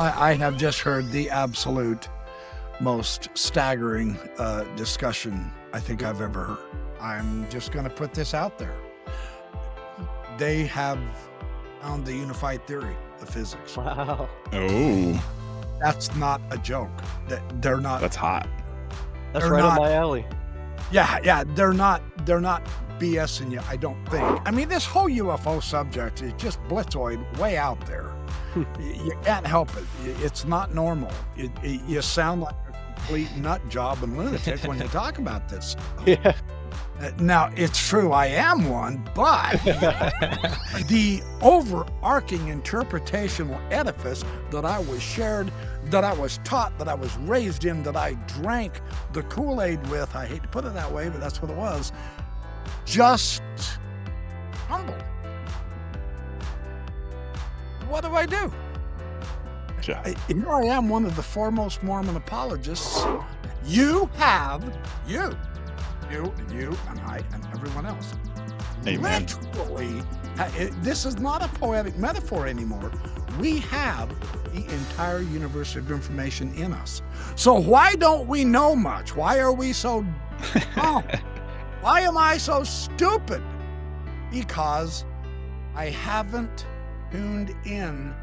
I have just heard the absolute most staggering discussion I think I've ever heard. I'm just going to put this out there. They have found the unified theory of physics. Wow. Oh, That's not a joke. They're not. that's hot. That's They're right not- up my alley. Yeah. They're not BSing you, I don't think. I mean, this whole UFO subject is just blitzoid way out there. You can't help it. It's not normal. You sound like a complete nut job and lunatic when you talk about this. Yeah. Now, it's true I am one, but the overarching interpretational edifice that I was shared, that I was taught, that I was raised in, that I drank the Kool-Aid with, I hate to put it that way, but that's what it was, just humble. What do I do? Yeah. Here I am, one of the foremost Mormon apologists. You and I and everyone else. Amen. Literally, this is not a poetic metaphor anymore. We have the entire universe of information in us. So why don't we know much? Why are we so dumb? Why am I so stupid? Because I haven't tuned in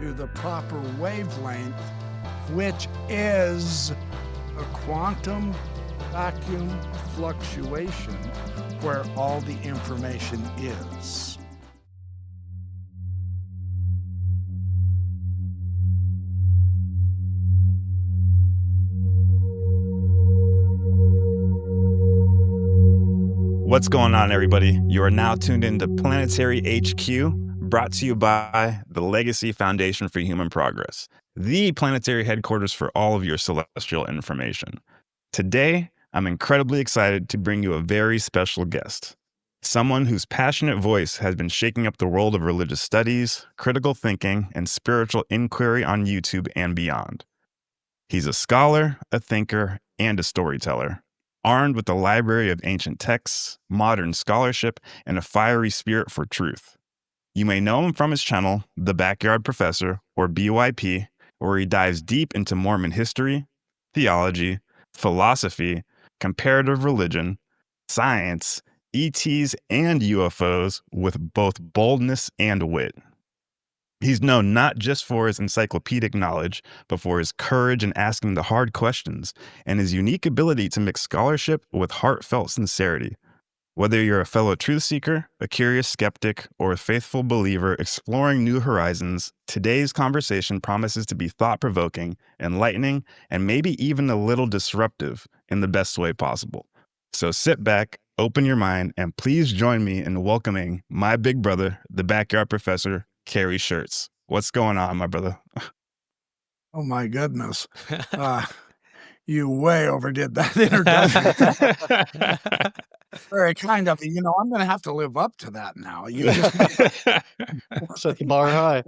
to the proper wavelength, which is a quantum vacuum fluctuation where all the information is. What's going on, everybody? You are now tuned into Planetary HQ, brought to you by the Legacy Foundation for Human Progress, the planetary headquarters for all of your celestial information. Today, I'm incredibly excited to bring you a very special guest, someone whose passionate voice has been shaking up the world of religious studies, critical thinking, and spiritual inquiry on YouTube and beyond. He's a scholar, a thinker, and a storyteller, armed with a library of ancient texts, modern scholarship, and a fiery spirit for truth. You may know him from his channel, The Backyard Professor, or BYP, where he dives deep into Mormon history, theology, philosophy, comparative religion, science, ETs, and UFOs with both boldness and wit. He's known not just for his encyclopedic knowledge, but for his courage in asking the hard questions and his unique ability to mix scholarship with heartfelt sincerity. Whether you're a fellow truth seeker, a curious skeptic, or a faithful believer exploring new horizons, today's conversation promises to be thought-provoking, enlightening, and maybe even a little disruptive in the best way possible. So sit back, open your mind, and please join me in welcoming my big brother, the Backyard Professor, Kerry Shirts. What's going on, my brother? Oh my goodness. You way overdid that introduction. Very kind of you. I'm going to have to live up to that now. You just, Set the bar high.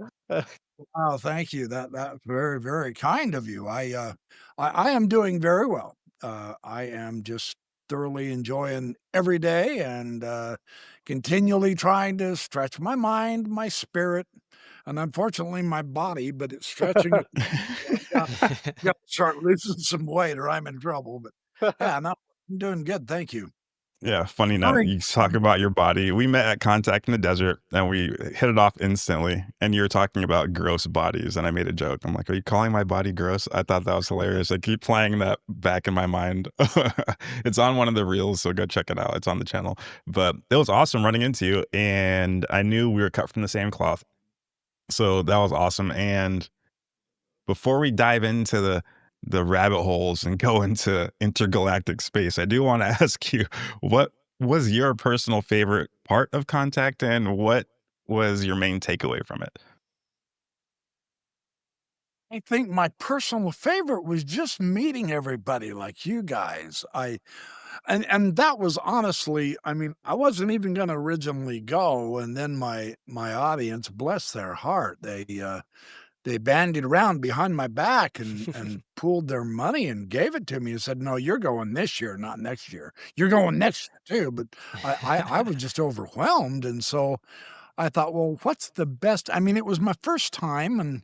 oh, thank you. That's very, very kind of you. I am doing very well. I am just thoroughly enjoying every day and continually trying to stretch my mind, my spirit, and unfortunately my body, but it's stretching it. Got to start losing some weight or I'm in trouble. But yeah, no, I'm doing good. Thank you. Yeah, funny enough, you talk about your body. We met at Contact in the Desert and we hit it off instantly. And you were talking about gross bodies. And I made a joke. I'm like, are you calling my body gross? I thought that was hilarious. I keep playing that back in my mind. It's on one of the reels, so go check it out. It's on the channel. But it was awesome running into you. And I knew we were cut from the same cloth. So that was awesome. And before we dive into the rabbit holes and go into intergalactic space, I do want to ask you, what was your personal favorite part of Contact and what was your main takeaway from it? I think my personal favorite was just meeting everybody like you guys. And that was honestly, I mean, I wasn't even going to originally go, and then my audience, bless their heart, they bandied around behind my back and pooled their money and gave it to me and said, no, you're going this year, not next year. You're going next year too. But I was just overwhelmed. And so I thought, well, what's the best? I mean, it was my first time and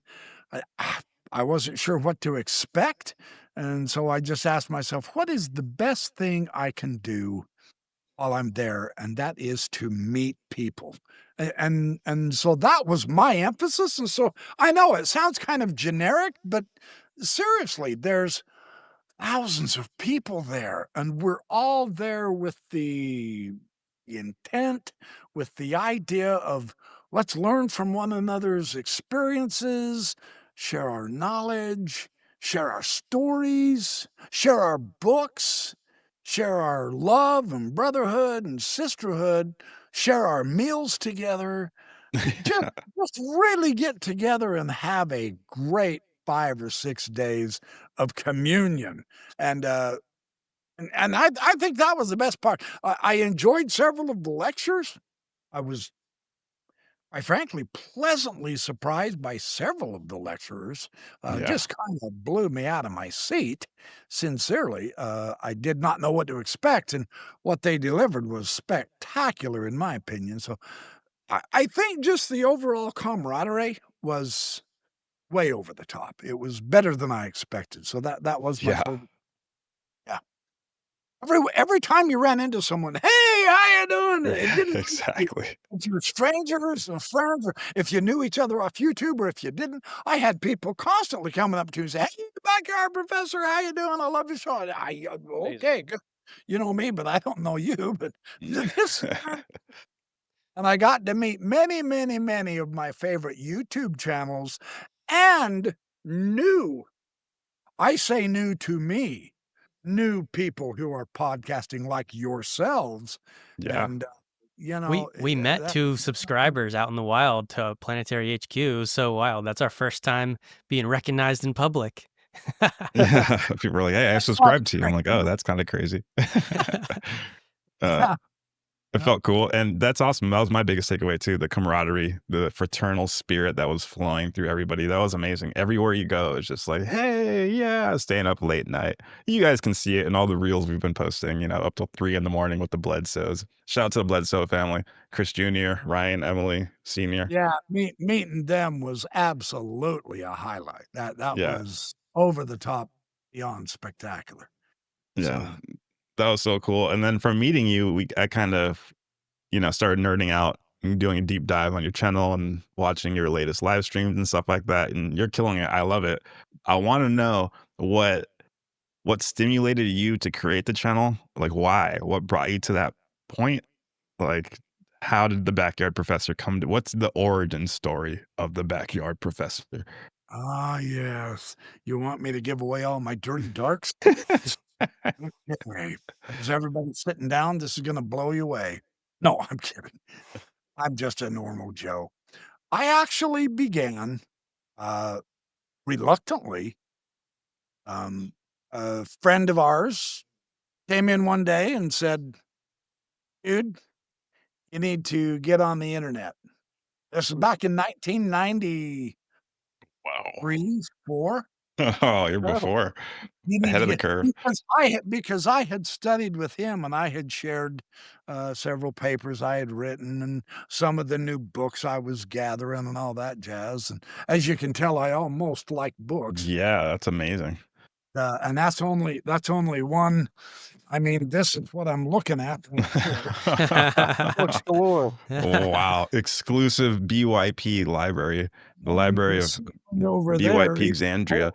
I I wasn't sure what to expect, and so I just asked myself, "What is the best thing I can do while I'm there?" And that is to meet people. And so that was my emphasis, and so I know it sounds kind of generic, but seriously, there's thousands of people there, and we're all there with the intent, with the idea of let's learn from one another's experiences, share our knowledge, share our stories, share our books, share our love and brotherhood and sisterhood, share our meals together. Just just really get together and have a great 5 or 6 days of communion, and, I think that was the best part. I enjoyed several of the lectures. I was, I frankly, pleasantly surprised by several of the lecturers, Yeah. just kind of blew me out of my seat, sincerely. I did not know what to expect, and what they delivered was spectacular in my opinion, so I think just the overall camaraderie was way over the top. It was better than I expected, so that was my Yeah. favorite. Yeah. Every time you ran into someone, "Hey, how you doing?" It didn't matter Exactly. if you're strangers or friends or if you knew each other off YouTube or if you didn't. I had people constantly coming up to me and say, "Hey, backyard professor, how you doing? I love your show." Amazing. Okay, good. You know me, but I don't know you, but this and I got to meet many, many, many of my favorite YouTube channels and new, I say new to me, new people who are podcasting like yourselves. Yeah. And, We met that 2 subscribers out in the wild to Planetary HQ. It was so wild. That's our first time being recognized in public. Yeah. People are like, "Hey, I was subscribed to you." I'm great. like, "Oh, that's kinda crazy." Uh, Yeah, it yeah. felt cool, and that's awesome. That was my biggest takeaway too, the camaraderie, the fraternal spirit that was flowing through everybody. That was amazing. Everywhere you go, it's just like, "Hey, yeah," staying up late night. You guys can see it in all the reels we've been posting, up till 3 in the morning with the Bledsoes. Shout out to the Bledsoe family, Chris Jr., Ryan, Emily Sr. Yeah, meeting them was absolutely a highlight. That Yeah, was over the top, beyond spectacular. yeah. So, That was so cool, and then from meeting you, I kind of started nerding out and doing a deep dive on your channel and watching your latest live streams and stuff like that. And you're killing it. I love it. I want to know what stimulated you to create the channel? Like why? What brought you to that point? Like how did the backyard professor come to what's the origin story of the backyard professor? ah, yes. You want me to give away all my dirty darks? Okay. Is everybody sitting down? This is gonna blow you away. No, I'm kidding. I'm just a normal Joe. I actually began, uh, reluctantly. A friend of ours came in one day and said, "Dude, you need to get on the internet." This is back in 1993, Wow. 4. Oh, you're Incredible. before. You need Ahead to of the get curve. because I had studied with him and I had shared, several papers I had written and some of the new books I was gathering and all that jazz, and as you can tell, I almost like books, Yeah, that's amazing. and that's only one. I mean, this is what I'm looking at right here. Books galore. Wow, exclusive BYP library, the And library this of one over there, BYP even more Xandria.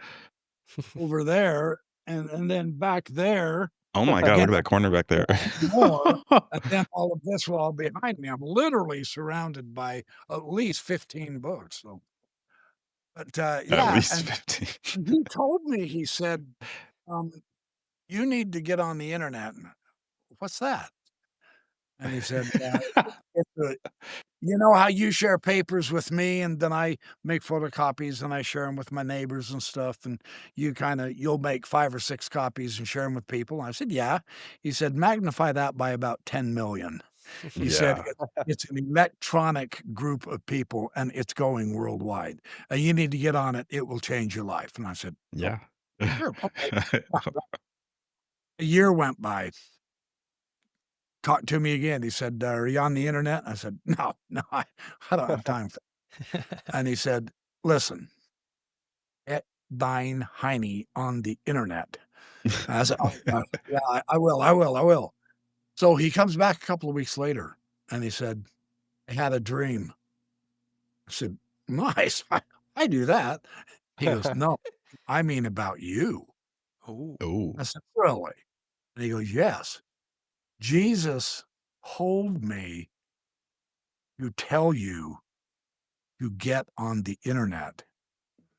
over there, and then back there, Oh my god, again, look at that corner back there. more, and then all of this wall behind me. I'm literally surrounded by at least 15 books, so but, At yeah, least and 15. he told me, he said, um, "You need to get on the internet." And, "What's that?" And he said, it's a you know how you share papers with me, and then I make photocopies, and I share them with my neighbors and stuff, and you'll make 5 or 6 copies and share them with people?" I said, "Yeah." He said, "Magnify that by about 10,000,000." He said, Yeah, It's an electronic group of people, and it's going worldwide. You need to get on it. It will change your life." And I said, "Oh, yeah. sure, okay." A year went by. Talked to me again. He said, "Are you on the internet?" I said, "No, no, I don't have time for." And he said, "Listen, thine hiney on the internet. And I said, "Oh, yeah, I will." So he comes back a couple of weeks later, and he said, "I had a dream." I said, "Nice. I do that." He goes, "No, I mean about you." Oh. Oh, I said, "Really?" And he goes, "Yes. Jesus told me to tell you to get on the internet."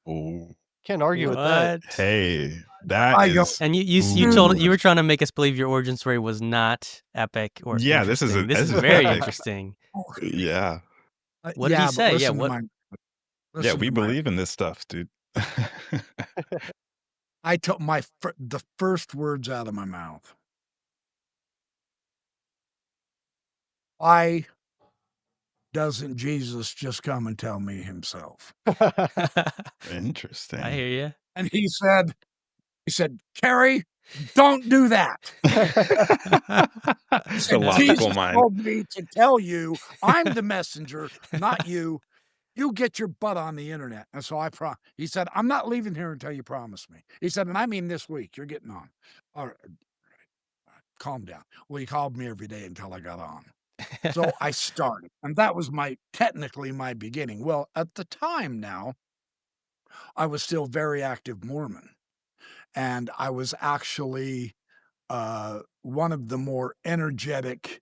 oh. Can't argue with that. What? Hey, that I go, is. And you Ooh. told you were trying to make us believe your origin story was not epic or Yeah, this is interesting. This this is is very epic. interesting. Yeah, What did he But say? Yeah, listen to what? my yeah. listen We to my believe in this stuff, dude. I took the first words out of my mouth. Why doesn't Jesus just come and tell me himself? I Interesting. hear you. And he said, "Kerry, don't do that." He The said, logical "Jesus mind. told me to tell you I'm the messenger, not you. You get your butt on the internet." And so he said, "I'm not leaving here until you promise me." He said, "And I mean this week, you're getting on." All right, calm down. Well, he called me every day until I got on. So I started, and that was technically my beginning. Well, at the time now, I was still very active Mormon, and I was actually one of the more energetic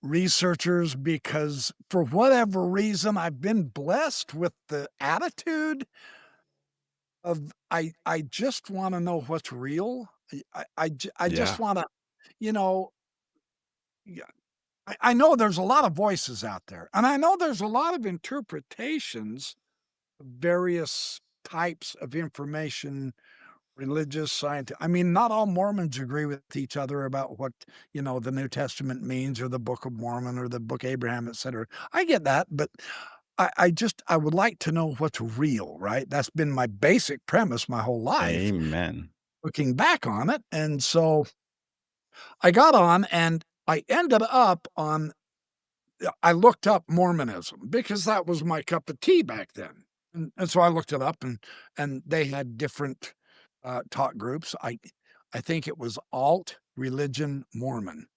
researchers because for whatever reason, I've been blessed with the attitude of I just want to know what's real. I just Yeah, want to, you know, yeah, I know there's a lot of voices out there, and I know there's a lot of interpretations of various types of information, religious, scientific. I mean, not all Mormons agree with each other about what, the New Testament means or the Book of Mormon or the Book of Abraham, etc. I get that, but I would like to know what's real, right? That's been my basic premise my whole life, amen. looking back on it. And so I got on and I ended up on I looked up Mormonism because that was my cup of tea back then. And so I looked it up and they had different talk groups. I think it was Alt Religion Mormon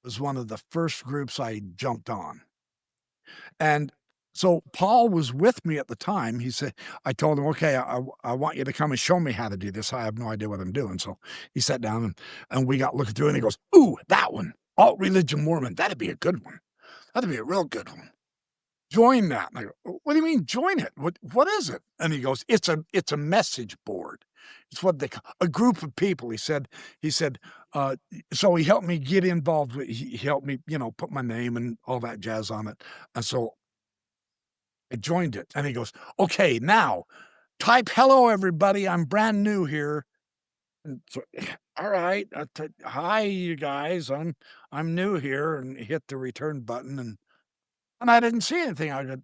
was one of the first groups I jumped on. And so Paul was with me at the time. He said, I told him, "Okay, I want you to come and show me how to do this. I have no idea what I'm doing." So he sat down and we got looking through it and he goes, "Ooh, that one, Alt Religion Mormon. That'd be a good one. That'd be a real good one. Join that." And I go, "What do you mean join it? What is it?" And he goes, it's a message board. It's what they call a group of people." He said, so he helped me get involved with, he helped me, put my name and all that jazz on it. And so I joined it. And he goes, "Okay, now type hello everybody. I'm brand new here." And so, all right, hi you guys. I'm new here, and hit the return button and I didn't see anything. I go,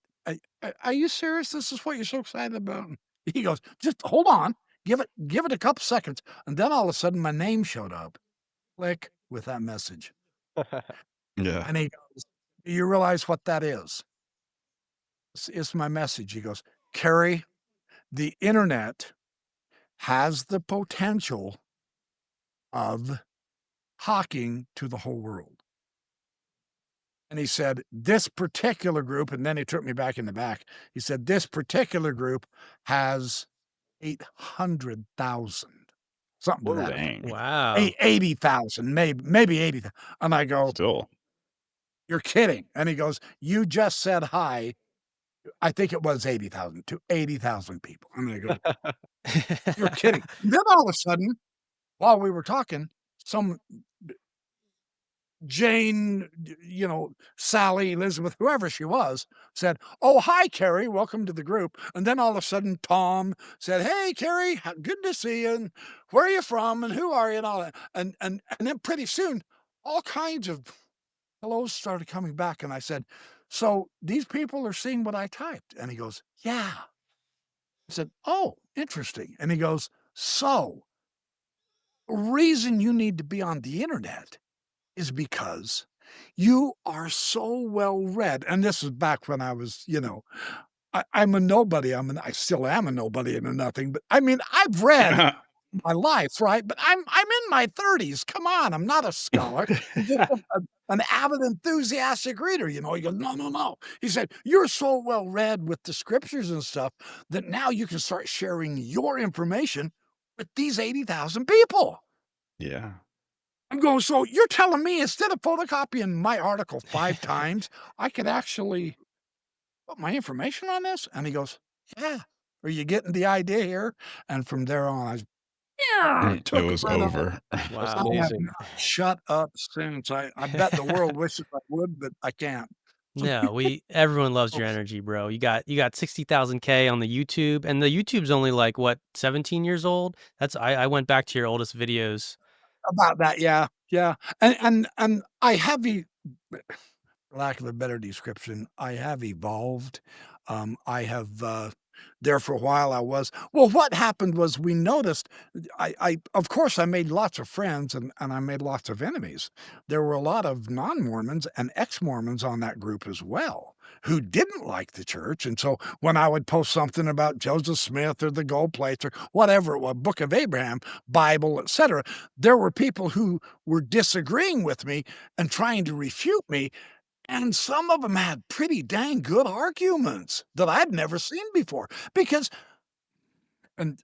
Are you serious? This is what you're so excited about?" And he goes, "Just hold on. Give it a couple seconds." And then all of a sudden my name showed up. Click with that message. Yeah. And he goes, "Do you realize what that is?" It's my message. He goes, "Kerry, the internet has the potential of talking to the whole world." And he said, "This particular group," and then he took me back in the back. He said, "This particular group has 800,000, something to Whoa. that effect. Dang. Wow. 80,000, maybe 80,000. And I go, Still. "You're kidding." And he goes, "You just said hi." I think it was 80,000 to 80,000 people. And I go, "You're kidding." And then all of a sudden, while we were talking, some Jane, Sally, Elizabeth, whoever she was, said, "Oh, hi, Kerry. Welcome to the group." And then all of a sudden, Tom said, "Hey, Kerry, good to see you. And where are you from? And who are you?" And all that. And then pretty soon, all kinds of hellos started coming back. And I said, "So these people are seeing what I typed?" And he goes, "Yeah." I said, "Oh, interesting." And he goes, "So the reason you need to be on the internet is because you are so well read." And this is back when I was, I'm a nobody. I still am a nobody and a nothing, but I mean, I've read my life, right? But I'm in my 30s. Come on, I'm not a scholar. I'm just an avid, enthusiastic reader. You know, he goes, no, no, no. He said, you're so well read with the scriptures and stuff that now you can start sharing your information with these 80,000 people. Yeah. I'm going, so you're telling me instead of photocopying my article 5 times, I could actually put my information on this? And he goes, yeah. Are you getting the idea here? And from there on, I It took was right off. over. Wow. I have amazing. not shut up since. I bet the world wishes I would, but I can't. No, everyone loves your energy, bro. You got 60,000 K on the YouTube, and the YouTube's only like what, 17 years old? I went back to your oldest videos. About that, yeah, yeah. And I have for lack of a better description, I have evolved. I have there for a while I was well, what happened was we noticed I of course I made lots of friends and I made lots of enemies. There were a lot of non-Mormons and ex-Mormons on that group as well who didn't like the church. And so when I would post something about Joseph Smith or the gold plates or whatever it was, Book of Abraham, Bible, etc., there were people who were disagreeing with me and trying to refute me, and some of them had pretty dang good arguments that I'd never seen before. Because and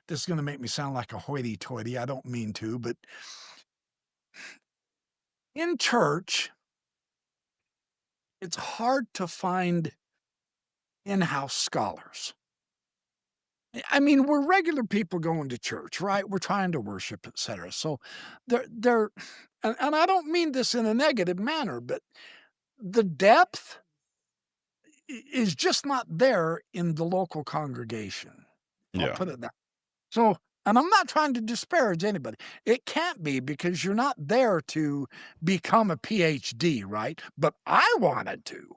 this is gonna make me sound like a hoity-toity, I don't mean to, but in church, it's hard to find in-house scholars. I mean, we're regular people going to church, right? We're trying to worship, etcetera. So they're and I don't mean this in a negative manner, but the depth is just not there in the local congregation. I'll Yeah. put it that. So, and I'm not trying to disparage anybody. It can't be because you're not there to become a PhD, right? But I wanted to,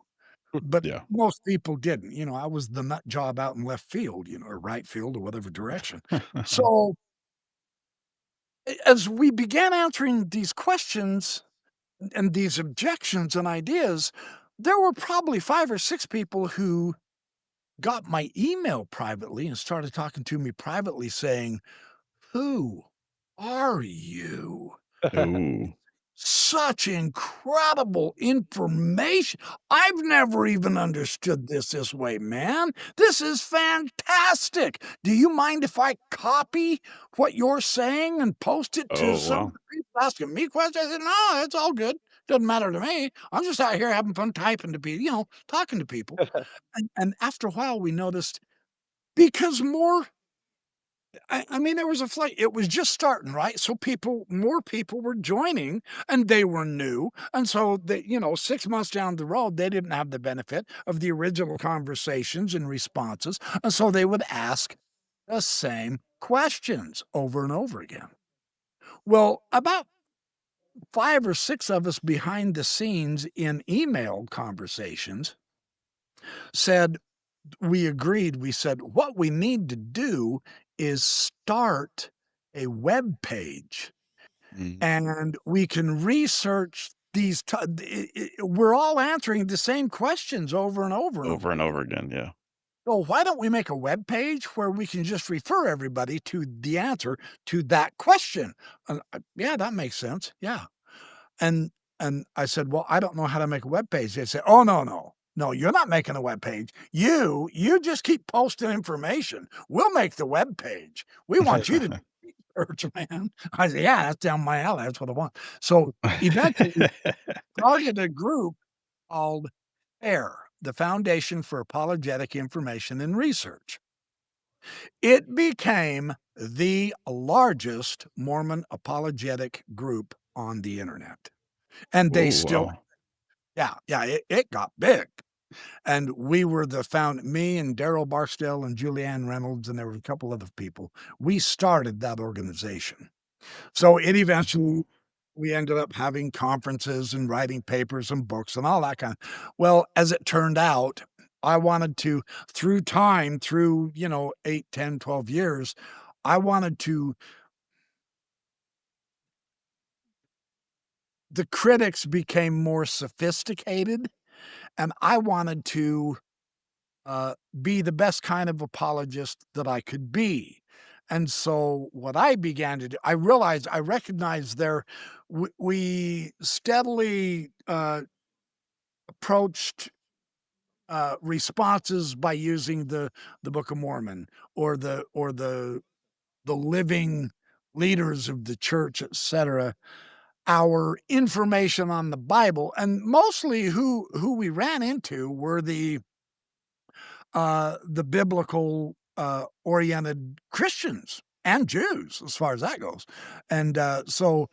but Yeah. most people didn't. You know, I was the nut job out in left field, or right field or whatever direction. So, as we began answering these questions and these objections and ideas, there were probably 5 or 6 people who got my email privately and started talking to me privately saying, "Who are you?" Ooh. Such incredible information. I've never even understood this way, man. This is fantastic. Do you mind if I copy what you're saying and post it to Oh, some of wow. the people asking me questions? I said, "No, it's all good. Doesn't matter to me. I'm just out here having fun typing to people, talking to people." And after a while, we noticed because I mean, there was a flight. It was just starting, right? So more people were joining, and they were new, and so 6 months down the road, they didn't have the benefit of the original conversations and responses, and so they would ask the same questions over and over again. Well, about 5 or 6 of us behind the scenes in email conversations said we agreed, we said, "What we need to do is start a web page, Mm. and we can research these we're all answering the same questions over and over and Over over and again. over again. Yeah. So why don't we make a web page where we can just refer everybody to the answer to that question?" Yeah, that makes sense. Yeah. And I said, "Well, I don't know how to make a web page." They said, "Oh, no, no. No, you're not making a web page. You just keep posting information. We'll make the web page. We want you to do research, man." I said, "Yeah, that's down my alley. That's what I want." So eventually we started a group called FAIR, the Foundation for Apologetic Information and Research. It became the largest Mormon apologetic group on the internet. And they Oh, still wow. yeah, it got big, and we were me and Daryl Barksdale and Julianne Reynolds, and there were a couple other people. We started that organization. So it eventually we ended up having conferences and writing papers and books and all that well, as it turned out, I wanted to through time, through, 8, 10, 12 years, I wanted to the critics became more sophisticated, and I wanted to be the best kind of apologist that I could be. And so what I began to do, I recognized we steadily approached responses by using the Book of Mormon or the living leaders of the church, etc. Our information on the Bible, and mostly who we ran into were the biblical oriented Christians and Jews, as far as that goes. And so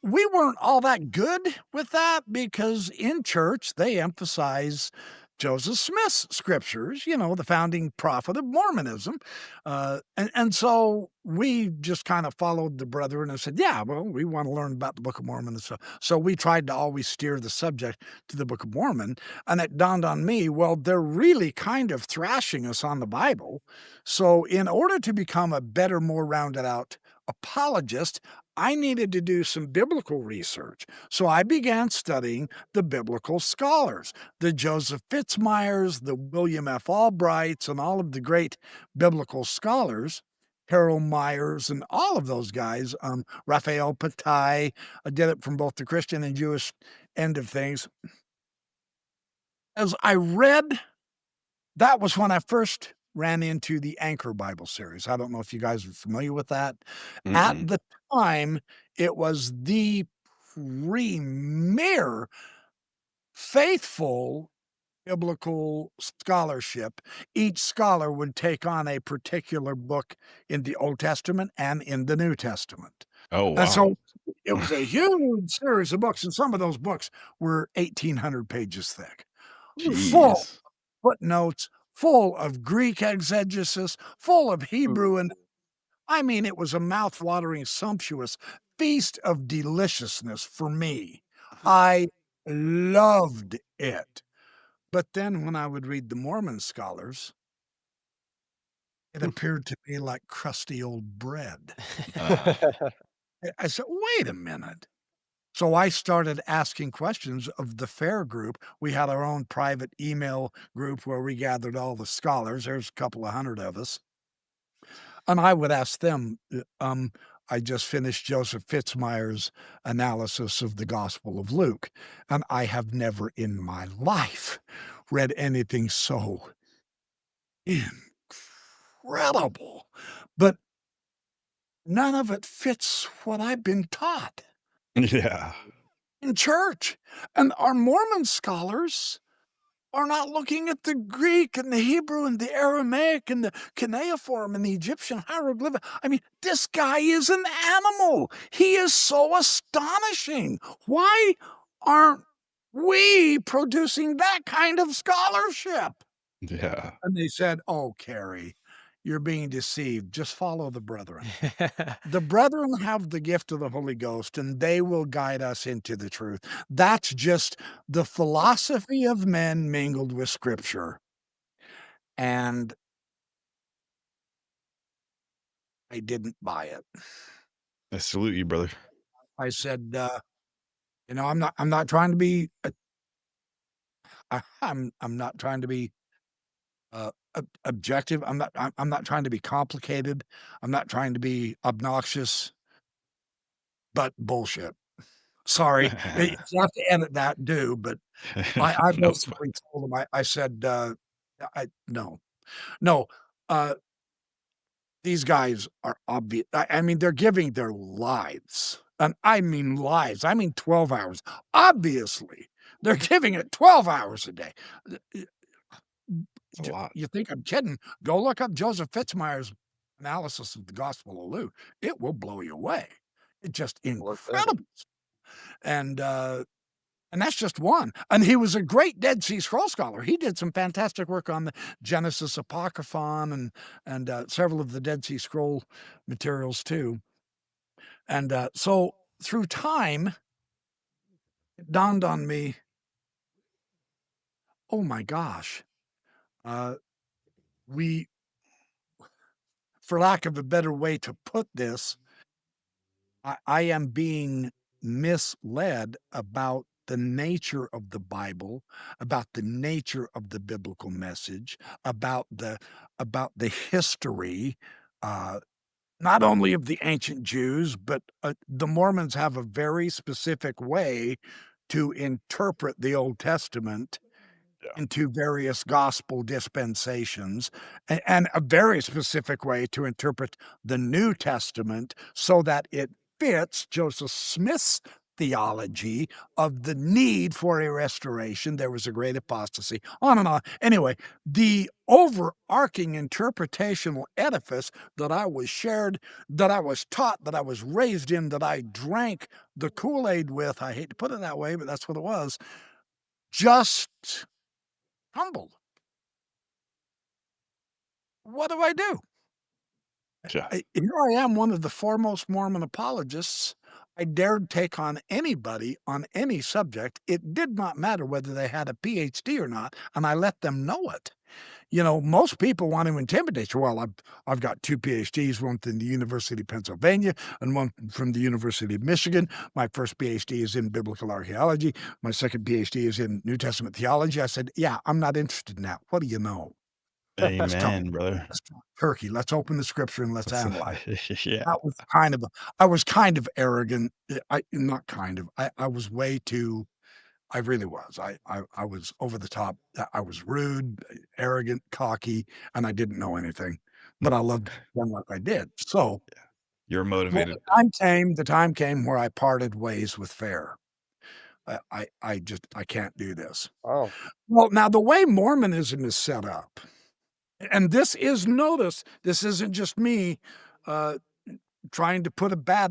we weren't all that good with that because in church they emphasize Joseph Smith's scriptures, the founding prophet of Mormonism. And so we just kind of followed the brethren and said, yeah, well, we want to learn about the Book of Mormon. And so we tried to always steer the subject to the Book of Mormon. And it dawned on me, well, they're really kind of thrashing us on the Bible. So in order to become a better, more rounded out apologist, I needed to do some biblical research. So I began studying the biblical scholars, the Joseph Fitzmyers, the William F. Albrights, and all of the great biblical scholars, Harold Myers, and all of those guys, Raphael Patai. I did it from both the Christian and Jewish end of things. As I read, that was when I first ran into the Anchor Bible series. I don't know if you guys are familiar with that. At Mm-mm. the time, it was the premier faithful biblical scholarship. Each scholar would take on a particular book in the Old Testament and in the New Testament. Oh, And wow. so it was a huge series of books, and some of those books were 1,800 pages thick, full Jeez. footnotes, full of Greek exegesis, full of Hebrew, and I mean, it was a mouth-watering, sumptuous feast of deliciousness for me. I loved it. But then when I would read the Mormon scholars, it appeared to me like crusty old bread. Uh, I said, "Wait a minute." So I started asking questions of the FAIR group. We had our own private email group where we gathered all the scholars. There's a couple of hundred of us. And I would ask them, I just finished Joseph Fitzmyer's analysis of the Gospel of Luke, and I have never in my life read anything so incredible. But none of it fits what I've been taught yeah. in church. And our Mormon scholars are not looking at the Greek and the Hebrew and the Aramaic and the cuneiform and the Egyptian hieroglyphic. I mean, this guy is an animal. He is so astonishing. Why aren't we producing that kind of scholarship? Yeah. And they said, "Oh, Kerry, you're being deceived. Just follow the brethren. The brethren have the gift of the Holy Ghost, and they will guide us into the truth." That's just the philosophy of men mingled with Scripture. And I didn't buy it. I salute you, brother. I said, I'm not trying to be, I'm not trying to be objective. I'm not trying to be complicated. I'm not trying to be obnoxious, but bullshit. Sorry, you have to edit that, do, but I No, it's fine. basically told him, I said, no, no, uh, these guys are obvious. I mean, they're giving their lives, and I mean lives. I mean 12 hours. Obviously, they're giving it 12 hours a day. It's a lot. You think I'm kidding? Go look up Joseph Fitzmyer's analysis of the Gospel of Luke. It will blow you away. It's just incredible. And and that's just one. And he was a great Dead Sea Scroll scholar. He did some fantastic work on the Genesis Apocryphon and several of the Dead Sea Scroll materials too. And so through time, it dawned on me, oh my gosh, uh, we, for lack of a better way to put this, I am being misled about the nature of the Bible, about the nature of the biblical message, about the history, uh, not only of the ancient Jews, but the Mormons have a very specific way to interpret the Old Testament Yeah. into various gospel dispensations, and a very specific way to interpret the New Testament so that it fits Joseph Smith's theology of the need for a restoration. There was a great apostasy, on and on. Anyway, the overarching interpretational edifice that I was shared, that I was taught, that I was raised in, that I drank the Kool-Aid with, I hate to put it that way, but that's what it was, just humbled. What do I do? Yeah. Here I am, one of the foremost Mormon apologists. I dared take on anybody on any subject. It did not matter whether they had a PhD or not, and I let them know it. You know, most people want to intimidate you. Well, I've got 2 PhDs, one from the University of Pennsylvania and one from the University of Michigan. My first PhD is in biblical archaeology. My second PhD is in New Testament theology. I said, yeah, I'm not interested in that. What do you know? Let's talk, Amen, brother. let's talk turkey. Let's open the scripture and let's analyze. Yeah. That was kind of I was kind of arrogant. Not kind of. I was way too. I really was. I was over the top. I was rude, arrogant, cocky, and I didn't know anything. But I loved doing what I did. So You're well, motivated. the time came where I parted ways with Fair. I can't do this. Oh, Well, now the way Mormonism is set up, and this isn't just me uh, trying to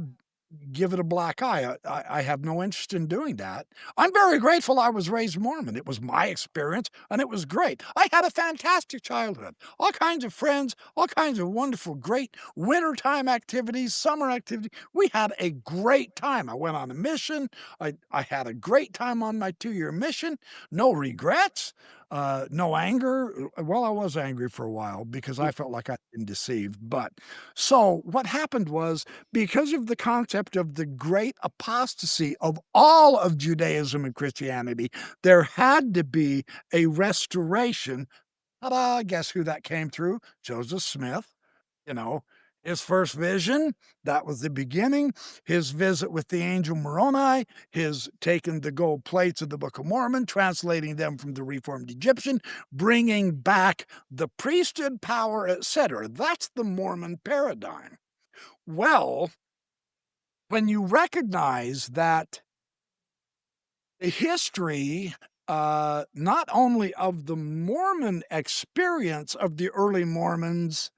give it a black eye. I have no interest in doing that. I'm very grateful I was raised Mormon. It was my experience, and it was great. I had a fantastic childhood. All kinds of friends, all kinds of wonderful, great wintertime activities, summer activities. We had a great time. I went on a mission. I had a great time on my 2-year mission. No regrets. No anger. Well, I was angry for a while because I felt like I'd been deceived. But so what happened was, because of the concept of the great apostasy of all of Judaism and Christianity, there had to be a restoration. Ta-da, guess who that came through? Joseph Smith. You know, his first vision, that was the beginning. His visit with the angel Moroni, his taking the gold plates of the Book of Mormon, translating them from the Reformed Egyptian, bringing back the priesthood power, etc. That's the Mormon paradigm. Well, when you recognize that the history, not only of the Mormon experience of the early Mormons,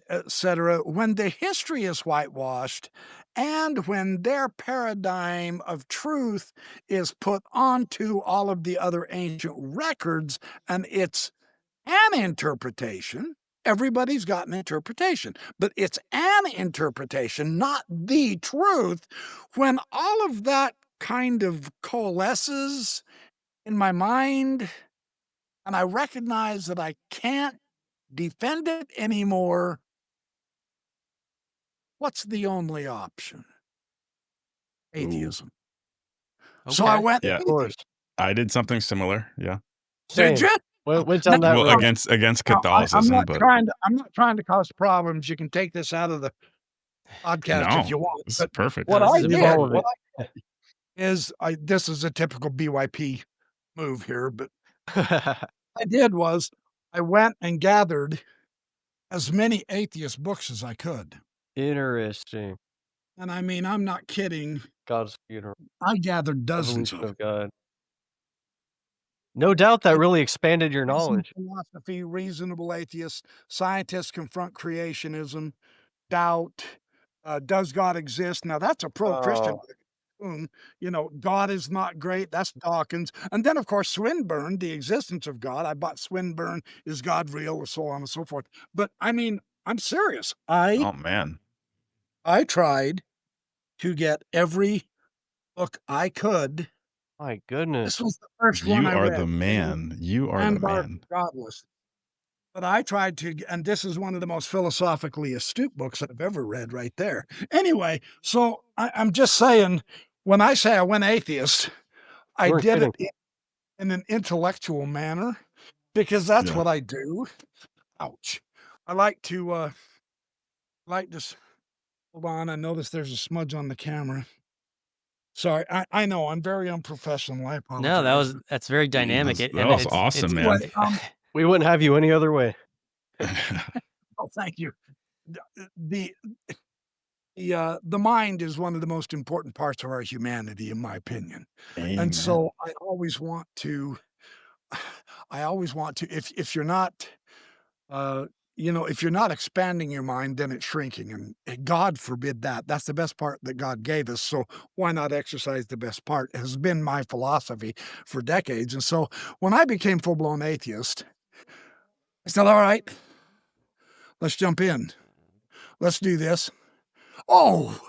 etc., when the history is whitewashed and when their paradigm of truth is put onto all of the other ancient records and it's an interpretation, everybody's got an interpretation, but it's an interpretation, not the truth. When all of that kind of coalesces in my mind and I recognize that I can't defend it anymore, what's the only option? Atheism. So I Okay. went Yeah. of course. I did something similar. Yeah. Did Same. you? Went down that Well, road. against Now, I'm Catholicism, not but trying to cause problems. You can take this out of the podcast if no, you want. this is But perfect. what No, this I is Leave did, all of important. what I is this is a typical BYP move here, but I did was I went and gathered as many atheist books as I could. Interesting. And I mean, I'm not kidding. God's funeral. I gathered dozens Evolution of of God. No doubt that really expanded your Reason knowledge. philosophy, reasonable atheists, scientists confront creationism, doubt, does God exist? Now that's a pro-Christian. You know, God is not great. That's Dawkins. And then, of course, Swinburne, the existence of God. I bought Swinburne, Is God Real? Or so on and so forth. But I mean, I'm serious. Oh man. I tried to get every book I could. My This goodness. was the first one You I are read. the man. You are the Landmark man. Godless. But I tried to, and this is one of the most philosophically astute books I've ever read right there. Anyway, so I'm just saying, when I say I went atheist, I weren't did kidding. it in an intellectual manner because that's Yeah. what I do. Ouch. I like to hold on. I notice there's a smudge on the camera. Sorry, I know I'm very unprofessional. I No, apologize. that's very dynamic. That I mean, was awesome, man. Anyway, We wouldn't have you any other way. oh, thank you. The the mind is one of the most important parts of our humanity, in my opinion. And Amen. so I always want to if you're not if you're not expanding your mind, then it's shrinking. And God forbid that. That's the best part that God gave us. So why not exercise the best part? Has been my philosophy for decades. And so when I became full-blown atheist, I said, all right, let's jump in. Let's do this. Oh,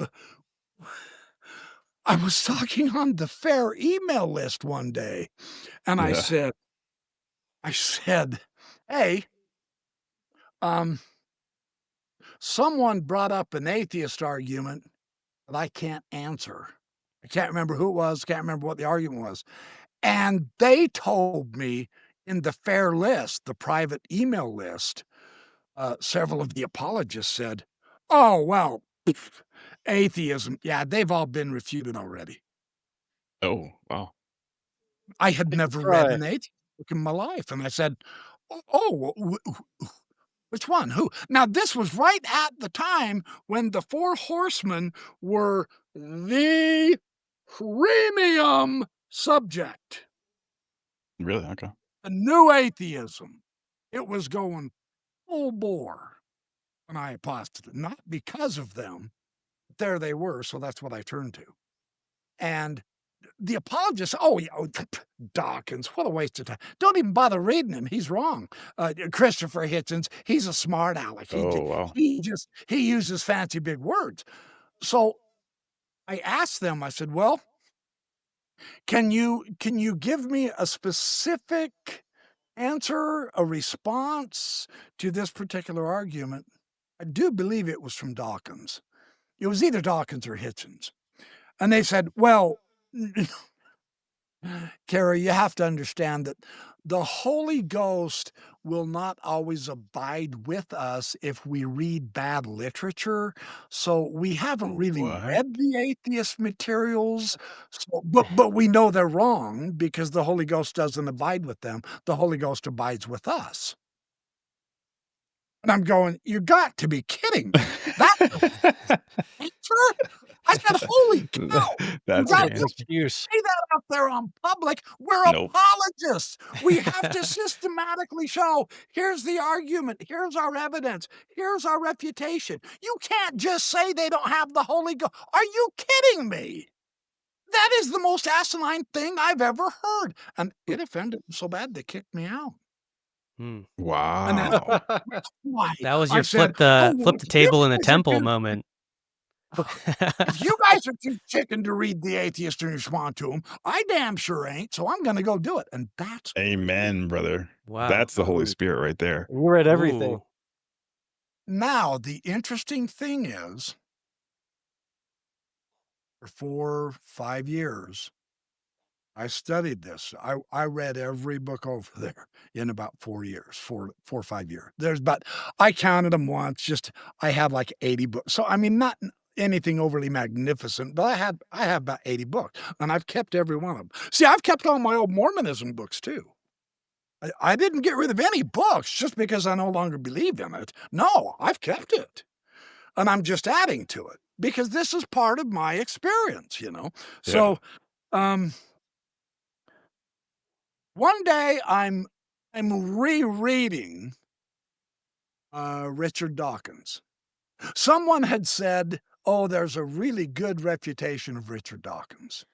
I was talking on the FAIR email list one day, and I Yeah. said, hey, someone brought up an atheist argument that I can't answer. I can't remember who it was, can't remember what the argument was. And they told me in the FAIR list, the private email list, several of the apologists said, oh, well, atheism, yeah, they've all been refuted already. Oh, wow. I had Nice never read try. an atheist book in my life. And I said, which one? Who? Now, this was right at the time when the Four Horsemen were the premium subject, Really? Okay. the new atheism. It was going full bore when I apostated, not because of them, but there they were. So that's what I turned to. And the apologists, oh, yeah, Dawkins, what a waste of time. Don't even bother reading him. He's wrong. Christopher Hitchens, he's a smart aleck. Oh, wow. He uses fancy big words. So I asked them, I said, well, can you give me a specific answer, a response to this particular argument? I do believe it was from Dawkins. It was either Dawkins or Hitchens. And they said, well, Kerry, you have to understand that the Holy Ghost will not always abide with us if we read bad literature. So we haven't really What? read the atheist materials. So, but we know they're wrong because the Holy Ghost doesn't abide with them. The Holy Ghost abides with us. And I'm going, you got to be kidding me. That's the answer? I said, holy cow. You That's got Perfect to fantastic. excuse. say that out there on public. We're Nope. apologists. We have to systematically show here's the argument, here's our evidence, here's our refutation. You can't just say they don't have the Holy Ghost. Are you kidding me? That is the most asinine thing I've ever heard. And it offended them so bad they kicked me out. Hmm. And that's Wow. why That was I your said, flip the oh, flip the table in the temple moment. if you guys are too chicken to read the atheist and respond to them, I damn sure ain't. So I'm going to go do it. And that's Amen, brother. Wow. That's the Holy Spirit right there. You read everything. Ooh. now the interesting thing is for 4-5 years, I studied this. I read every book over there in about 4 years, 4 or 5 years. I counted them once, just I had like 80 books. So I mean, not anything overly magnificent, but I have about 80 books, and I've kept every one of them. See, I've kept all my old Mormonism books too. I didn't get rid of any books just because I no longer believe in it. No, I've kept it. And I'm just adding to it because this is part of my experience, you know. So, one day I'm rereading Richard Dawkins. Someone had said, "Oh, there's a really good refutation of Richard Dawkins,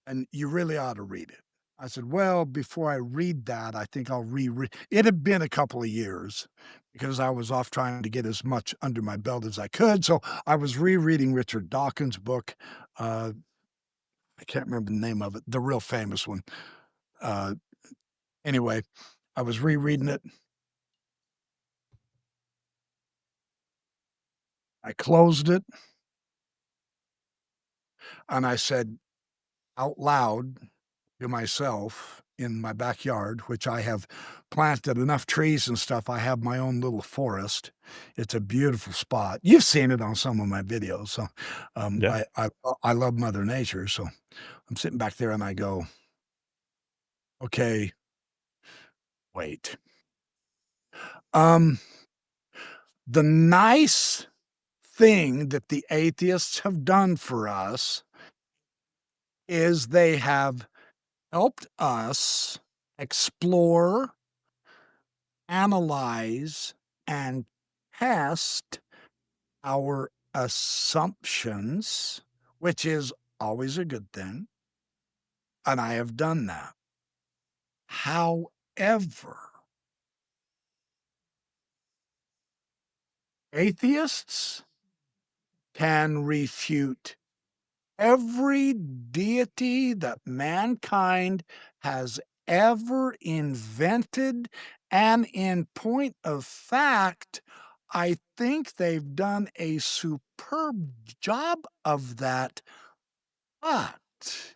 and you really ought to read it." I said, "Well, before I read that, I think I'll reread." It had been a couple of years because I was off trying to get as much under my belt as I could. So I was rereading Richard Dawkins' book. I can't remember the name of it, the real famous one. Uh, anyway, I was rereading it. I closed it and I said, out loud to myself in my backyard, which I have planted enough trees and stuff. I have my own little forest. It's a beautiful spot. You've seen it on some of my videos. So Yeah. I love Mother Nature. So I'm sitting back there and I go, okay, wait. The nice thing that the atheists have done for us is they have helped us explore, analyze, and test our assumptions, which is always a good thing. And I have done that. However, atheists can refute every deity that mankind has ever invented. And in point of fact, I think they've done a superb job of that, but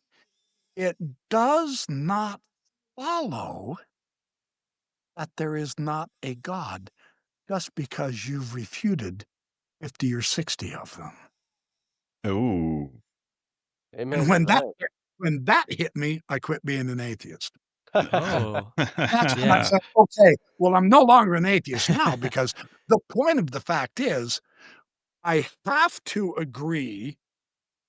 it does not follow that there is not a God just because you've refuted 50 or 60 of them. Ooh. Amen And to that. when that hit me, I quit being an atheist. Oh, That's when I yeah. said, okay, well, I'm no longer an atheist now because the point of the fact is I have to agree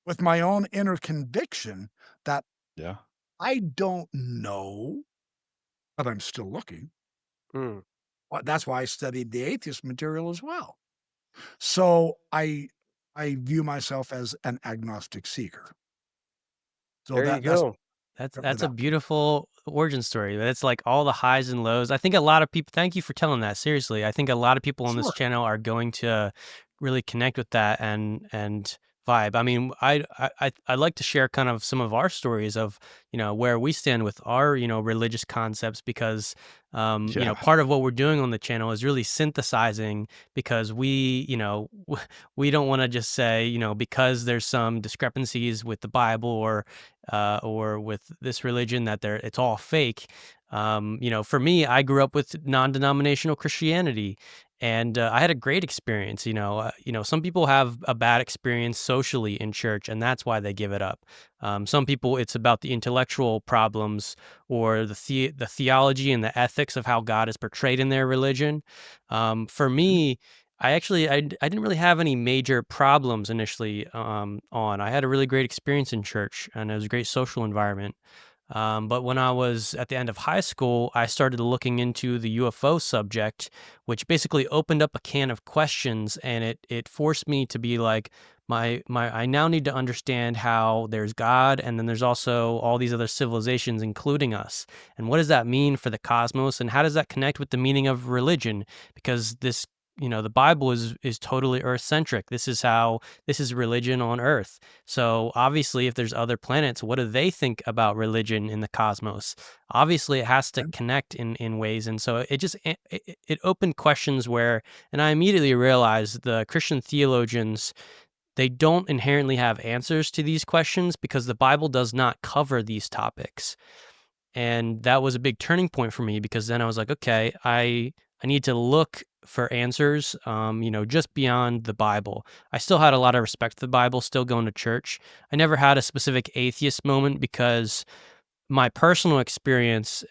with my own inner conviction that Yeah. I don't know, but I'm still looking. Mm. Well, that's why I studied the atheist material as well. So I view myself as an agnostic seeker. So There you that's go. That's a beautiful origin story. It's like all the highs and lows. I think a lot of people, thank you for telling that. Seriously, I think a lot of people on this sure. channel are going to really connect with that and vibe. I mean, I'd like to share kind of some of our stories of, where we stand with our, religious concepts because Yeah. part of what we're doing on the channel is really synthesizing because we don't want to just say, because there's some discrepancies with the Bible or with this religion that it's all fake. For me, I grew up with non-denominational Christianity, and I had a great experience. Some people have a bad experience socially in church, and that's why they give it up. Some people, it's about the intellectual problems or the theology and the ethics of how God is portrayed in their religion. For me, I didn't really have any major problems initially I had a really great experience in church, and it was a great social environment. But when I was at the end of high school, I started looking into the UFO subject, which basically opened up a can of questions, and it forced me to be like, I now need to understand how there's God, and then there's also all these other civilizations, including us. And what does that mean for the cosmos, and how does that connect with the meaning of religion? Because the Bible is totally Earth-centric. This is religion on Earth. So obviously, if there's other planets, what do they think about religion in the cosmos? Obviously, it has to connect in ways. And so it opened questions and I immediately realized the Christian theologians, they don't inherently have answers to these questions because the Bible does not cover these topics. And that was a big turning point for me because then I was like, okay, I need to look for answers, just beyond the Bible. I still had a lot of respect for the Bible, still going to church. I never had a specific atheist moment because my personal experience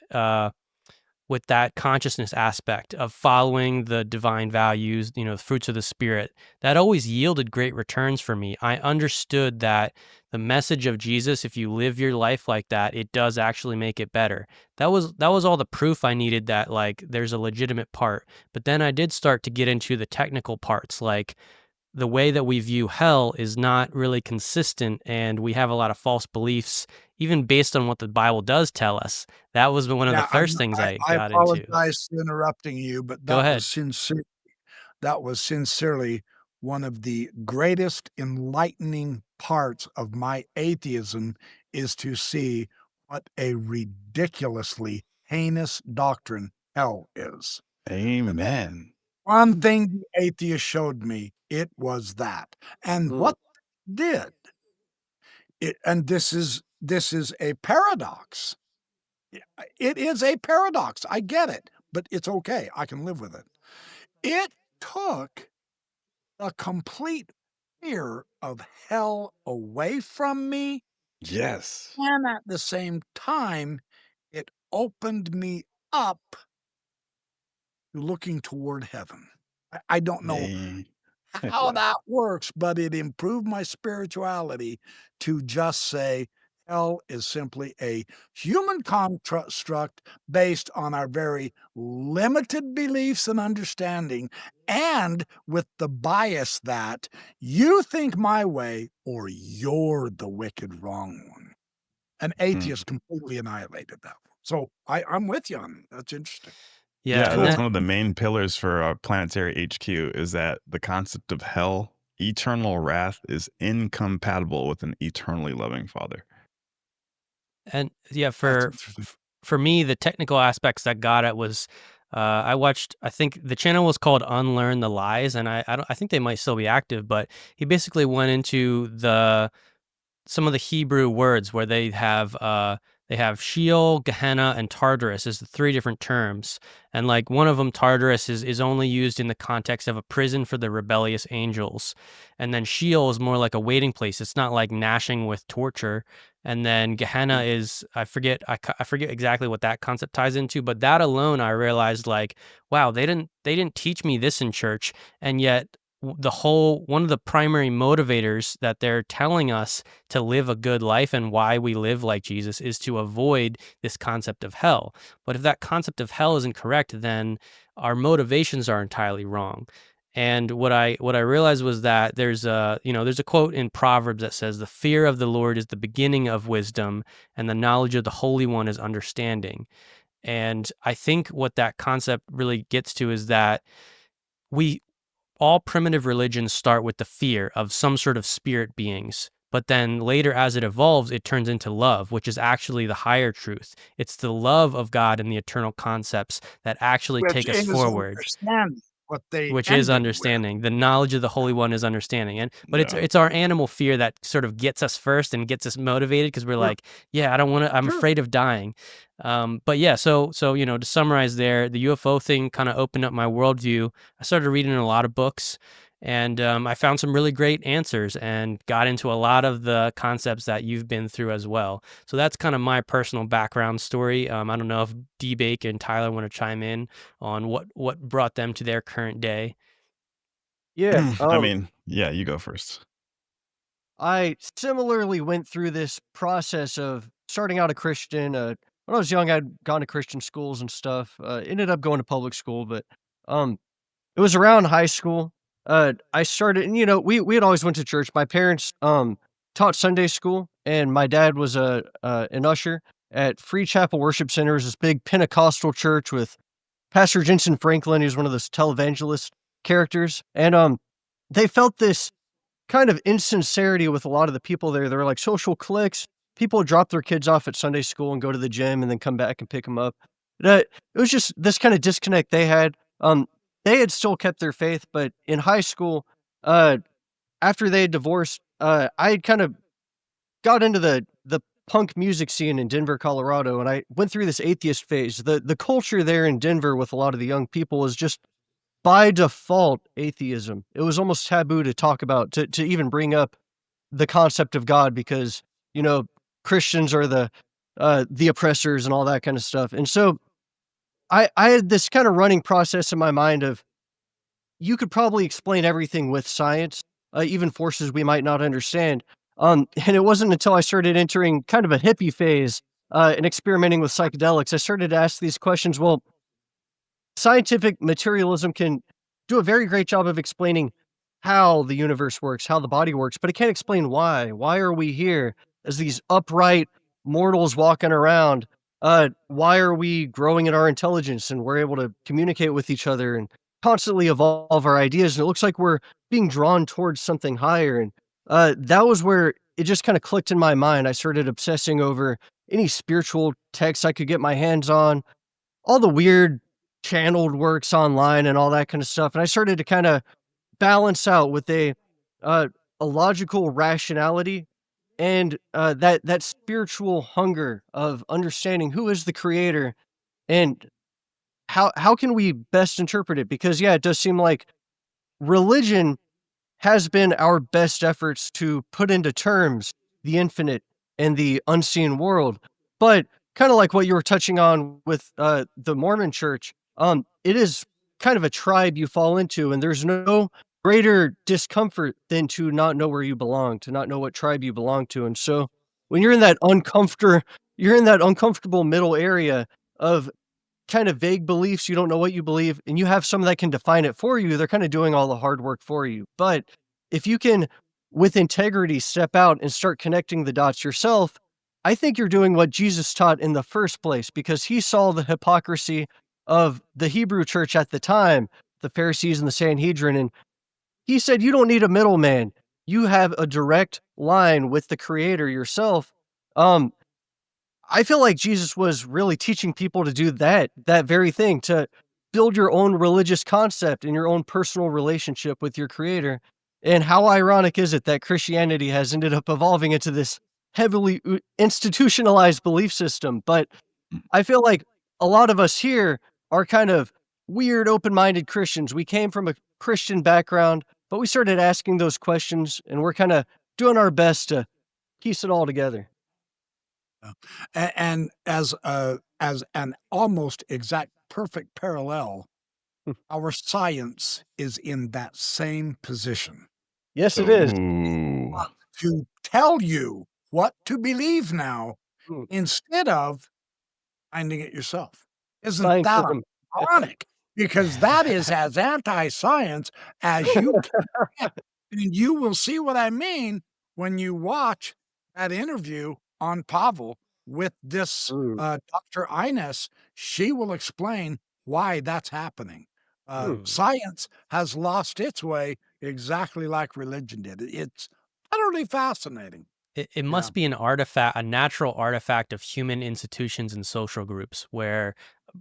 with that consciousness aspect of following the divine values, the fruits of the spirit, that always yielded great returns for me. I understood that the message of Jesus, if you live your life like that, it does actually make it better. That was all the proof I needed that like there's a legitimate part. But then I did start to get into the technical parts, like the way that we view hell is not really consistent, and we have a lot of false beliefs, even based on what the Bible does tell us. That was one of the Now, first things I I got into. apologize for interrupting you, but Go ahead. that was sincerely one of the greatest enlightening parts of my atheism is to see what a ridiculously heinous doctrine hell is. Amen. One thing the atheist showed me, it was that. And Mm. what did it, and this is this is a paradox. It is a paradox. I get it, but it's okay. I can live with it. It took a complete fear of hell away from me, Yes. and at the same time, it opened me up to looking toward heaven. I don't know Man. how that works, but it improved my spirituality to just say hell is simply a human construct based on our very limited beliefs and understanding, and with the bias that you think my way or you're the wicked wrong one. An atheist completely annihilated that. So I'm with you on that. That's interesting. Yeah, and that's that one of the main pillars for our Planetary HQ is that the concept of hell, eternal wrath, is incompatible with an eternally loving Father. and yeah, That's for interesting. for me, the technical aspects that got it was I watched. I think the channel was called Unlearn the Lies, and I think they might still be active, but he basically went into some of the Hebrew words where they have Sheol, Gehenna, and Tartarus as the three different terms. And like one of them, Tartarus, is only used in the context of a prison for the rebellious angels. And then Sheol is more like a waiting place. It's not like gnashing with torture. And then Gehenna is, I forget exactly what that concept ties into, but that alone I realized like, wow, they didn't teach me this in church. And yet one of the primary motivators that they're telling us to live a good life and why we live like Jesus is to avoid this concept of hell. But if that concept of hell isn't correct, then our motivations are entirely wrong. And what I realized was that there's a quote in Proverbs that says the fear of the Lord is the beginning of wisdom and the knowledge of the Holy One is understanding. And I think what that concept really gets to is that all primitive religions start with the fear of some sort of spirit beings. But then later, as it evolves, it turns into love, which is actually the higher truth. It's the love of God and the eternal concepts that actually Which take us is forward, understanding what they which is ended with. understanding. The knowledge of the Holy One is understanding. But Yeah. it's our animal fear that sort of gets us first and gets us motivated because we're Sure. like, yeah, I don't want to. I'm Sure. afraid of dying. But yeah, so to summarize, there, the UFO thing kind of opened up my worldview. I started reading a lot of books. And I found some really great answers and got into a lot of the concepts that you've been through as well. So that's kind of my personal background story. I don't know if D-Bake and Tyler want to chime in on what brought them to their current day. Yeah. I mean, yeah, you go first. I similarly went through this process of starting out a Christian. When I was young, I'd gone to Christian schools and stuff. Ended up going to public school, but um, it was around high school. I started, and we had always went to church. My parents taught Sunday school, and my dad was an usher at Free Chapel Worship Center. It was this big Pentecostal church with Pastor Jensen Franklin. He was one of those televangelist characters, and they felt this kind of insincerity with a lot of the people there. They were like social cliques. People would drop their kids off at Sunday school and go to the gym and then come back and pick them up. It was just this kind of disconnect they had. They had still kept their faith, but in high school, uh, after they had divorced, I had kind of got into the punk music scene in Denver, Colorado, and I went through this atheist phase. The culture there in Denver with a lot of the young people is just by default atheism. It was almost taboo to talk about, to even bring up the concept of God because, you know, Christians are the oppressors and all that kind of stuff. And so I had this kind of running process in my mind of you could probably explain everything with science, even forces we might not understand. And it wasn't until I started entering kind of a hippie phase and experimenting with psychedelics, I started to ask these questions. Well, scientific materialism can do a very great job of explaining how the universe works, how the body works, but it can't explain why. Why are we here as these upright mortals walking around? Why are we growing in our intelligence and we're able to communicate with each other and constantly evolve our ideas? And it looks like we're being drawn towards something higher. And that was where it just kind of clicked in my mind. I started obsessing over any spiritual texts I could get my hands on, all the weird channeled works online and all that kind of stuff. And I started to kind of balance out with a logical rationality and that spiritual hunger of understanding who is the creator and how can we best interpret it? Because yeah, it does seem like religion has been our best efforts to put into terms the infinite and the unseen world. But kind of like what you were touching on with the Mormon church, it is kind of a tribe you fall into, and there's no greater discomfort than to not know where you belong, to not know what tribe you belong to. And so when you're in that uncomfortable middle area of kind of vague beliefs, you don't know what you believe, and you have someone that can define it for you, they're kind of doing all the hard work for you. But if you can, with integrity, step out and start connecting the dots yourself, I think you're doing what Jesus taught in the first place because he saw the hypocrisy of the Hebrew church at the time, the Pharisees and the Sanhedrin, and he said, you don't need a middleman. You have a direct line with the creator yourself. Um, I feel like Jesus was really teaching people to do that very thing, to build your own religious concept and your own personal relationship with your creator. And how ironic is it that Christianity has ended up evolving into this heavily institutionalized belief system? But I feel like a lot of us here are kind of weird, open-minded Christians. We came from a Christian background, but we started asking those questions, and we're kind of doing our best to piece it all together. And as an almost exact perfect parallel, our science is in that same position Yes, it is. Ooh. to tell you what to believe now Mm. instead of finding it yourself. Isn't that Scientism. ironic? Because that is as anti-science as you can get. And you will see what I mean when you watch that interview on Pavel with this Mm. Dr. Ines. She will explain why that's happening. Mm. Science has lost its way exactly like religion did. It's utterly fascinating. It Yeah. must be an artifact, a natural artifact of human institutions and social groups where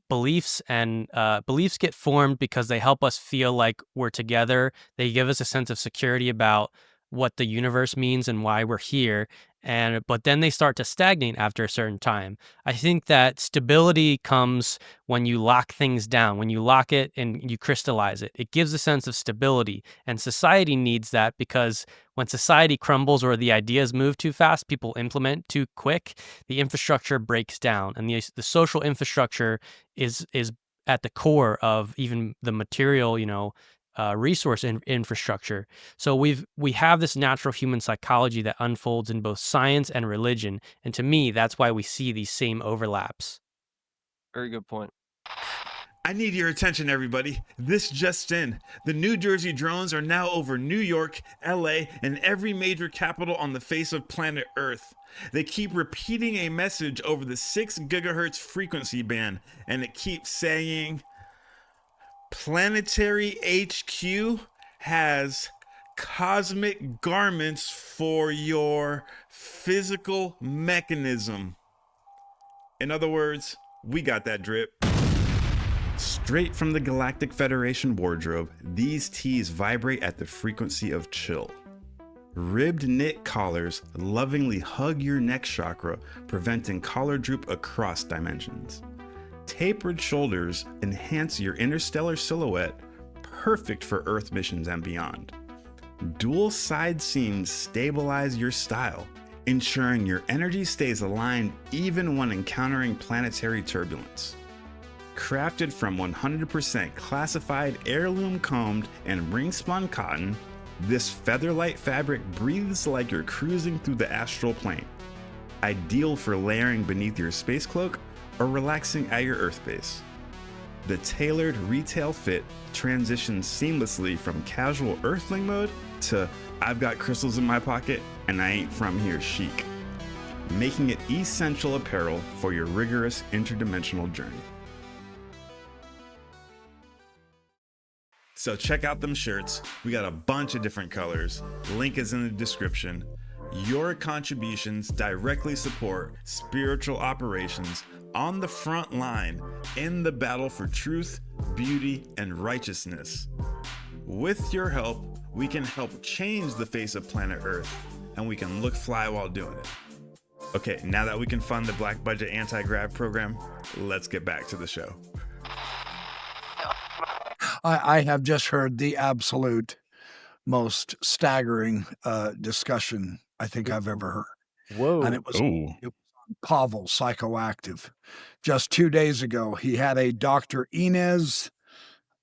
beliefs get formed because they help us feel like we're together. They give us a sense of security about what the universe means and why we're here. But then they start to stagnate after a certain time. I think that stability comes when you lock things down, when you lock it and you crystallize it. It gives a sense of stability, and society needs that because when society crumbles or the ideas move too fast, people implement too quick, the infrastructure breaks down, and the social infrastructure is at the core of even the material, resource infrastructure. So we have this natural human psychology that unfolds in both science and religion, and to me, that's why we see these same overlaps. Very good point. I need your attention, everybody. This just in. The New Jersey drones are now over New York, LA, and every major capital on the face of planet Earth. They keep repeating a message over the 6 gigahertz frequency band, and it keeps saying, Planetary HQ has cosmic garments for your physical mechanism. In other words, we got that drip. Straight from the Galactic Federation wardrobe, these tees vibrate at the frequency of chill. Ribbed knit collars lovingly hug your neck chakra, preventing collar droop across dimensions. Tapered shoulders enhance your interstellar silhouette, perfect for Earth missions and beyond. Dual side seams stabilize your style, ensuring your energy stays aligned even when encountering planetary turbulence. Crafted from 100% classified heirloom combed and ring-spun cotton, this feather-light fabric breathes like you're cruising through the astral plane. Ideal for layering beneath your space cloak or relaxing at your Earth base. The tailored retail fit transitions seamlessly from casual Earthling mode to I've got crystals in my pocket and I ain't from here chic, making it essential apparel for your rigorous interdimensional journey. So check out them shirts. We got a bunch of different colors. Link is in the description. Your contributions directly support spiritual operations on the front line in the battle for truth, beauty, and righteousness. With your help, we can help change the face of planet Earth and we can look fly while doing it. Okay, now that we can fund the Black Budget Anti-Grav program, let's get back to the show. I have just heard the absolute most staggering discussion I think I've ever heard. Whoa. And it was Ooh. on Pavel, psychoactive. Just 2 days ago, he had a Dr. Inez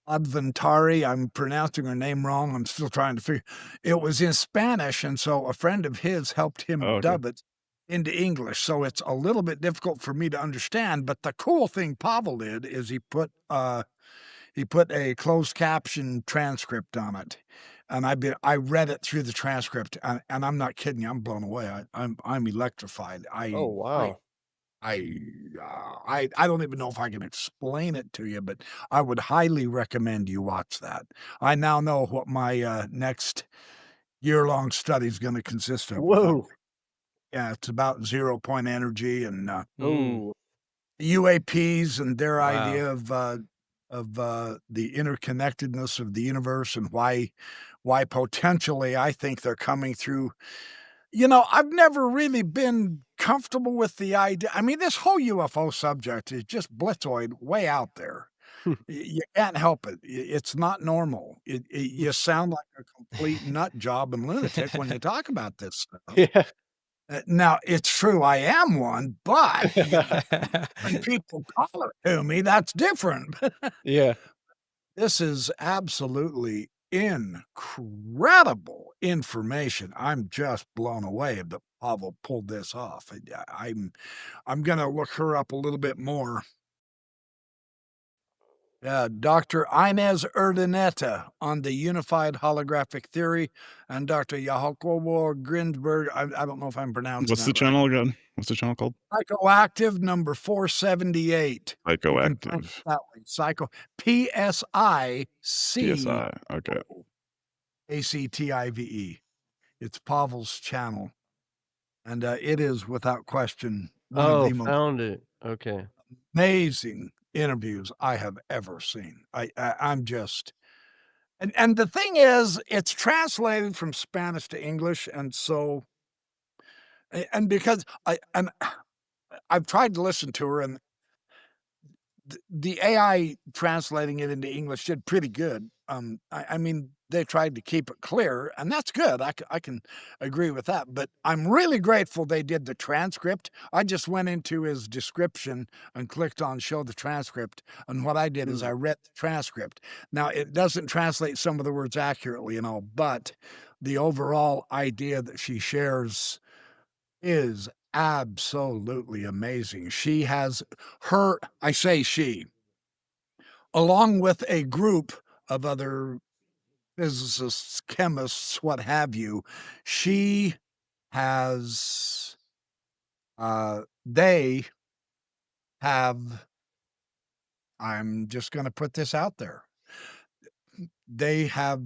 Adventari. I'm pronouncing her name wrong. I'm still trying to figure. It was in Spanish, and so a friend of his helped him Oh, okay. dub it into English. So it's a little bit difficult for me to understand. But the cool thing Pavel did is he put a closed caption transcript on it, and I read it through the transcript, and I'm not kidding you. I'm blown away. I'm electrified. Oh, wow. I don't even know if I can explain it to you, but I would highly recommend you watch that. I now know what my next year-long study is going to consist of. Whoa. Yeah, it's about 0-point energy and Oh. UAPs and their Wow. idea of the interconnectedness of the universe and why potentially I think they're coming through. You know, I've never really been comfortable with the idea. I mean, this whole UFO subject is just blitzoid way out there. You can't help it. It's not normal. You sound like a complete nut job and lunatic when you talk about this stuff. Yeah. Now, it's true I am one, but when people call it to me, that's different. Yeah. This is absolutely incredible information. I'm just blown away that Pavel pulled this off. I'm gonna look her up a little bit more. Dr. Inez Urdaneta on the unified holographic theory, and Dr. Jacobo Grindberg. I don't know if I'm pronouncing What's that the channel again? What's the channel called? Psychoactive number 478. You can find it Psychoactive. that way. Psycho PSIC PSI. Okay. ACTIVE. It's Pavel's channel, and it is without question one of Oh, the most found it. Okay. amazing interviews I have ever seen. I'm just, and the thing is, it's translated from Spanish to English, and so, and because I've tried to listen to her, and the AI translating it into English did pretty good. I mean, they tried to keep it clear, and that's good. I can agree with that. But I'm really grateful they did the transcript. I just went into his description and clicked on show the transcript. And what I did is I read the transcript. Now, it doesn't translate some of the words accurately and all, but the overall idea that she shares is absolutely amazing. She has I say she, along with a group of other physicists, chemists, what have you, she has, they have, I'm just going to put this out there. They have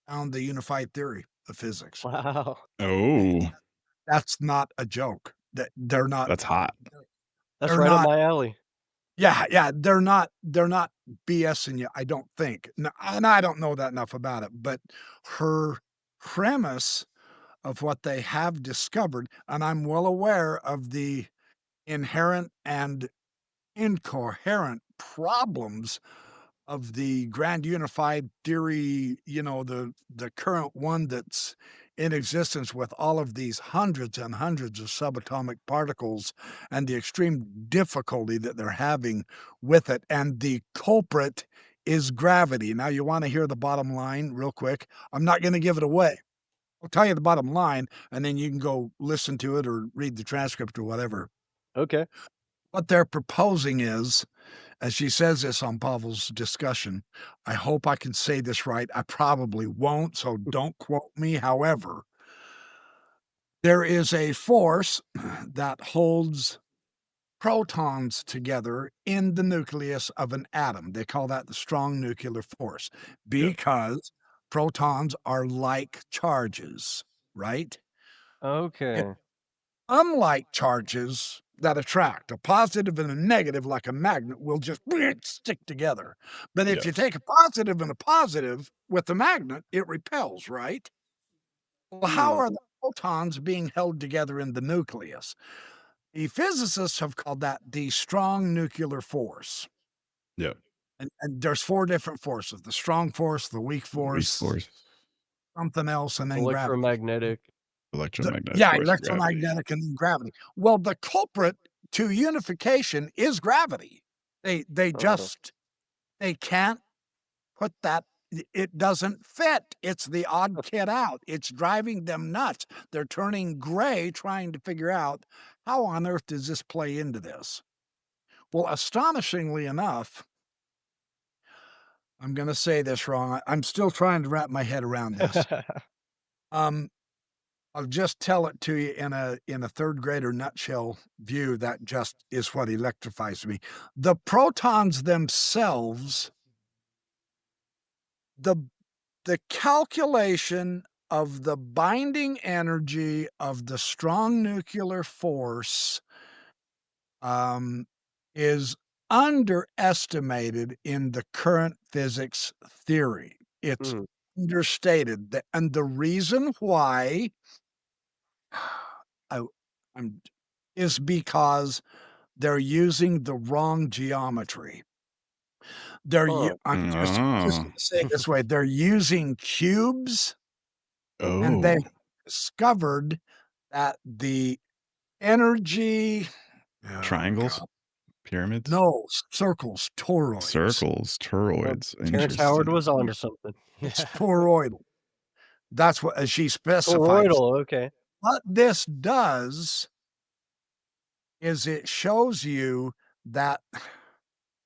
found the unified theory of physics. Wow. Oh, That's not a joke. That they're not. that's hot. That's They're right not. up my alley. Yeah, they're not BSing you, I don't think. And I don't know that enough about it, but her premise of what they have discovered, and I'm well aware of the inherent and incoherent problems of the grand unified theory, the current one that's in existence with all of these hundreds and hundreds of subatomic particles and the extreme difficulty that they're having with it. And the culprit is gravity. Now, you want to hear the bottom line real quick? I'm not going to give it away. I'll tell you the bottom line, and then you can go listen to it or read the transcript or whatever. Okay. What they're proposing is, as she says this on Pavel's discussion, I hope I can say this right. I probably won't, so don't quote me. However, there is a force that holds protons together in the nucleus of an atom. They call that the strong nuclear force because protons are like charges, right? Okay. Unlike charges that attract, a positive and a negative, like a magnet, will just stick together. But if you take a positive and a positive with the magnet, it repels, right? Well, how are the protons being held together in the nucleus. The physicists have called that the strong nuclear force. Yeah. And there's 4 different forces: the strong force, the weak Weak force, force, something else, and then gravity. Electromagnetic. electromagnetic Yeah, force, gravity. electromagnetic and then gravity. Well, the culprit to unification is gravity. They Uh, just they can't put that, it doesn't fit. It's the odd kid out. It's driving them nuts. They're turning gray trying to figure out, how on earth does this play into this? Well, astonishingly enough, I'm gonna say this wrong. I'm still trying to wrap my head around this. Um, I'll just tell it to you in a third grader nutshell view that just is what electrifies me. The protons themselves, the the calculation of the binding energy of the strong nuclear force um, is underestimated in the current physics theory. It's mm, understated, and the reason why I, I'm is because they're using the wrong geometry. huh. I'm just Oh. gonna say it this way, they're using cubes, and they Oh. discovered that the energy, oh Triangles? god, Pyramids? no, circles, toroids. Circles, Well, toroids. Terrence Howard was Interesting. onto something. It's toroidal. That's what, as she specified. Toroidal, okay. What this does is it shows you that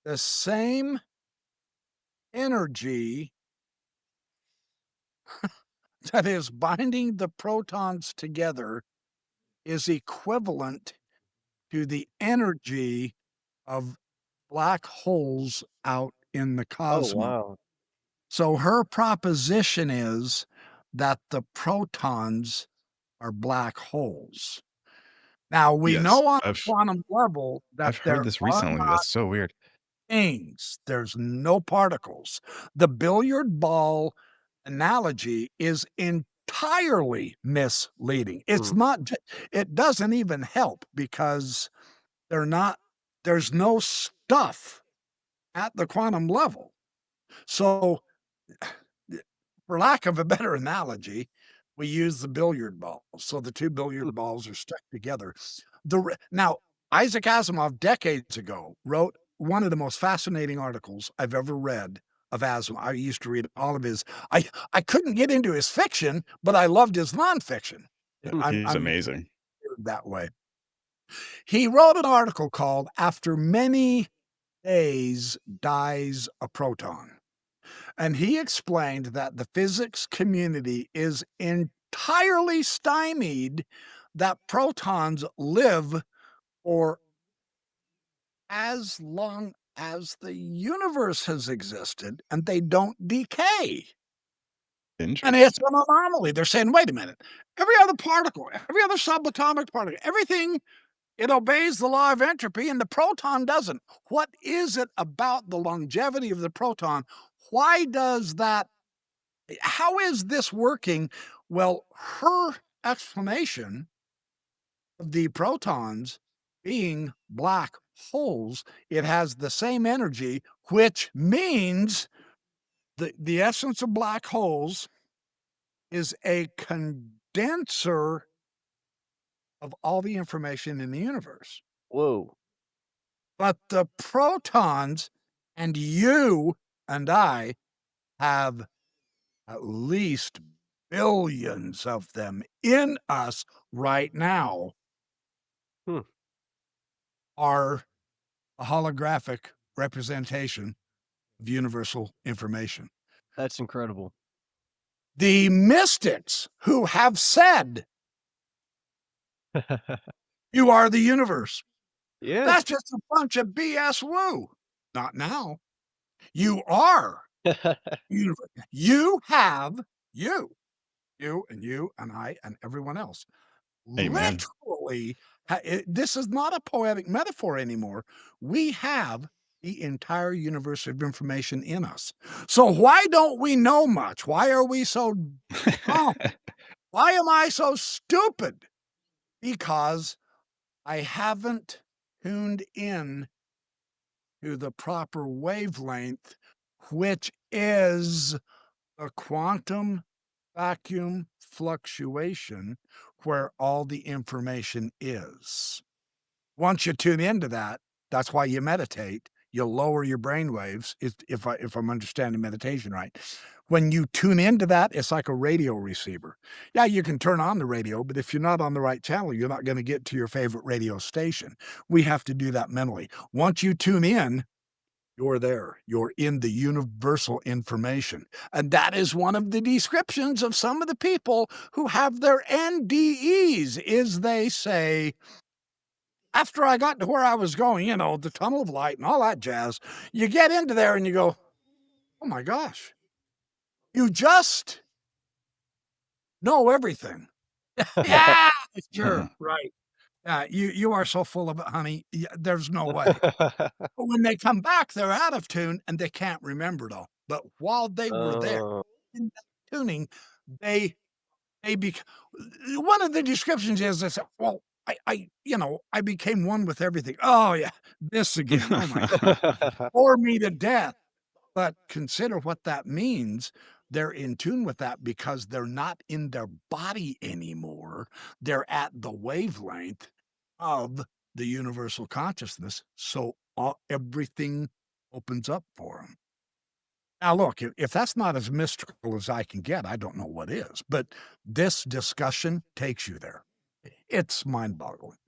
the same energy that is binding the protons together is equivalent to the energy of black holes out in the Oh, cosmos. wow. So her proposition is that the protons are black holes. Now, we Yes. know on a I've quantum level that I've heard there this are recently. That's so weird. things, there's no particles. The billiard ball analogy is entirely misleading. It's Mm, not, it doesn't even help because they're not, there's no stuff at the quantum level. So, for lack of a better analogy, we use the billiard balls. So the 2 mm, billiard balls are stuck together. Now, Isaac Asimov decades ago wrote one of the most fascinating articles I've ever read of Asimov. I used to read all of his. I couldn't get into his fiction, but I loved his nonfiction. mm. He's I'm amazing. weird that way. He wrote an article called "After Many Days Dies a Proton." And he explained that the physics community is entirely stymied that protons live for as long as the universe has existed and they don't decay. And it's Interesting. an anomaly. They're saying, wait a minute, every other particle, every other subatomic particle, everything, it obeys the law of entropy and the proton doesn't. What is it about the longevity of the proton? Why does that? How is this working? Well, her explanation of the protons being black holes, it has the same energy, which means the essence of black holes is a condenser of all the information in the universe. Whoa. But the protons, and you and I have at least billions of them in us right now, Hmm. are a holographic representation of universal information. That's incredible. The mystics who have said, you are the universe, Yeah. that's just a bunch of BS woo. Not now. You are universe. You have you, you and I and everyone else. Amen. Literally, this is not a poetic metaphor anymore. We have the entire universe of information in us. So why don't we know much? Why are we so dumb? Why am I so stupid? Because I haven't tuned in to the proper wavelength, which is a quantum vacuum fluctuation where all the information is. Once you tune into that, that's why you meditate. You lower your brain waves, if I'm understanding meditation right. When you tune into that, it's like a radio receiver. Yeah, you can turn on the radio, but if you're not on the right channel, you're not gonna get to your favorite radio station. We have to do that mentally. Once you tune in, you're there. You're in the universal information. And that is one of the descriptions of some of the people who have their NDEs, is they say, after I got to where I was going, the tunnel of light and all that jazz, you get into there and you go, oh my gosh, you just know everything. Yeah, sure, right. Yeah, you are so full of it, honey. There's no way. But when they come back, they're out of tune and they can't remember it all. But while they were there Oh. in that tuning, they one of the descriptions is they said, well, I became one with everything. Oh yeah, this again. Oh my God. Bore me to death. But consider what that means. They're in tune with that because they're not in their body anymore. They're at the wavelength of the universal consciousness. So everything opens up for them. Now, look, if that's not as mystical as I can get, I don't know what is. But this discussion takes you there. It's mind boggling.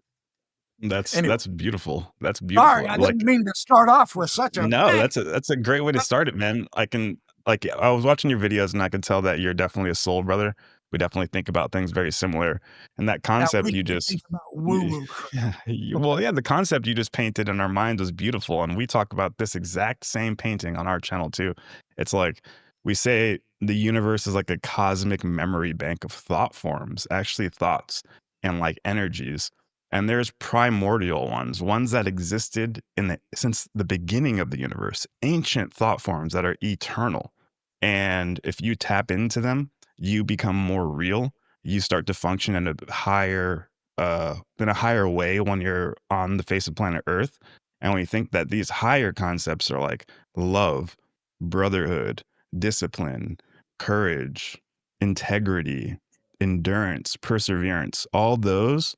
Anyway, That's beautiful. That's sorry, beautiful. I Like, didn't mean to start off with such a no, bang. that's a great way to start it, man. I was watching your videos and I could tell that you're definitely a soul brother. We definitely think about things very similar. And that At concept least you we just think about woo-woo. well, yeah, the concept you just painted in our minds was beautiful. And we talk about this exact same painting on our channel too. It's like we say the universe is like a cosmic memory bank of thought forms, actually thoughts and like energies. And there's primordial ones that existed since the beginning of the universe, ancient thought forms that are eternal. And if you tap into them, you become more real. You start to function in a higher way when you're on the face of planet Earth. And we think that these higher concepts are like love, brotherhood, discipline, courage, integrity, endurance, perseverance, all those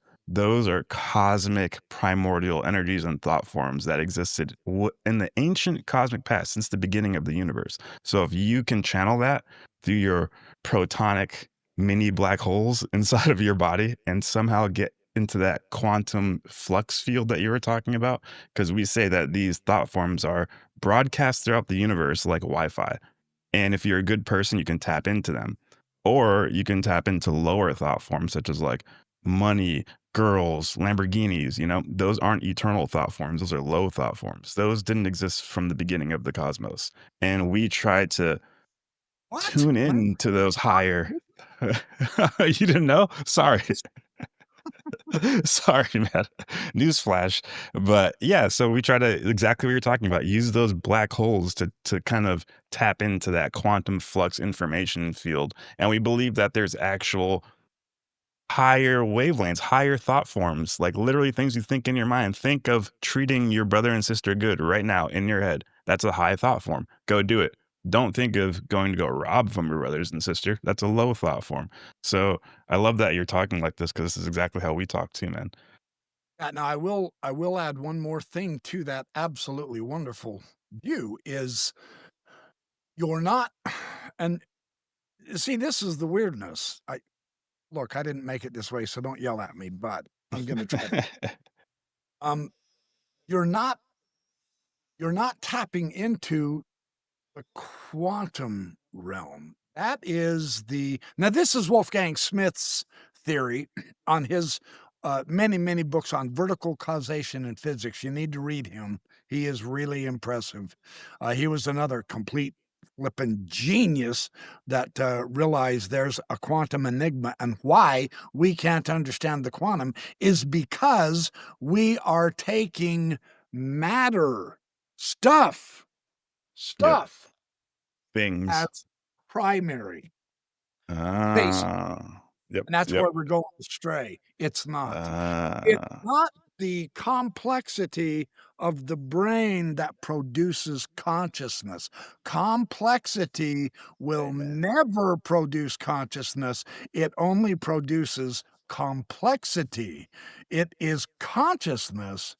are cosmic primordial energies and thought forms that existed in the ancient cosmic past since the beginning of the universe. So if you can channel that through your protonic mini black holes inside of your body and somehow get into that quantum flux field that you were talking about, because we say that these thought forms are broadcast throughout the universe like Wi-Fi. And if you're a good person, you can tap into them. Or you can tap into lower thought forms such as like money, girls, Lamborghinis, those aren't eternal thought forms. Those are low thought forms. Those didn't exist from the beginning of the cosmos. And we try to What? tune in to those higher. You didn't know? Sorry. Sorry, man. Newsflash. But yeah, so we try to exactly what you're talking about. Use those black holes to kind of tap into that quantum flux information field. And we believe that there's actual higher wavelengths, higher thought forms, like literally things you think in your mind. Think of treating your brother and sister good right now in your head. That's a high thought form. Go do it. Don't think of going to go rob from your brothers and sister. That's a low thought form. So I love that you're talking like this because this is exactly how we talk too, man. Now I will add one more thing to that absolutely wonderful view is you're not and see, this is the weirdness. I didn't make it this way, so don't yell at me, but I'm gonna try to. Um, you're not tapping into the quantum realm. That is now this is Wolfgang Smith's theory on his many, many books on vertical causation and physics. You need to read him. He is really impressive. He was another complete flippin' genius that realized there's a quantum enigma, and why we can't understand the quantum is because we are taking matter, stuff, Yep. stuff Things. as primary, basic. Ah. Yep. And that's Yep. where we're going astray. It's not. It's Uh, not the complexity of the brain that produces consciousness. Complexity will Amen. never produce consciousness. It only produces complexity. It is consciousness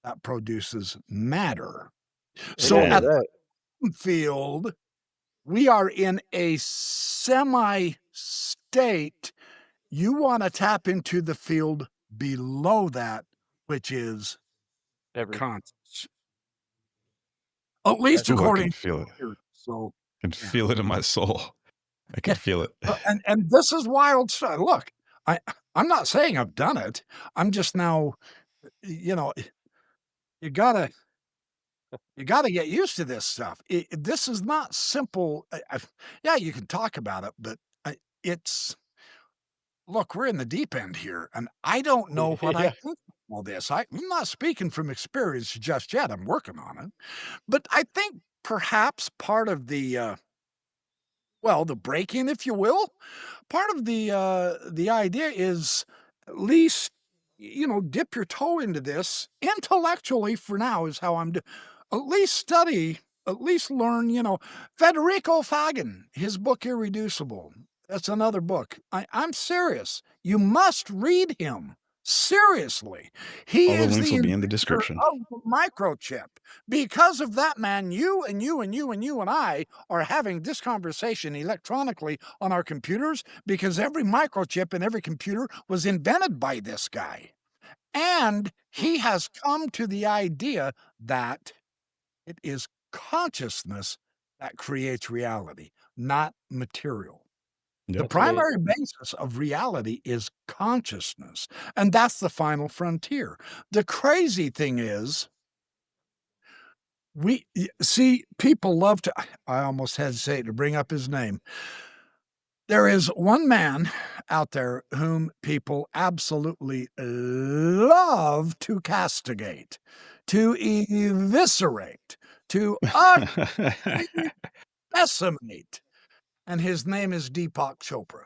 that produces matter. So Amen to at Amen. that. the field, we are in a semi state. You want to tap into the field below that, which is Everything. conscious, at least Ooh, I can according feel it. to. So, I can yeah. feel it in my soul. I can feel it. And this is wild stuff. Look, I I'm not saying I've done it. I'm just now, you know, you gotta you gotta get used to this stuff. This is not simple. Yeah, you can talk about it, but it's look, we're in the deep end here, and I don't know what I Yeah. think of all this. I'm not speaking from experience just yet. I'm working on it, but I think perhaps part of the well, the break-in, if you will, part of the idea is at least, dip your toe into this intellectually for now is how at least study, at least learn, Federico Fagan, his book Irreducible. That's another book. I'm serious. You must read him. Seriously. He All the is links the will be in the inventor description. of the microchip. Because of that man, you and you and you and you and I are having this conversation electronically on our computers because every microchip in every computer was invented by this guy. And he has come to the idea that it is consciousness that creates reality, not material. The Yep. That's amazing. primary basis of reality is consciousness, and that's the final frontier. The crazy thing is, see, people love to, I almost hesitate to bring up his name. There is one man out there whom people absolutely love to castigate, to eviscerate, to utterly decimate, and his name is Deepak Chopra.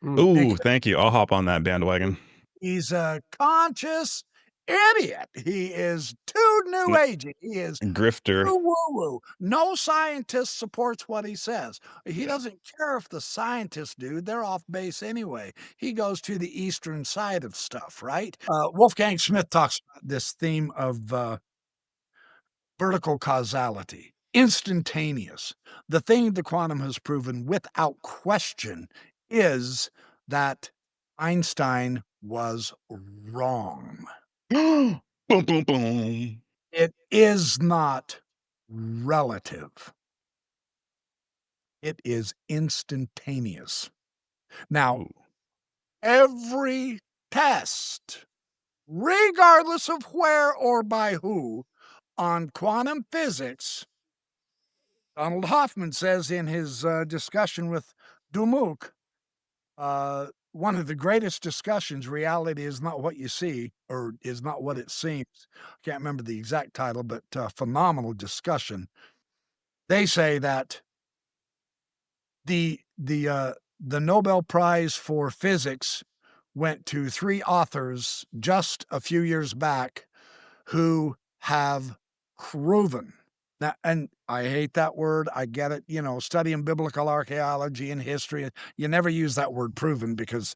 Mm. Ooh, Because thank you. I'll hop on that bandwagon. he's a conscious idiot. He is too new N- agey. He is Grifter. too woo-woo. No scientist supports what he says. He Yeah. doesn't care if the scientists do. They're off base anyway. He goes to the eastern side of stuff, right? Wolfgang Smith talks about this theme of vertical causality, instantaneous. The thing the quantum has proven without question is that Einstein was wrong. Boom, boom, boom. It is not relative. It is instantaneous. Now, Ooh. every test, regardless of where or by who, on quantum physics, Donald Hoffman says in his discussion with Dumuk, one of the greatest discussions, reality is not what you see or is not what it seems. I can't remember the exact title, but phenomenal discussion. They say that the the uh, the Nobel Prize for physics went to three authors just a few years back who have proven now, and I hate that word. I get it. Studying biblical archaeology and history, you never use that word proven because,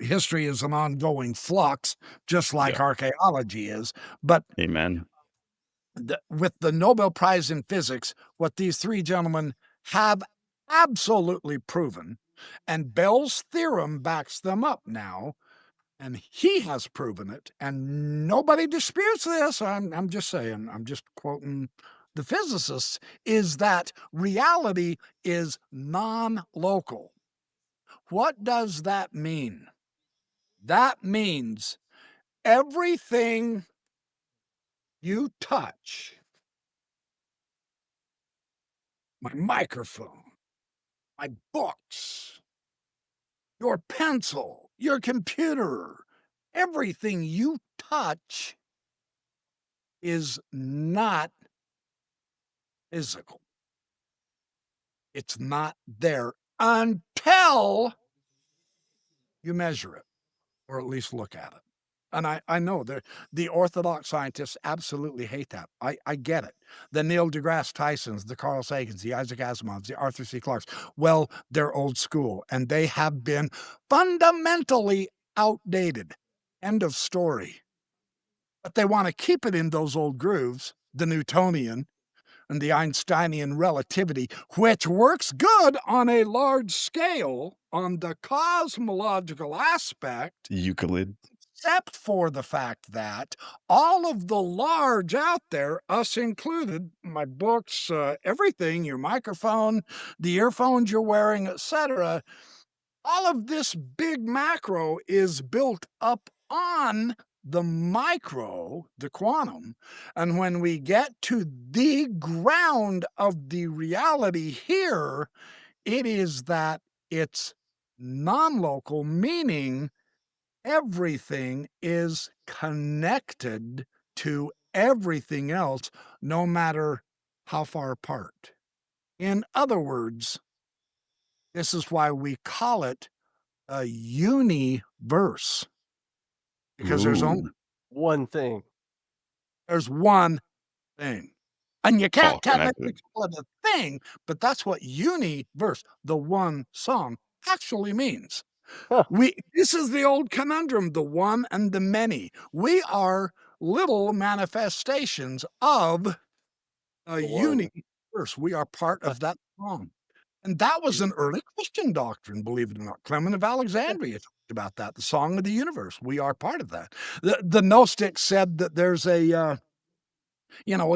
history is an ongoing flux, just like Yeah. archaeology is. But Amen. with the Nobel Prize in Physics, what these three gentlemen have absolutely proven, and Bell's theorem backs them up now, and he has proven it, and nobody disputes this. I'm just saying, I'm just quoting the physicists, is that reality is non-local. What does that mean? That means everything you touch, my microphone, my books, your pencil, your computer, everything you touch is not physical. It's not there until you measure it, or at least look at it. And I know the orthodox scientists absolutely hate that. I get it. The Neil deGrasse Tysons, the Carl Sagans, the Isaac Asimovs, the Arthur C. Clarkes, well, they're old school, and they have been fundamentally outdated. End of story. But they want to keep it in those old grooves, the Newtonian and the Einsteinian relativity, which works good on a large scale on the cosmological aspect, Euclid. except for the fact that all of the large out there, us included, my books, everything, your microphone, the earphones you're wearing, etc., all of this big macro is built up on the micro, the quantum. And when we get to the ground of the reality here, it is that it's non-local, meaning everything is connected to everything else, no matter how far apart. In other words, this is why we call it a universe, because there's Ooh. only One thing. there's one thing. And you All can't technically connected. call it a thing, but that's what universe, the one song, actually means. Huh. This is the old conundrum, the one and the many. We are little manifestations of a The one. universe. We are part Huh. of that song. And that was an early Christian doctrine, believe it or not. Clement of Alexandria talked about that, the song of the universe. We are part of that. The Gnostics said that there's a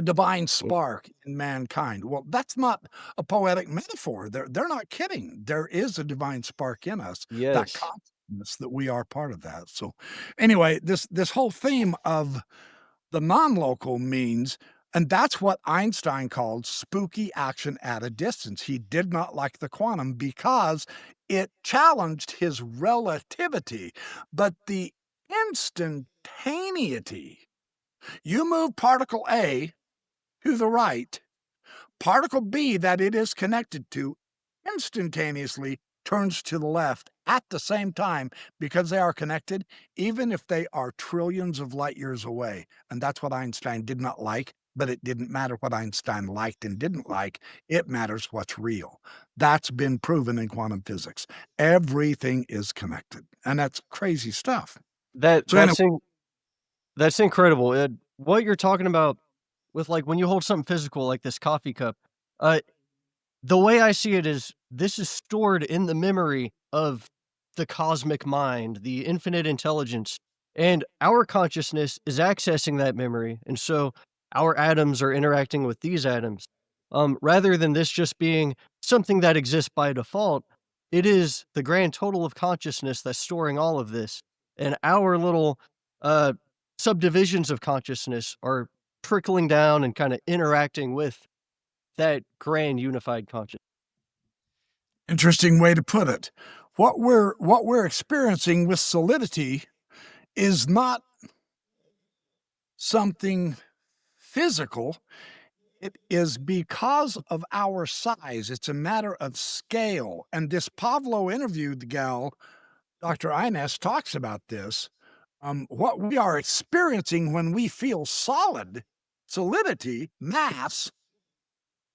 divine spark in mankind. Well, that's not a poetic metaphor. They're not kidding. There is a divine spark in us, that Yes. consciousness that we are part of that. So anyway, this whole theme of the non-local means, and that's what Einstein called spooky action at a distance. He did not like the quantum because it challenged his relativity, but the instantaneity. You move particle A to the right, particle B that it is connected to instantaneously turns to the left at the same time because they are connected, even if they are trillions of light years away. And that's what Einstein did not like, but it didn't matter what Einstein liked and didn't like. It matters what's real. That's been proven in quantum physics. Everything is connected, and that's crazy stuff. That So anyway, that's incredible. What you're talking about with, like, when you hold something physical like this coffee cup, uh, the way I see it is this is stored in the memory of the cosmic mind, the infinite intelligence, and our consciousness is accessing that memory. And so our atoms are interacting with these atoms. Rather than this just being something that exists by default, it is the grand total of consciousness that's storing all of this. And our little uh, subdivisions of consciousness are trickling down and kind of interacting with that grand unified consciousness. interesting way to put it. What we're experiencing with solidity is not something physical. It is because of our size. It's a matter of scale. And this Pavlo interviewed gal, Dr. Inez, talks about this. What we are experiencing when we feel solidity, mass,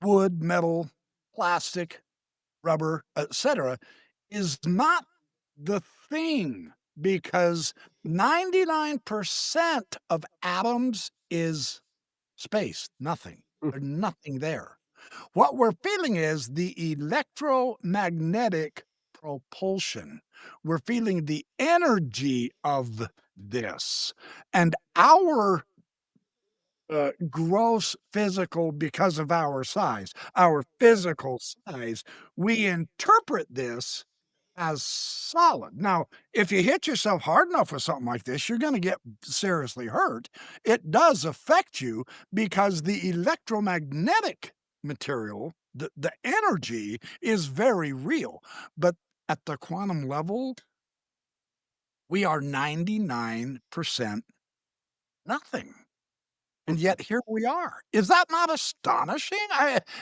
wood, metal, plastic, rubber, etc., is not the thing, because 99% of atoms is space, nothing. Mm. There's nothing there. What we're feeling is the electromagnetic propulsion. We're feeling the energy of this. And our gross physical, because of our size, our physical size, we interpret this as solid. Now, if you hit yourself hard enough with something like this, you're going to get seriously hurt. It does affect you because the electromagnetic material, the energy is very real. But at the quantum level, we are 99% nothing. And yet here we are. Is that not astonishing?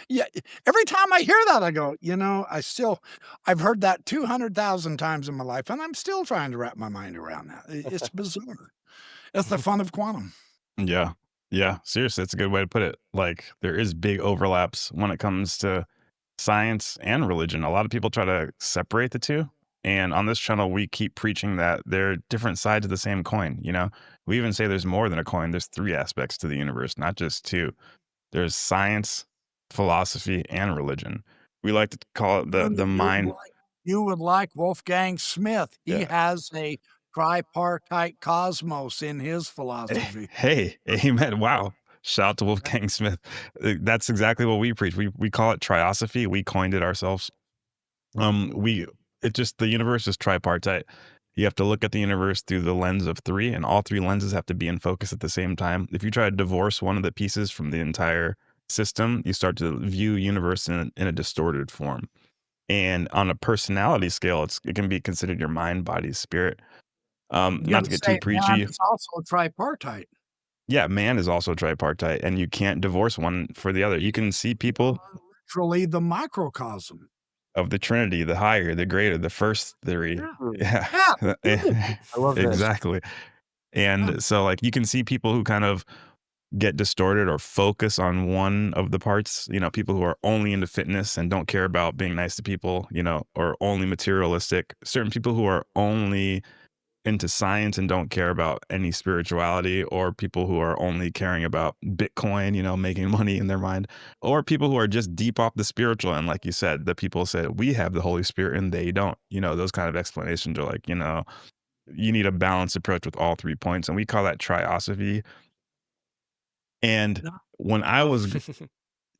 Yeah, every time I hear that, I go, I've heard that 200,000 times in my life, and I'm still trying to wrap my mind around that. It's bizarre. It's the fun of quantum. Yeah. Yeah. Seriously, that's a good way to put it. Like, there is big overlaps when it comes to science and religion. A lot of people try to separate the two. And on this channel, we keep preaching that they're different sides of the same coin. We even say there's more than a coin. There's three aspects to the universe, not just two. There's science, philosophy, and religion. We like to call it the mind. You would like Wolfgang Smith. He Yeah. has a tripartite cosmos in his philosophy. Hey, amen. Wow. Shout out to Wolfgang Smith. That's exactly what we preach. We call it triosophy. We coined it ourselves. The universe is tripartite. You have to look at the universe through the lens of three, and all three lenses have to be in focus at the same time. If you try to divorce one of the pieces from the entire system, you start to view universe in a distorted form. And on a personality scale, it can be considered your mind, body, spirit. Not to get too preachy. It's also tripartite. Yeah, man is also tripartite, and you can't divorce one for the other. You can see people Literally the microcosm of the Trinity, the higher, the greater, the first theory. Yeah. I love this. Exactly. And so, like, you can see people who kind of get distorted or focus on one of the parts, people who are only into fitness and don't care about being nice to people, or only materialistic. Certain people who are only into science and don't care about any spirituality, or people who are only caring about Bitcoin, making money in their mind, or people who are just deep off the spiritual. And like you said, the people said, we have the Holy Spirit and they don't, those kind of explanations are like, you need a balanced approach with all 3 points. And we call that triosophy. And when I was,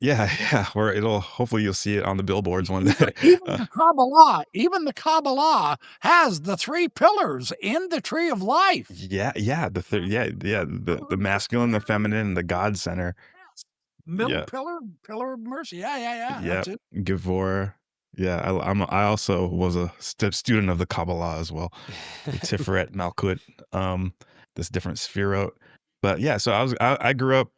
yeah, where hopefully you'll see it on the billboards one day. Even the Kabbalah has the 3 pillars in the tree of life. Yeah, the masculine, the feminine, and the God center. Middle pillar of mercy. Yeah. That's it. Gevor. Yeah, I also was a student of the Kabbalah as well. The Tiferet, Malkut, this different Sphirot. But yeah, so I grew up,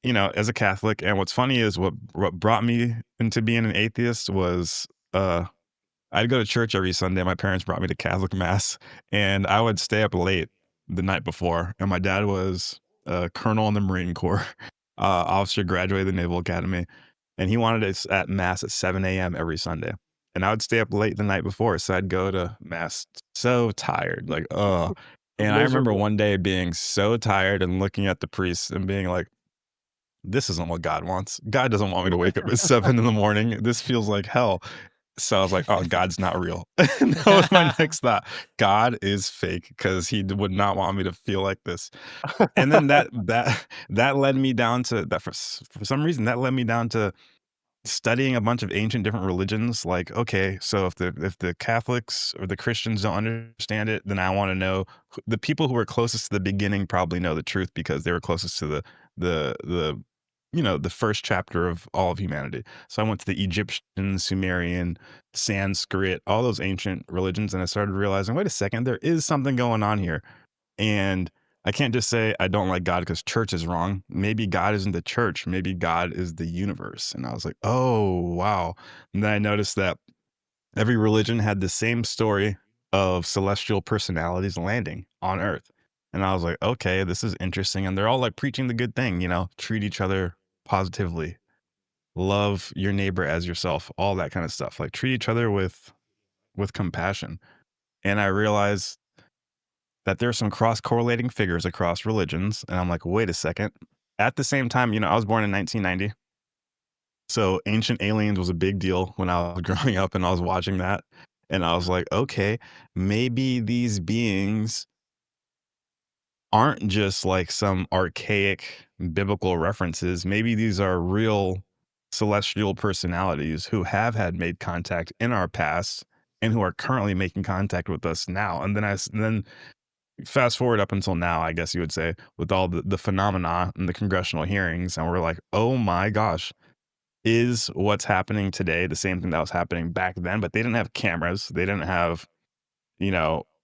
as a Catholic, and what's funny is what brought me into being an atheist was I'd go to church every Sunday. My parents brought me to Catholic mass, and I would stay up late the night before. And my dad was a colonel in the Marine Corps, officer, graduated the Naval Academy, and he wanted us at mass at 7 a.m. every Sunday. And I would stay up late the night before, so I'd go to mass so tired, like, oh. And I remember one day being so tired and looking at the priest and being like, this isn't what God wants. God doesn't want me to wake up at 7 in the morning. This feels like hell. So I was like, oh, God's not real. And that was my next thought. God is fake because he would not want me to feel like this. And then that led me down to that for some reason, that led me down to studying a bunch of ancient different religions. Like, okay, so if the Catholics or the Christians don't understand it, then I want to know the people who are closest to the beginning probably know the truth because they were closest to the first chapter of all of humanity. So I went to the Egyptian, Sumerian, Sanskrit, all those ancient religions, and I started realizing, wait a second, there is something going on here. And I can't just say I don't like God because church is wrong. Maybe God isn't the church. Maybe God is the universe. And I was like, oh, wow. And then I noticed that every religion had the same story of celestial personalities landing on Earth. And I was like, okay, this is interesting. And they're all like preaching the good thing, treat each other positively, love your neighbor as yourself, all that kind of stuff. Like treat each other with compassion. And I realized that there's some cross-correlating figures across religions. And I'm like, wait a second. At the same time, I was born in 1990. So ancient aliens was a big deal when I was growing up and I was watching that. And I was like, okay, maybe these beings aren't just like some archaic biblical references. Maybe these are real celestial personalities who have made contact in our past and who are currently making contact with us now. And then fast forward up until now, I guess you would say, with all the phenomena and the congressional hearings, and we're like, oh my gosh, is what's happening today the same thing that was happening back then? But they didn't have cameras, they didn't have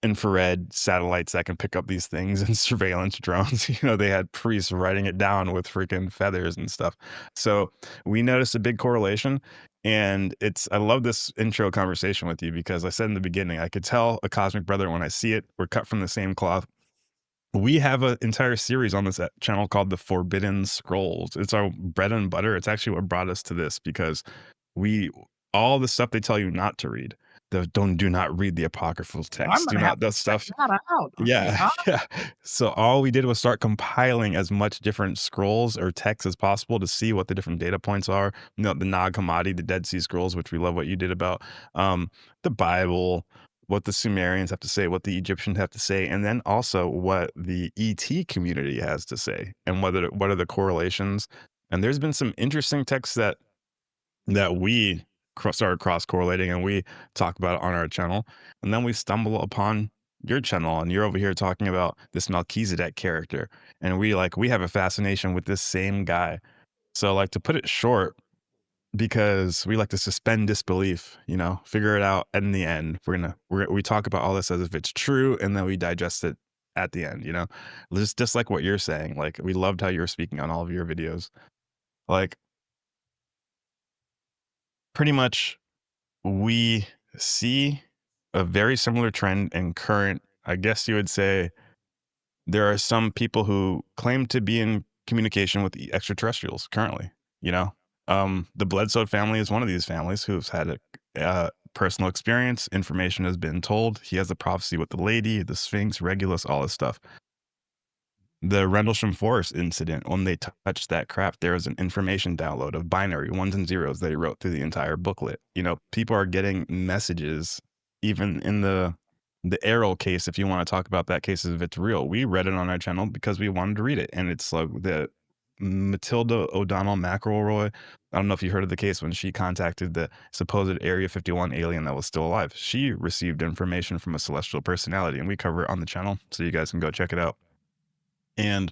infrared satellites that can pick up these things and surveillance drones. They had priests writing it down with freaking feathers and stuff. So we noticed a big correlation. And I love this intro conversation with you because I said in the beginning, I could tell a cosmic brother when I see it. We're cut from the same cloth. We have an entire series on this channel called The Forbidden Scrolls. It's our bread and butter. It's actually what brought us to this because all the stuff they tell you not to read, do not read the apocryphal I'm text. gonna Do have not, to that check stuff. that out. Yeah, yeah. So all we did was start compiling as much different scrolls or texts as possible to see what the different data points are. The Nag Hammadi, the Dead Sea Scrolls, which we love what you did about, the Bible, what the Sumerians have to say, what the Egyptians have to say, and then also what the ET community has to say, and what are the correlations. And there's been some interesting texts that we started cross correlating, and we talk about it on our channel, and then we stumble upon your channel, and you're over here talking about this Melchizedek character, and we have a fascination with this same guy. So to put it short, because we like to suspend disbelief, figure it out in the end. We talk about all this as if it's true, and then we digest it at the end. Just like what you're saying. We loved how you were speaking on all of your videos. Pretty much we see a very similar trend in current, I guess you would say, there are some people who claim to be in communication with the extraterrestrials currently. The Bledsoe family is one of these families who's had a personal experience. Information has been told. He has a prophecy with the lady, the Sphinx, Regulus, all this stuff. The Rendlesham Forest incident, when they touched that craft, there was an information download of binary ones and zeros that he wrote through the entire booklet. People are getting messages, even in the Errol case. If you want to talk about that case, if it's real, we read it on our channel because we wanted to read it. And it's like the Matilda O'Donnell McElroy. I don't know if you heard of the case when she contacted the supposed Area 51 alien that was still alive. She received information from a celestial personality, and we cover it on the channel, so you guys can go check it out. And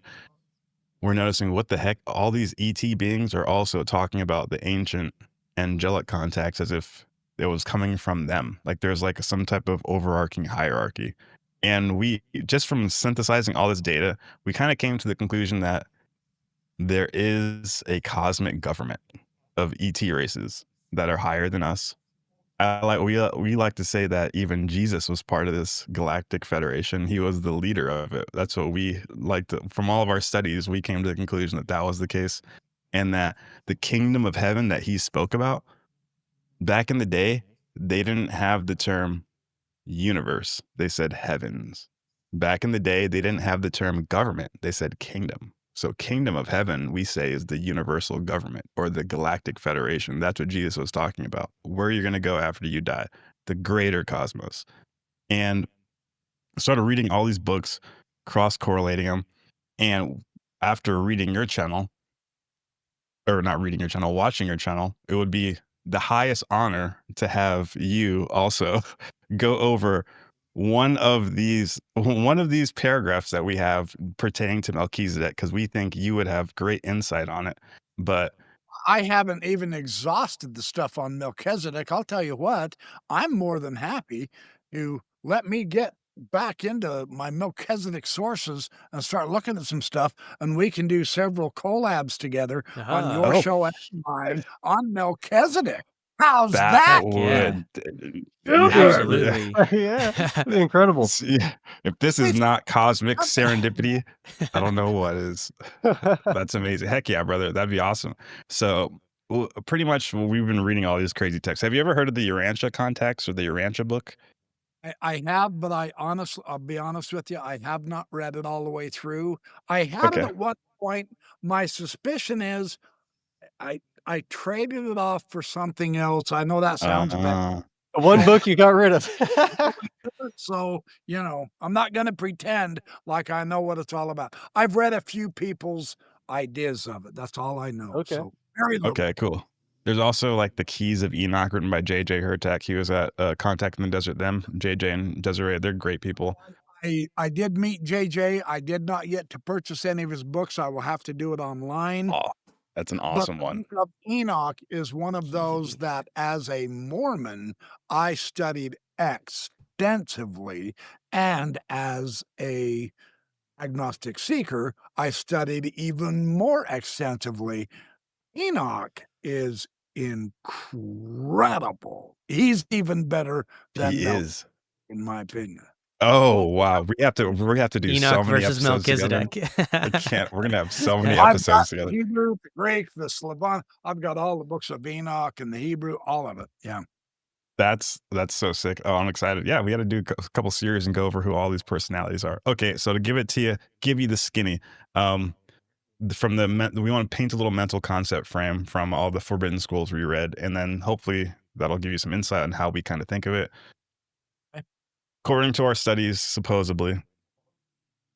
we're noticing, what the heck, all these ET beings are also talking about the ancient angelic contacts as if it was coming from them. There's some type of overarching hierarchy. And we, just from synthesizing all this data, we kind of came to the conclusion that there is a cosmic government of ET races that are higher than us. We like to say that even Jesus was part of this galactic federation. He was the leader of it. That's what we like to, from all of our studies, we came to the conclusion that was the case, and that the kingdom of heaven that he spoke about back in the day, they didn't have the term universe. They said heavens. Back in the day, they didn't have the term government. They said kingdom. So kingdom of heaven, we say, is the universal government or the galactic federation. That's what Jesus was talking about. Where you're going to go after you die, the greater cosmos. And I started reading all these books, cross-correlating them. And after reading your channel, or not reading your channel, watching your channel, it would be the highest honor to have you also go over one of these paragraphs that we have pertaining to Melchizedek, because we think you would have great insight on it. But I haven't even exhausted the stuff on Melchizedek. I'll tell you what, I'm more than happy to let me get back into my Melchizedek sources and start looking at some stuff, and we can do several collabs together on your Oh, show and mine on Melchizedek. How's that that? would, Yeah, Absolutely. yeah, that'd be incredible. if this is not cosmic serendipity, I don't know what is. That's amazing. Heck yeah, brother. That'd be awesome. So pretty much we've been reading all these crazy texts. Have you ever heard of the Urantia contacts or the Urantia book? I have, but I'll be honest with you, I have not read it all the way through. I had it Okay. at one point. My suspicion is I traded it off for something else. I know that sounds bad. One book you got rid of. So, I'm not going to pretend like I know what it's all about. I've read a few people's ideas of it. That's all I know. Okay. So, very little. Okay, cool. There's also the Keys of Enoch, written by J.J. Hurtak. He was at Contact in the Desert. J.J. and Desiree, they're great people. I did meet JJ. I did not yet to purchase any of his books. I will have to do it online. Oh, that's an awesome one. Book of Enoch is one of those that, as a Mormon, I studied extensively, and as a agnostic seeker, I studied even more extensively. Enoch is incredible. He's even better He than Melchizedek, is. in my opinion. Oh Oh, wow, we have to do so Enoch many versus episodes together. Melchizedek. I can't. We're gonna have so many I've got episodes the together. Hebrew, the Greek, the Slavonic. I've got all the books of Enoch and the Hebrew, all of it. Yeah. That's so sick. Oh, I'm excited. Yeah, we got to do a couple series and go over who all these personalities are. Okay, so to give it to you, give you the skinny. From we want to paint a little mental concept frame from all the forbidden schools we read, and then hopefully that'll give you some insight on how we kind of think of it. According to our studies, supposedly,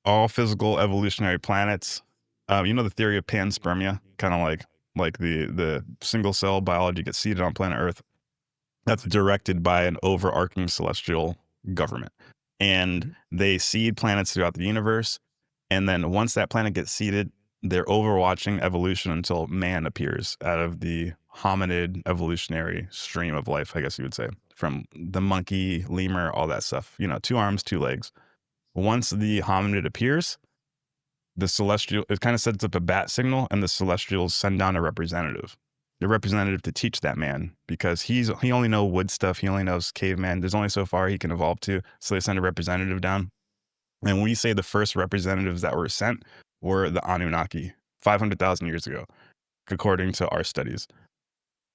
all physical evolutionary planets, the theory of panspermia, kind of like the single cell biology gets seeded on planet Earth. That's directed by an overarching celestial government. And they seed planets throughout the universe. And then once that planet gets seeded, they're overwatching evolution until man appears out of the hominid evolutionary stream of life, I guess you would say, from the monkey, lemur, all that stuff. 2 arms, 2 legs. Once the hominid appears, it kind of sets up a bat signal, and the celestials send down a representative to teach that man, because he only knows wood stuff. He only knows caveman. There's only so far he can evolve to. So they send a representative down. And we say the first representatives that were sent were the Anunnaki 500,000 years ago, according to our studies.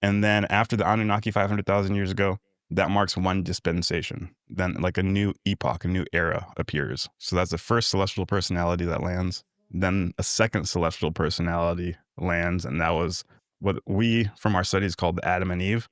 And then after the Anunnaki 500,000 years ago, that marks one dispensation. Then like a new epoch, a new era appears. So that's the first celestial personality that lands. Then a second celestial personality lands, and that was what we, from our studies, called the Adam and Eve.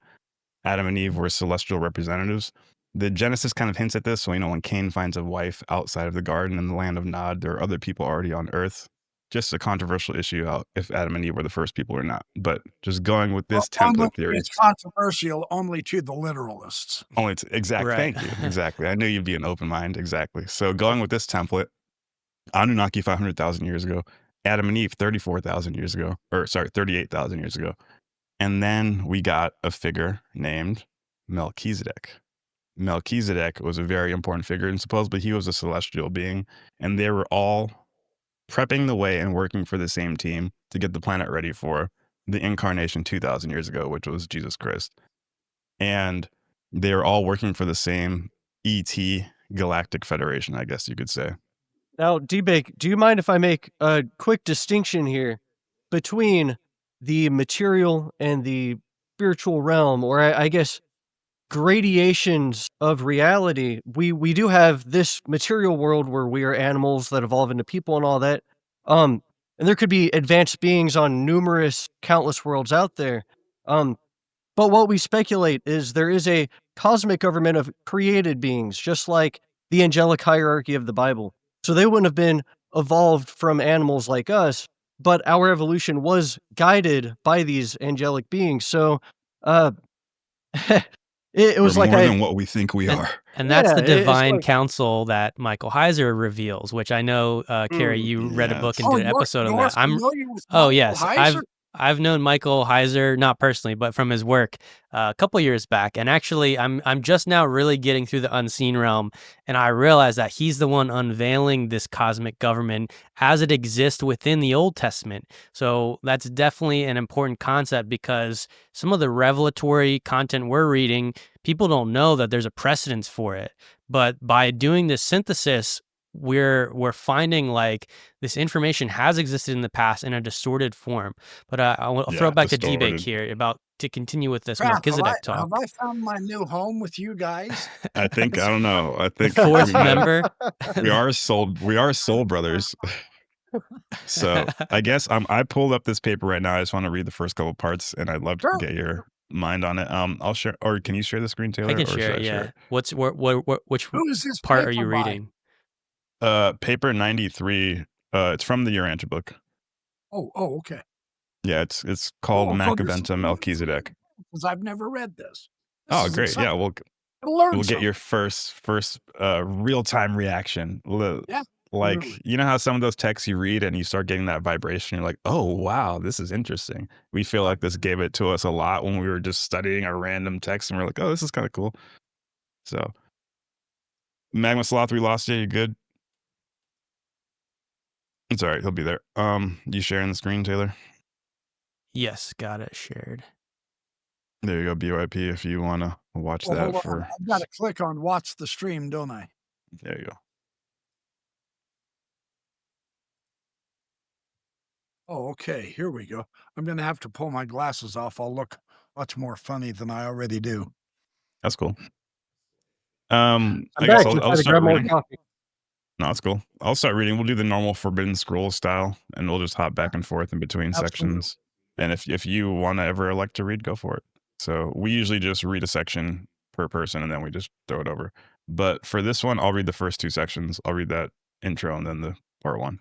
Adam and Eve were celestial representatives. The Genesis kind of hints at this. So, when Cain finds a wife outside of the garden in the land of Nod, there are other people already on earth. Just a controversial issue out if Adam and Eve were the first people or not. But just going with this template theory. It's controversial only to the literalists. Only to, exact. Right. Thank you. Exactly. I knew you'd be an open mind. Exactly. So going with this template, Anunnaki 500,000 years ago, Adam and Eve 34,000 years ago, 38,000 years ago. And then we got a figure named Melchizedek. Melchizedek was a very important figure, and supposedly he was a celestial being, and they were all prepping the way and working for the same team to get the planet ready for the incarnation 2,000 years ago, which was Jesus Christ. And they were all working for the same ET Galactic Federation, I guess you could say. Now, D-Bake, do you mind if I make a quick distinction here between the material and the spiritual realm, or I guess gradations of reality? We do have this material world where we are animals that evolve into people and all that. And there could be advanced beings on countless worlds out there. But what we speculate is there is a cosmic government of created beings, just like the angelic hierarchy of the Bible. So they wouldn't have been evolved from animals like us, but our evolution was guided by these angelic beings. So uh, it was We're like more than what we think we are. And that's the Yeah, it's divine like- counsel that Michael Heiser reveals, which I know, Kerry, you read a book and Yes. did an episode on you're that. familiar with Oh Michael yes, Heiser? I've known Michael Heiser, not personally, but from his work a couple years back. And actually, I'm just now really getting through the unseen realm, and I realize that he's the one unveiling this cosmic government as it exists within the Old Testament. So that's definitely an important concept, because some of the revelatory content we're reading, people don't know that there's a precedence for it. But by doing this synthesis, we're finding like this information has existed in the past in a distorted form. But I'll throw it back to D-Bake distorted. here to continue with this Crap, Melchizedek talk. have I found my new home with you guys? I don't know. I think Fourth we might- member. we are soul brothers. So I guess I pulled up this paper right now. I just want to read the first couple parts, and I'd love to Sure. get your mind on it. I'll share, or can you share the screen, Taylor? I can or share should it. I Yeah. Which Who is this part are paper you by? reading? Paper 93. It's from the Urantia book. Oh, okay. Yeah, it's called Macabenta Melchizedek. Because I've never read this. Oh, great. Yeah, we'll learn get something. your first real-time reaction. Yeah. Like, Literally. you know how some of those texts you read and you start getting that vibration, you're like, oh wow, this is interesting. We feel like this gave it to us a lot when we were just studying a random text, and we're like, oh, this is kind of cool. So Magma Sloth, we lost you. You good? It's all right. He'll be there. You sharing the screen, Taylor? Yes, got it shared. There you go, BYP, if you want to watch Well, that hold on. for... I've got to click on watch the stream, don't I? There you go. Oh, okay. Here we go. I'm going to have to pull my glasses off. I'll look much more funny than I already do. That's cool. I'm I guess back. Just I'll had to start grab more reading. coffee. No, that's cool. I'll start reading. We'll do the normal Forbidden Scroll style, and we'll just hop back and forth in between Absolutely. sections. And if you want to ever elect to read, go for it. So we usually just read a section per person, and then we just throw it over. But for this one, I'll read the first 2 sections. I'll read that intro and then the part 1.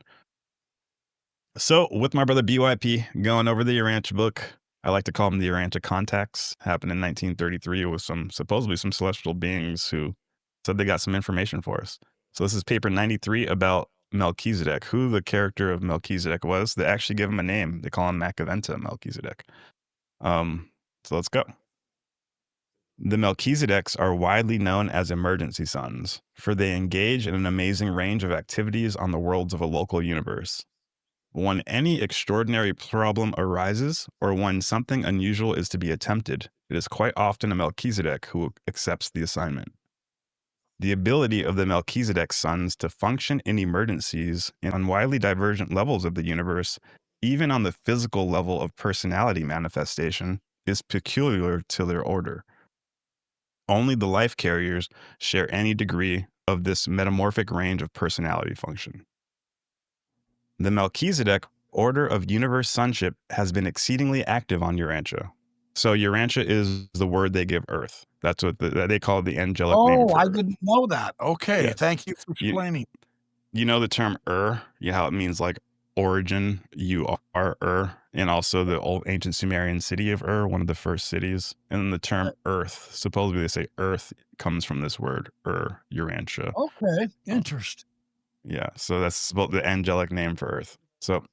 So with my brother BYP going over the Urantia book, I like to call them the Urantia contacts. Happened in 1933 with supposedly some celestial beings who said they got some information for us. So this is paper 93 about Melchizedek, who the character of Melchizedek was. They actually give him a name. They call him Macaventa Melchizedek. So let's go. The Melchizedeks are widely known as emergency sons, for they engage in an amazing range of activities on the worlds of a local universe. When any extraordinary problem arises, or when something unusual is to be attempted, it is quite often a Melchizedek who accepts the assignment. The ability of the Melchizedek sons to function in emergencies and on widely divergent levels of the universe, even on the physical level of personality manifestation, is peculiar to their order. Only the life carriers share any degree of this metamorphic range of personality function. The Melchizedek order of universe sonship has been exceedingly active on Urantia. So Urantia is the word they give Earth. That's what they call the angelic name for I Earth. didn't know that. Okay. Yes. Thank you for You- explaining. You know the term you know how it means like origin, you are and also the old ancient Sumerian city of one of the first cities. And then the term Earth, supposedly they say Earth comes from this word, Urantia. Okay. Interesting. Yeah, so that's the angelic name for Earth. So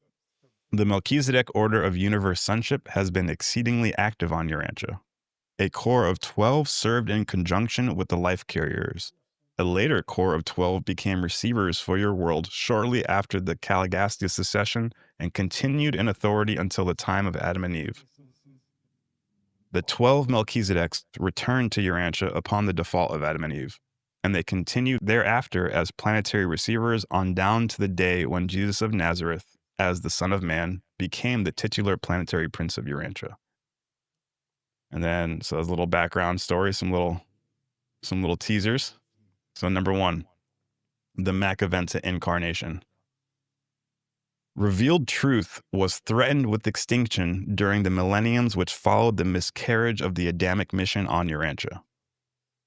the Melchizedek order of universe sonship has been exceedingly active on Urantia. A core of 12 served in conjunction with the life carriers. A later core of 12 became receivers for your world shortly after the Caligastia secession and continued in authority until the time of Adam and Eve. The 12 Melchizedeks returned to Urantia upon the default of Adam and Eve, and they continued thereafter as planetary receivers on down to the day when Jesus of Nazareth, as the Son of Man, became the titular planetary prince of Urantia. And then, so there's a little background story, some little teasers. So number 1, the Macaventa incarnation. Revealed truth was threatened with extinction during the millenniums which followed the miscarriage of the Adamic mission on Urantia.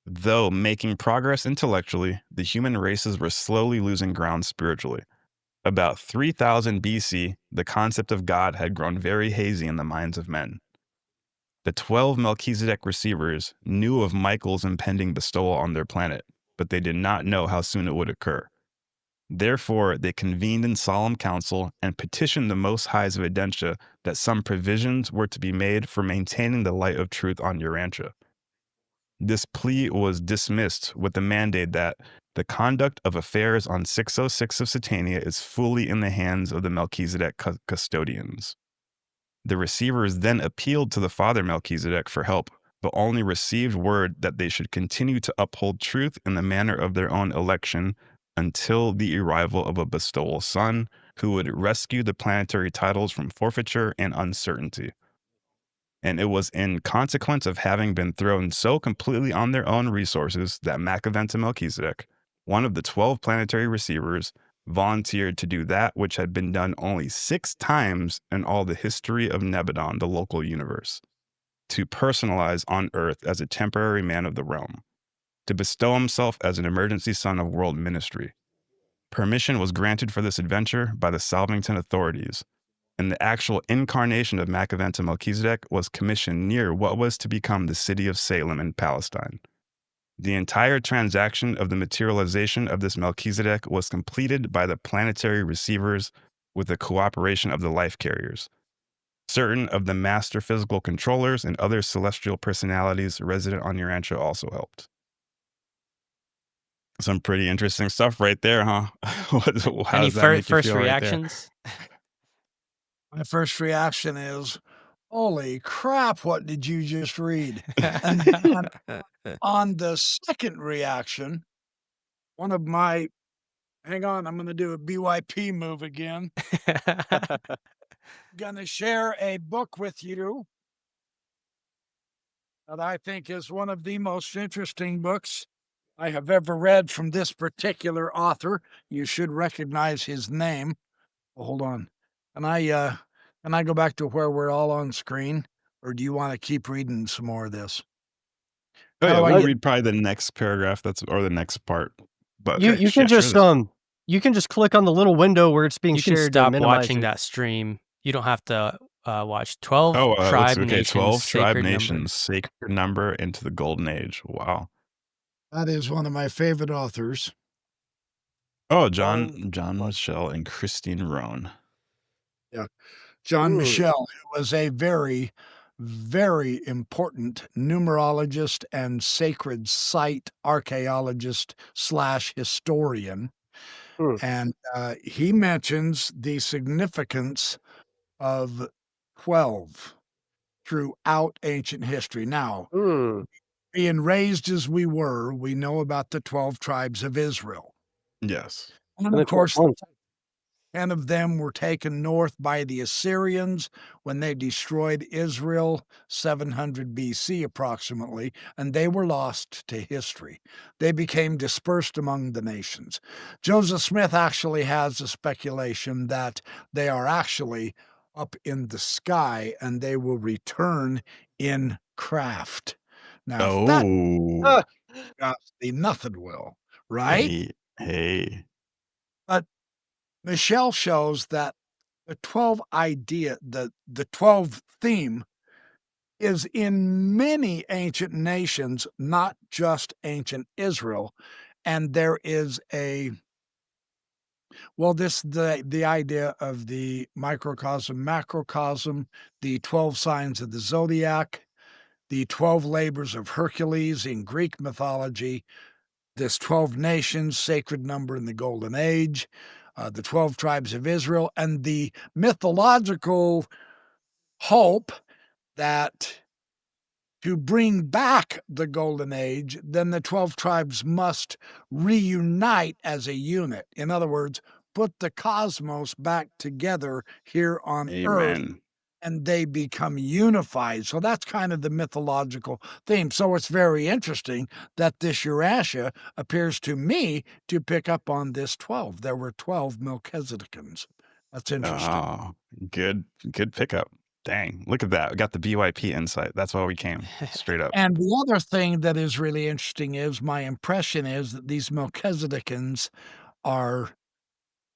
Though making progress intellectually, the human races were slowly losing ground spiritually. About 3000 BC, the concept of God had grown very hazy in the minds of men. The 12 Melchizedek receivers knew of Michael's impending bestowal on their planet, but they did not know how soon it would occur. Therefore, they convened in solemn council and petitioned the Most High's Evidentia that some provisions were to be made for maintaining the light of truth on Urantia. This plea was dismissed with the mandate that the conduct of affairs on 606 of Satania is fully in the hands of the Melchizedek custodians. The receivers then appealed to the Father Melchizedek for help, but only received word that they should continue to uphold truth in the manner of their own election until the arrival of a bestowal son who would rescue the planetary titles from forfeiture and uncertainty. And it was in consequence of having been thrown so completely on their own resources that Macaventa Melchizedek, one of the 12 planetary receivers, volunteered to do that which had been done only 6 times in all the history of Nebadon, the local universe, to personalize on Earth as a temporary man of the realm, to bestow himself as an emergency son of world ministry. Permission was granted for this adventure by the Salvington authorities, and the actual incarnation of Macaventa Melchizedek was commissioned near what was to become the city of Salem in Palestine. The entire transaction of the materialization of this Melchizedek was completed by the planetary receivers with the cooperation of the life carriers. Certain of the master physical controllers and other celestial personalities resident on Urantia also helped. Some pretty interesting stuff right there, huh? How Any does that make you first feel right there? reactions? My first reaction is, holy crap, what did you just read? And then on the second reaction, one of my, hang on, I'm going to do a BYP move again. Going to share a book with you that I think is one of the most interesting books I have ever read from this particular author. You should recognize his name. Oh, hold on. Can I go back to where we're all on screen, or do you want to keep reading some more of this? Oh How yeah, do I we'll get? read probably the next paragraph or the next part. But You Okay, you can share just this. you can just click on the little window where it's being You can shared to stop minimize watching it. that stream. You don't have to watch 12 Oh, it looks tribe okay. nations 12 tribe sacred number. nations, sacred number into the golden age. Wow. That is one of my favorite authors. Oh, John Michelle and Christine Roan. Yeah, John Ooh. Michelle, who was a very, very important numerologist and sacred site archaeologist / historian. Hmm. And he mentions the significance of 12 throughout ancient history. Now, Hmm. being raised as we were, we know about the 12 tribes of Israel. Yes. And And of the 12 course, months. 10 of them were taken north by the Assyrians when they destroyed Israel 700 BC approximately, and they were lost to history. They became dispersed among the nations. Joseph Smith actually has a speculation that they are actually up in the sky and they will return in craft. Now, if that Oh, got thee, nothing will, right? hey. But Michelle shows that the 12 idea, the 12 theme is in many ancient nations, not just ancient Israel. And there is the idea of the microcosm, macrocosm, the 12 signs of the zodiac, the 12 labors of Hercules in Greek mythology, this 12 nations, sacred number in the Golden Age, the 12 tribes of Israel, and the mythological hope that to bring back the Golden Age, then the 12 tribes must reunite as a unit. In other words, put the cosmos back together here on Earth, Amen. and they become unified. So that's kind of the mythological theme. So it's very interesting that this Urantia appears to me to pick up on this 12. There were 12 Melchizedekans. That's interesting. Oh, good pickup. Dang, look at that. We got the BYP insight. That's why we came. Straight up. And the other thing that is really interesting is my impression is that these Melchizedekans are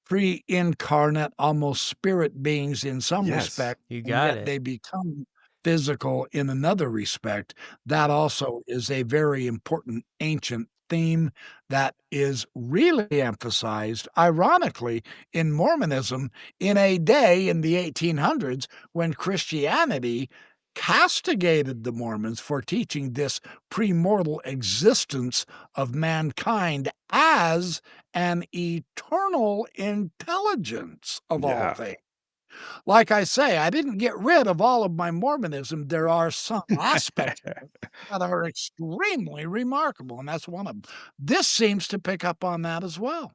pre-incarnate, almost spirit beings in some Yes. respect, You and got yet it. they become physical in another respect. That also is a very important ancient theme that is really emphasized, ironically, in Mormonism in a day in the 1800s when Christianity castigated the Mormons for teaching this premortal existence of mankind as an eternal intelligence of all Yeah. things. Like I say, I didn't get rid of all of my Mormonism. There are some aspects that are extremely remarkable, and that's one of them. This seems to pick up on that as well.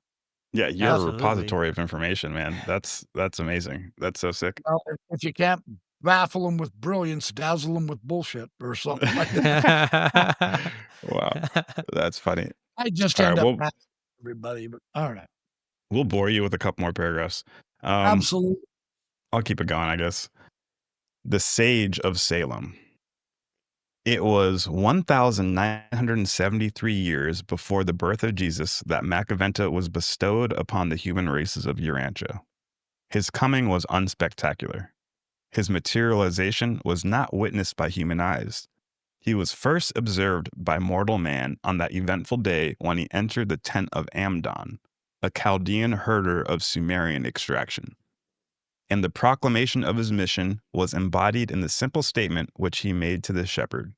Yeah, you're a Absolutely. repository of information, man. That's amazing. That's so sick. Well, if you can't baffle them with brilliance, dazzle them with bullshit or something like that. Wow. That's funny. I just All end right, up well, baffling everybody, but all right. we'll bore you with a couple more paragraphs. Absolutely. I'll keep it going, I guess. The Sage of Salem. It was 1,973 years before the birth of Jesus that Macaventa was bestowed upon the human races of Urantia. His coming was unspectacular. His materialization was not witnessed by human eyes. He was first observed by mortal man on that eventful day when he entered the tent of Amdon, a Chaldean herder of Sumerian extraction. And the proclamation of his mission was embodied in the simple statement which he made to the shepherd: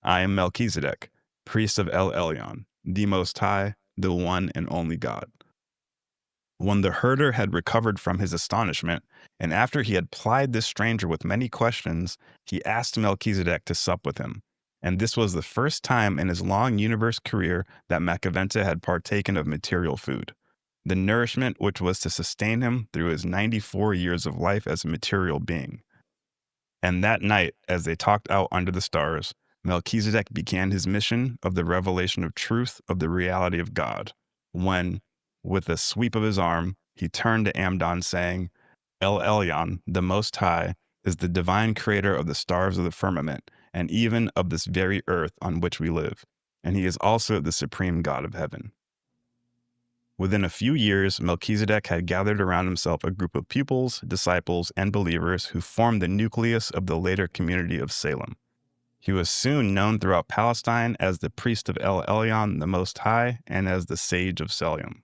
I am Melchizedek, priest of El Elyon, the Most High, the one and only God. When the herder had recovered from his astonishment, and after he had plied this stranger with many questions, he asked Melchizedek to sup with him. And this was the first time in his long universe career that Macaventa had partaken of material food, the nourishment which was to sustain him through his 94 years of life as a material being. And that night, as they talked out under the stars, Melchizedek began his mission of the revelation of truth of the reality of God, when, with a sweep of his arm, he turned to Amdon, saying, El Elyon, the Most High, is the divine creator of the stars of the firmament, and even of this very earth on which we live, and he is also the supreme God of heaven. Within a few years, Melchizedek had gathered around himself a group of pupils, disciples, and believers who formed the nucleus of the later community of Salem. He was soon known throughout Palestine as the priest of El Elyon, the Most High, and as the sage of Salem.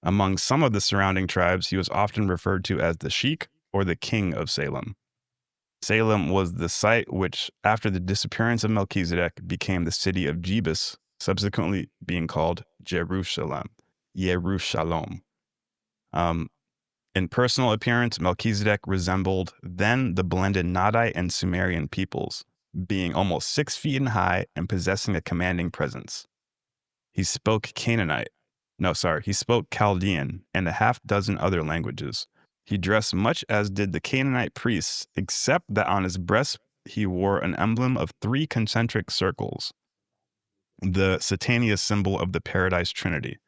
Among some of the surrounding tribes, he was often referred to as the Sheik or the King of Salem. Salem was the site which, after the disappearance of Melchizedek, became the city of Jebus, subsequently being called Jerusalem. In personal appearance, Melchizedek resembled then the blended Nadi and Sumerian peoples, being almost 6 feet in height and possessing a commanding presence. He spoke he spoke Chaldean and a half dozen other languages. He dressed much as did the Canaanite priests, except that on his breast he wore an emblem of 3 concentric circles, the Satania symbol of the Paradise Trinity.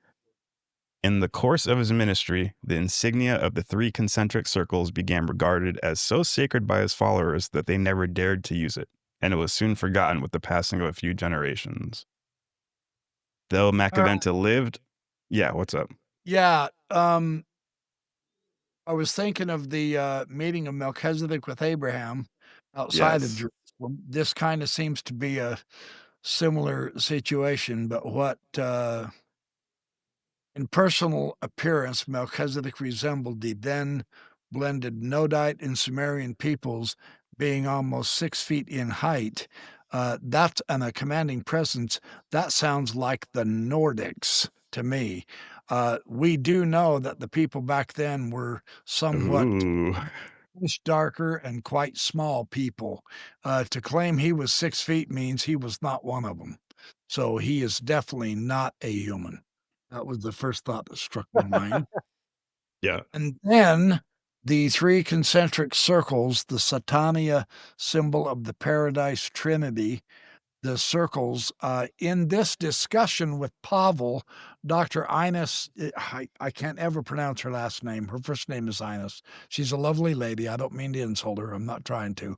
In the course of his ministry, the insignia of the 3 concentric circles began regarded as so sacred by his followers that they never dared to use it, and it was soon forgotten with the passing of a few generations. Though Macaventa lived... Yeah, what's up? Yeah, I was thinking of the meeting of Melchizedek with Abraham outside of Yes. Jerusalem. This kind of seems to be a similar situation, but what in personal appearance, Melchizedek resembled the then blended Nodite and Sumerian peoples, being almost 6 feet in height. That's and a commanding presence. That sounds like the Nordics to me. We do know that the people back then were somewhat Ooh. much darker and quite small people. To claim he was 6 feet means he was not one of them. So he is definitely not a human. That was the first thought that struck my mind. Yeah. And then the 3 concentric circles, the Satania symbol of the Paradise Trinity, the circles, in this discussion with Pavel, Dr. Ines, I can't ever pronounce her last name. Her first name is Ines. She's a lovely lady. I don't mean to insult her. I'm not trying to.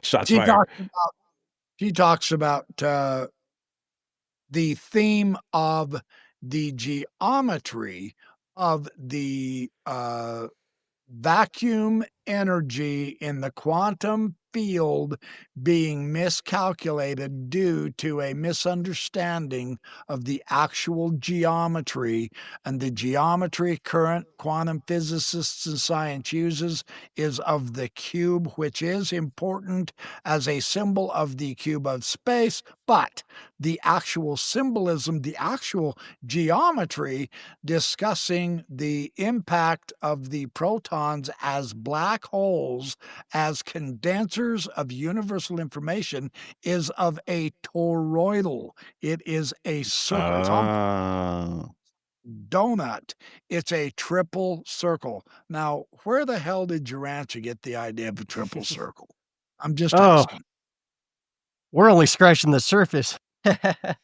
Shots She fired. talks about the theme of the geometry of the vacuum energy in the quantum field being miscalculated due to a misunderstanding of the actual geometry, and the geometry current quantum physicists and science uses is of the cube, which is important as a symbol of the cube of space, but the actual symbolism, the actual geometry discussing the impact of the protons as black holes, as condensers of universal information, is of a toroidal. It is a circle. It's almost donut. It's a triple circle. Now, where the hell did Urantia get the idea of a triple circle? I'm just asking. We're only scratching the surface.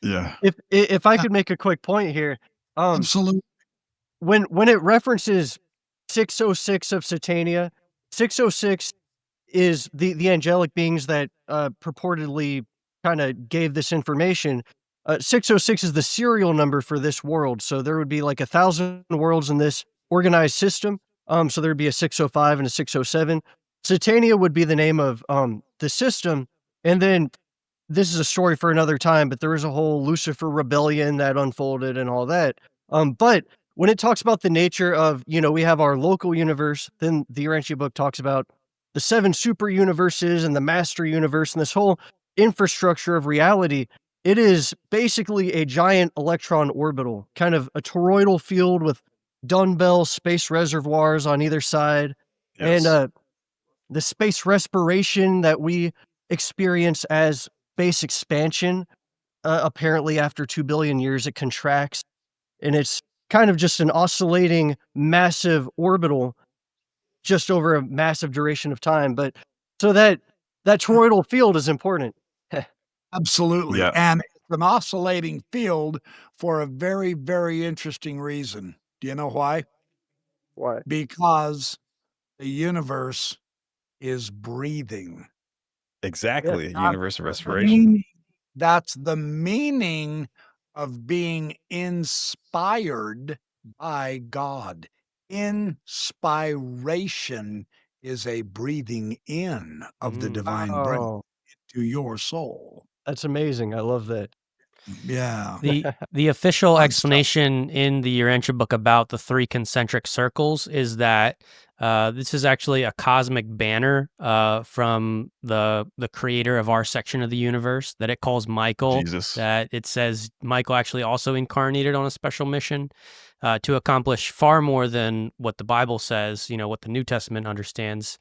Yeah. If I could make a quick point here, Absolutely. when it references 606 of Satania, 606 is the angelic beings that purportedly kind of gave this information. 606 is the serial number for this world, so there would be like 1,000 worlds in this organized system. So there'd be a 605 and a 607. Satania would be the name of the system, and then this is a story for another time, but there was a whole Lucifer rebellion that unfolded and all that. But when it talks about the nature of, we have our local universe, then the Urantia book talks about the 7 super universes and the master universe and this whole infrastructure of reality. It is basically a giant electron orbital, kind of a toroidal field with dumbbell space reservoirs on either side. And Yes. the space respiration that we experience as space expansion, apparently after 2 billion years, it contracts. And it's kind of just an oscillating massive orbital just over a massive duration of time. But so that toroidal field is important. Absolutely. Yeah. And it's an oscillating field for a very, very interesting reason. Do you know why? Why? Because the universe is breathing. Exactly. That's Universal the respiration. meaning. That's the meaning of being inspired by God. Inspiration is a breathing in of the divine breath Oh, to your soul. that's amazing. I love that. Yeah. The official Fun stuff. explanation in the Urantia book about the 3 concentric circles is that this is actually a cosmic banner from the creator of our section of the universe, that it calls Michael, Jesus. that it says Michael actually also incarnated on a special mission to accomplish far more than what the Bible says, what the New Testament understands.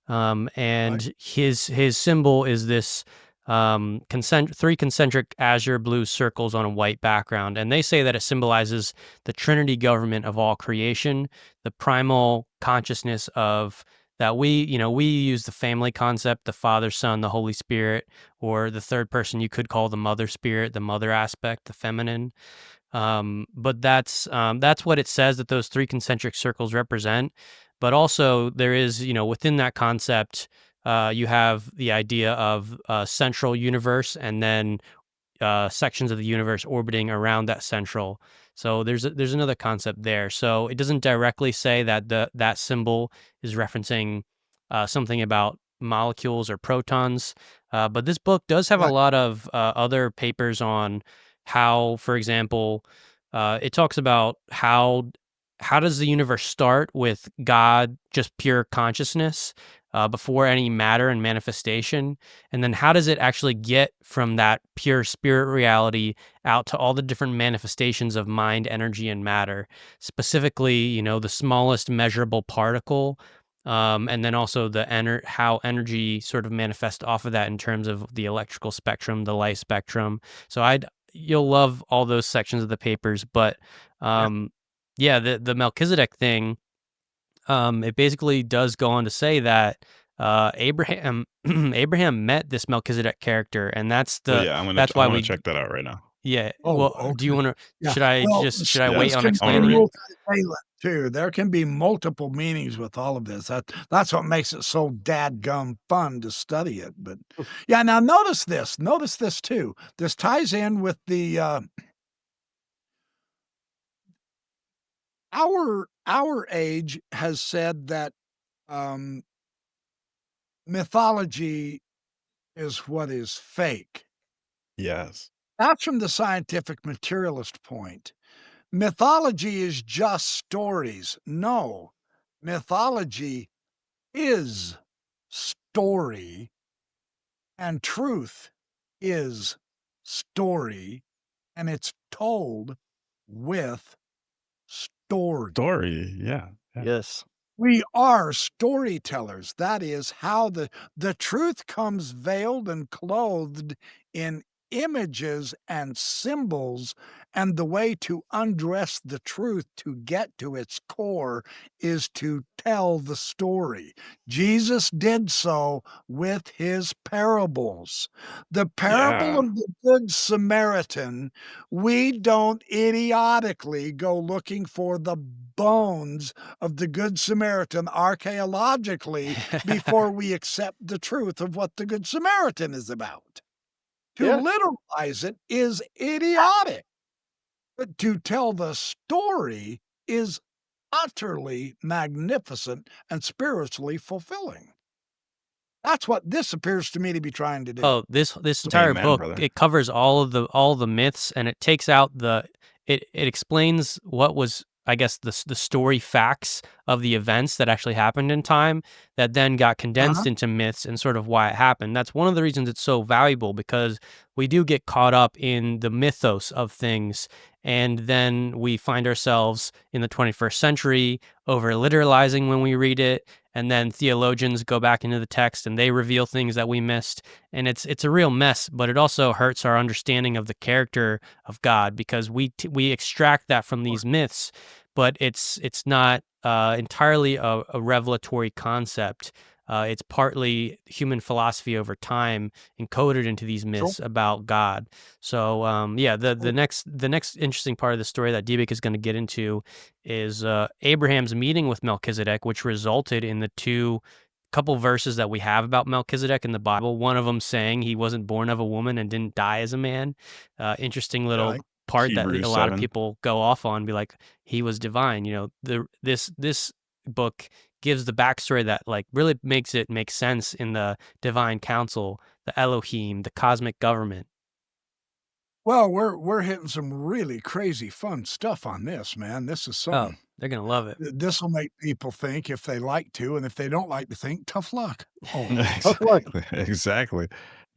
And his symbol is this 3 concentric azure blue circles on a white background. And they say that it symbolizes the Trinity government of all creation, the primal consciousness of that we use the family concept, the Father, Son, the Holy Spirit, or the third person you could call the Mother Spirit, the mother aspect, the feminine. But that's what it says that those 3 concentric circles represent. But also there is, within that concept, you have the idea of a central universe and then sections of the universe orbiting around that central. So there's another concept there. So it doesn't directly say that that symbol is referencing something about molecules or protons, but this book does have a Right. lot of other papers on how, for example, it talks about how does the universe start with God, just pure consciousness, before any matter and manifestation, and then how does it actually get from that pure spirit reality out to all the different manifestations of mind, energy, and matter, specifically, the smallest measurable particle, and then also how energy sort of manifests off of that in terms of the electrical spectrum, the light spectrum. So you'll love all those sections of the papers, but yeah, the Melchizedek thing, it basically does go on to say that Abraham Abraham met this Melchizedek character, and that's Oh yeah, I'm why gonna we check that out right now. yeah. Oh, Well, do you okay. want to? Yeah. Well, Should I Yeah, wait this on can I wanna be explaining read it? it. multivalent too. There can be multiple meanings with all of this. That's what makes it so dadgum fun to study it. But yeah, now notice this. Notice this too. This ties in with the our age has said that mythology is what is fake. Yes. That's from the scientific materialist point. Mythology is just stories. No, mythology is story, and truth is story, and it's told with story. Story. Yeah. Yeah. Yes. We are storytellers. That is how the truth comes veiled and clothed in images and symbols, and the way to undress the truth to get to its core is to tell the story. Jesus did so with his parables. The parable Yeah. of the Good Samaritan, we don't idiotically go looking for the bones of the Good Samaritan archaeologically before we accept the truth of what the Good Samaritan is about. To Yeah. literalize it is idiotic, but to tell the story is utterly magnificent and spiritually fulfilling. That's what this appears to me to be trying to do. Oh, this entire Amen, book, brother. it covers all the myths, and it takes out it explains what was I guess, the story facts of the events that actually happened in time that then got condensed into myths and sort of why it happened. That's one of the reasons it's so valuable, because we do get caught up in the mythos of things, and then we find ourselves in the 21st century over literalizing when we read it, and then theologians go back into the text and they reveal things that we missed, and it's a real mess. But it also hurts our understanding of the character of God, because we extract that from these myths, but it's not entirely a revelatory concept. It's partly human philosophy over time encoded into these myths about God. So yeah, the next interesting part of the story that Deadrick is going to get into is Abraham's meeting with Melchizedek, which resulted in the two couple verses that we have about Melchizedek in the Bible. One of them saying he wasn't born of a woman and didn't die as a man. Interesting little part that Hebrews a lot of 7. people go off on, be like, he was divine. This book gives the backstory that like really makes it make sense in the divine council, the Elohim, the cosmic government. Well, we're hitting some really crazy fun stuff on this, man. This is Oh, something. they're gonna love it. This will make people think if they like to, and if they don't like to think, tough luck. Oh, Exactly. Exactly.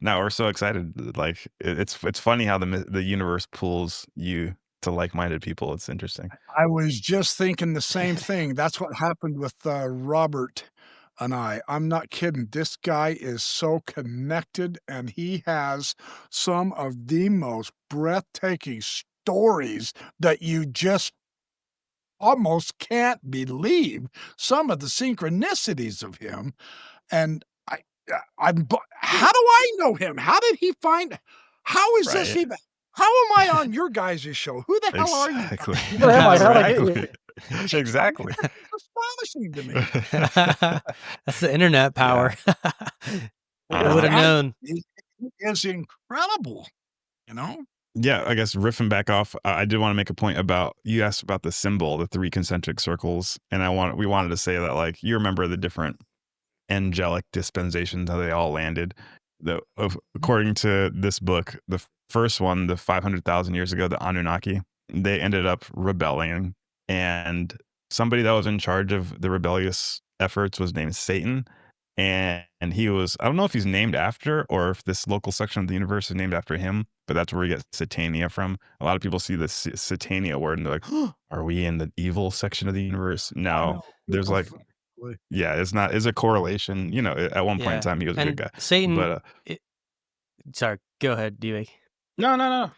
No, we're so excited. Like it's funny how the universe pulls you to like-minded people. It's interesting. I was just thinking the same thing. That's what happened with Robert and I. I'm not kidding. This guy is so connected, and he has some of the most breathtaking stories that you just almost can't believe some of the synchronicities of him. And how do I know him? How did he find? How is this Right. even? How am I on your guys' show? Who the hell are you? Exactly. Right. Exactly. It's astonishing to me. That's the internet power. Who would have Uh-huh. known? It is incredible, you know? Yeah, I guess riffing back off, I did want to make a point about, you asked about the symbol, the three concentric circles, and we wanted to say that, like, you remember the different angelic dispensations, how they all landed. According to this book, the first one, the 500,000 years ago, the Anunnaki, they ended up rebelling, and somebody that was in charge of the rebellious efforts was named Satan. And he was, I don't know if he's named after or if this local section of the universe is named after him, but that's where we get Satania from. A lot of people see the Satania word and they're like, oh, are we in the evil section of the universe? No, there's like, yeah, it's a correlation. You know, at one point in time, he was a good guy. Satan. But Sorry, go ahead, Deadrick. no.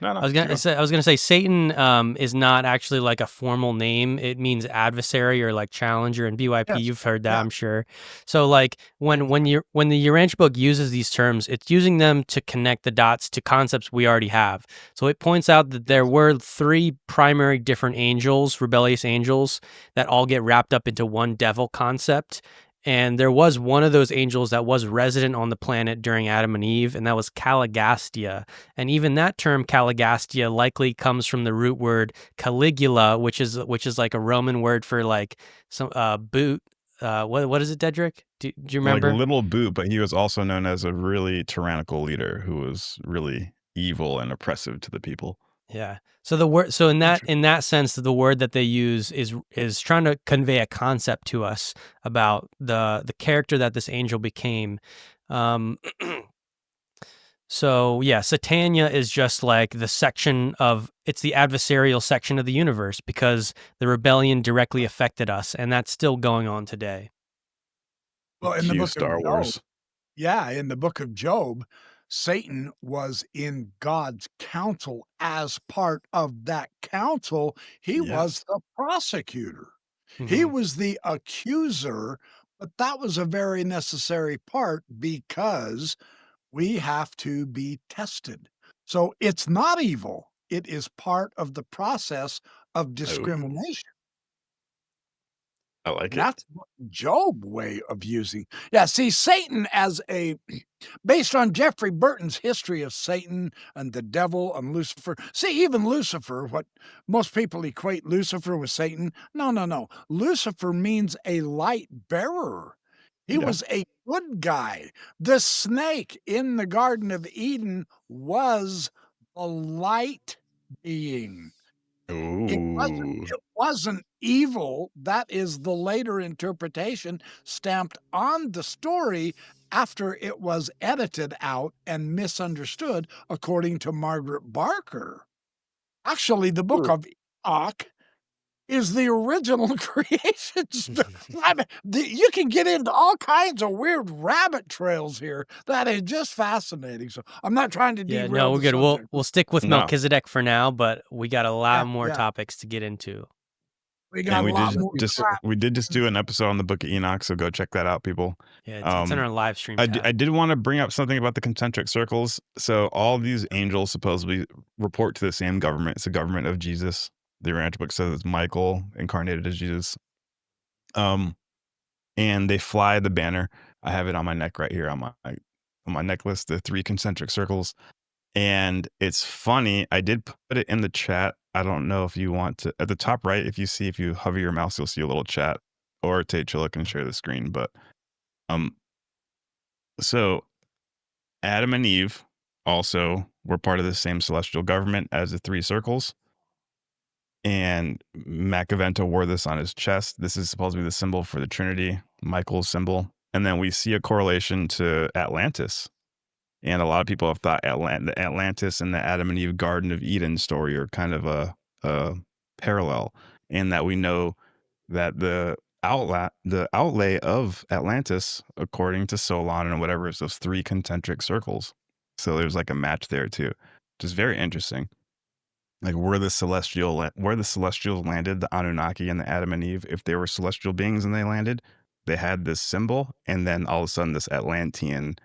I was gonna say Satan is not actually like a formal name. It means adversary or like challenger. And BYP, Yes. you've heard that, I'm sure. So like when the Urantia book uses these terms, it's using them to connect the dots to concepts we already have. So it points out that there were three primary different angels, rebellious angels, that all get wrapped up into one devil concept. And there was one of those angels that was resident on the planet during Adam and Eve, and that was Caligastia. And even that term Caligastia likely comes from the root word Caligula, which is like a Roman word for like some boot. What is it, Deadrick? Do you remember? Like little boot, but he was also known as a really tyrannical leader who was really evil and oppressive to the people. Yeah. So the word, so in that sense, the word that they use is trying to convey a concept to us about the character that this angel became. So yeah, Satania is just like the section of, it's the adversarial section of the universe, because the rebellion directly affected us, and that's still going on today. Well, in the book Star of Wars. Job, yeah, in the book of Job, Satan was in God's counsel. As part of that counsel, he was the prosecutor. He Mhm. was the accuser, but that was a very necessary part because we have to be tested. So it's not evil. It is part of the process of discrimination. I like it. That's what Job way of using. Yeah, see, Satan as a based on Jeffrey Burton's history of Satan and the devil and Lucifer. See, even Lucifer, what most people equate Lucifer with Satan. No. Lucifer means a light bearer. He Yeah. was a good guy. The snake in the Garden of Eden was a light being. It wasn't Ooh. it wasn't evil. That is the later interpretation stamped on the story after it was edited out and misunderstood, according to Margaret Barker. Actually, the book Hmm. of Enoch is the original creation you can get into all kinds of weird rabbit trails here that is just fascinating. So I'm not trying to Yeah, derail no, we're the good. subject. We'll stick with No. Melchizedek for now, but we got a lot more Yeah. topics to get into. We And got a we lot did more just crap. we did just do an episode on the Book of Enoch, so go check that out, people. Yeah, it's in our live stream I tab. did want to bring up something about the concentric circles. So all these angels supposedly report to the same government. It's the government of Jesus. The Urantia book says it's Michael incarnated as Jesus. And they fly the banner. I have it on my neck right here on my necklace, the 3 concentric circles. And it's funny. I did put it in the chat. I don't know if you want to at the top right, if you hover your mouse, you'll see a little chat, or Taychilla can share the screen. But so Adam and Eve also were part of the same celestial government as the 3 circles. And Macavento wore this on his chest. This is supposed to be the symbol for the Trinity, Michael's symbol. And then we see a correlation to Atlantis. And a lot of people have thought the Atlantis and the Adam and Eve Garden of Eden story are kind of a parallel, in that we know that the outlay of Atlantis, according to Solon and whatever, is those 3 concentric circles. So there's like a match there too, which is very interesting. Like where the celestials landed, the Anunnaki and the Adam and Eve, if they were celestial beings and they landed, they had this symbol, and then all of a sudden this Atlantean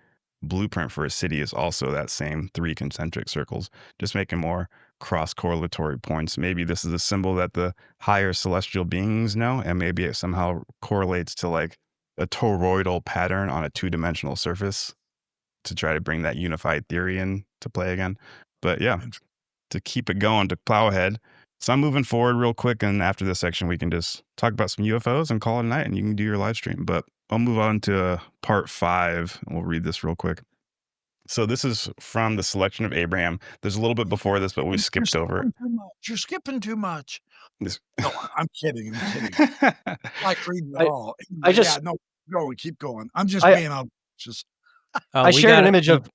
blueprint for a city is also that same 3 concentric circles, just making more cross-correlatory points. Maybe this is a symbol that the higher celestial beings know, and maybe it somehow correlates to like a toroidal pattern on a 2-dimensional surface to try to bring that unified theory into play again. But yeah, to keep it going, to plow ahead. So I'm moving forward real quick, and after this section, we can just talk about some UFOs and call it a night, and you can do your live stream. But I'll move on to part 5, and we'll read this real quick. So this is from the Selection of Abraham. There's a little bit before this, but we skipped over it. You're skipping too much. This- No, I'm kidding. I like reading it all. I just- Yeah, no, go, keep going. I'm just I- being obnoxious. Oh, I we shared got an image of.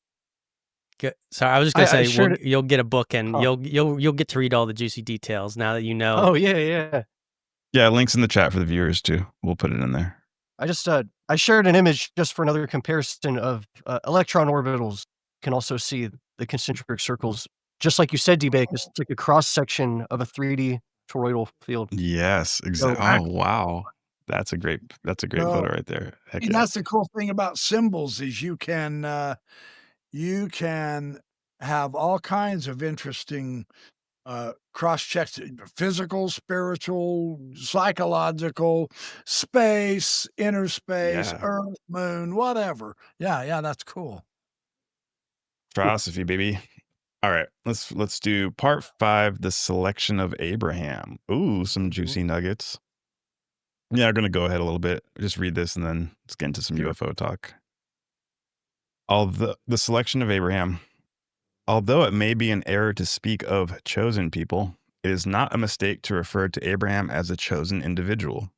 Sorry, I was just gonna I say shared you'll get a book and Oh. you'll get to read all the juicy details now that you know. Oh yeah. Yeah, links in the chat for the viewers too. We'll put it in there. I just I shared an image just for another comparison of electron orbitals. You can also see the concentric circles, just like you said, D-Bake. It's like a cross section of a 3D toroidal field. Yes, exactly. So- Oh wow, that's a great photo right there. Heck And yeah. that's the cool thing about symbols is you can have all kinds of interesting cross checks: physical, spiritual, psychological, space, inner space, Yeah. Earth, moon, whatever. Yeah, that's cool. Philosophy, baby. All right, let's do part 5, the Selection of Abraham. Ooh, some juicy nuggets. Yeah, I'm gonna go ahead a little bit. Just read this and then let's get into some Sure. UFO talk. The Selection of Abraham. Although it may be an error to speak of chosen people, it is not a mistake to refer to Abraham as a chosen individual.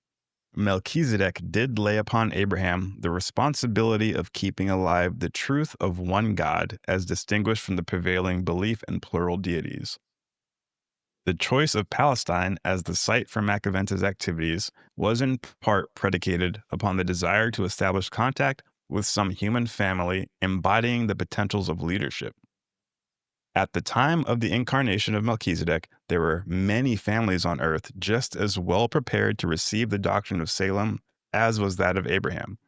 Melchizedek did lay upon Abraham the responsibility of keeping alive the truth of one God as distinguished from the prevailing belief in plural deities. The choice of Palestine as the site for Macavente's activities was in part predicated upon the desire to establish contact with some human family embodying the potentials of leadership. At the time of the incarnation of Melchizedek, there were many families on earth just as well prepared to receive the doctrine of Salem as was that of Abraham.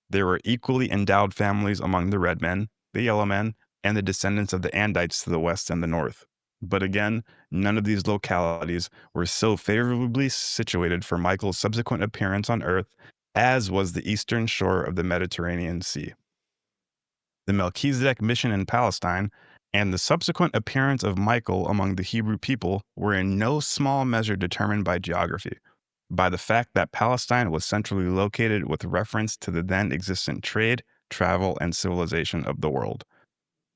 There were equally endowed families among the red men, the yellow men, and the descendants of the Andites to the west and the north. But again, none of these localities were so favorably situated for Michael's subsequent appearance on earth as was the eastern shore of the Mediterranean Sea. The Melchizedek mission in Palestine and the subsequent appearance of Michael among the Hebrew people were in no small measure determined by geography, by the fact that Palestine was centrally located with reference to the then existent trade, travel, and civilization of the world.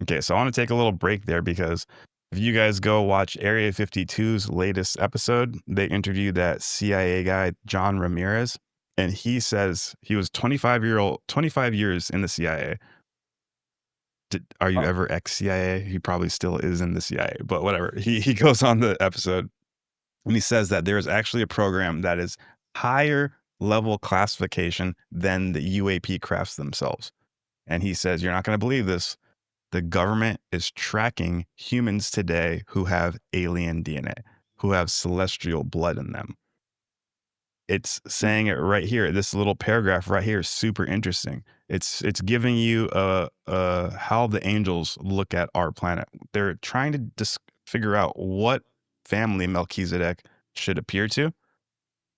Okay, so I want to take a little break there because If you guys go watch Area 52's latest episode, they interviewed that CIA guy, John Ramirez, and he says he was 25 years in the CIA. Are you ever ex-CIA? He probably still is in the CIA, but whatever. He goes on the episode and he says that there is actually a program that is higher level classification than the UAP crafts themselves. And he says, you're not going to believe this. The government is tracking humans today who have alien DNA, who have celestial blood in them. It's saying it right here. This little paragraph right here is super interesting. It's giving you how the angels look at our planet. They're trying to figure out what family Melchizedek should appear to,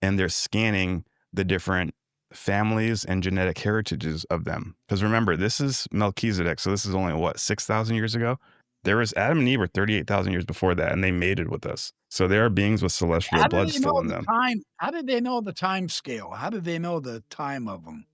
and they're scanning the different families and genetic heritages of them. Because remember, this is Melchizedek, so this is only what, 6,000 years ago? There was Adam and Eve were 38,000 years before that, and they mated with us. So there are beings with celestial blood still in them. How did they know the time scale? How did they know the time of them?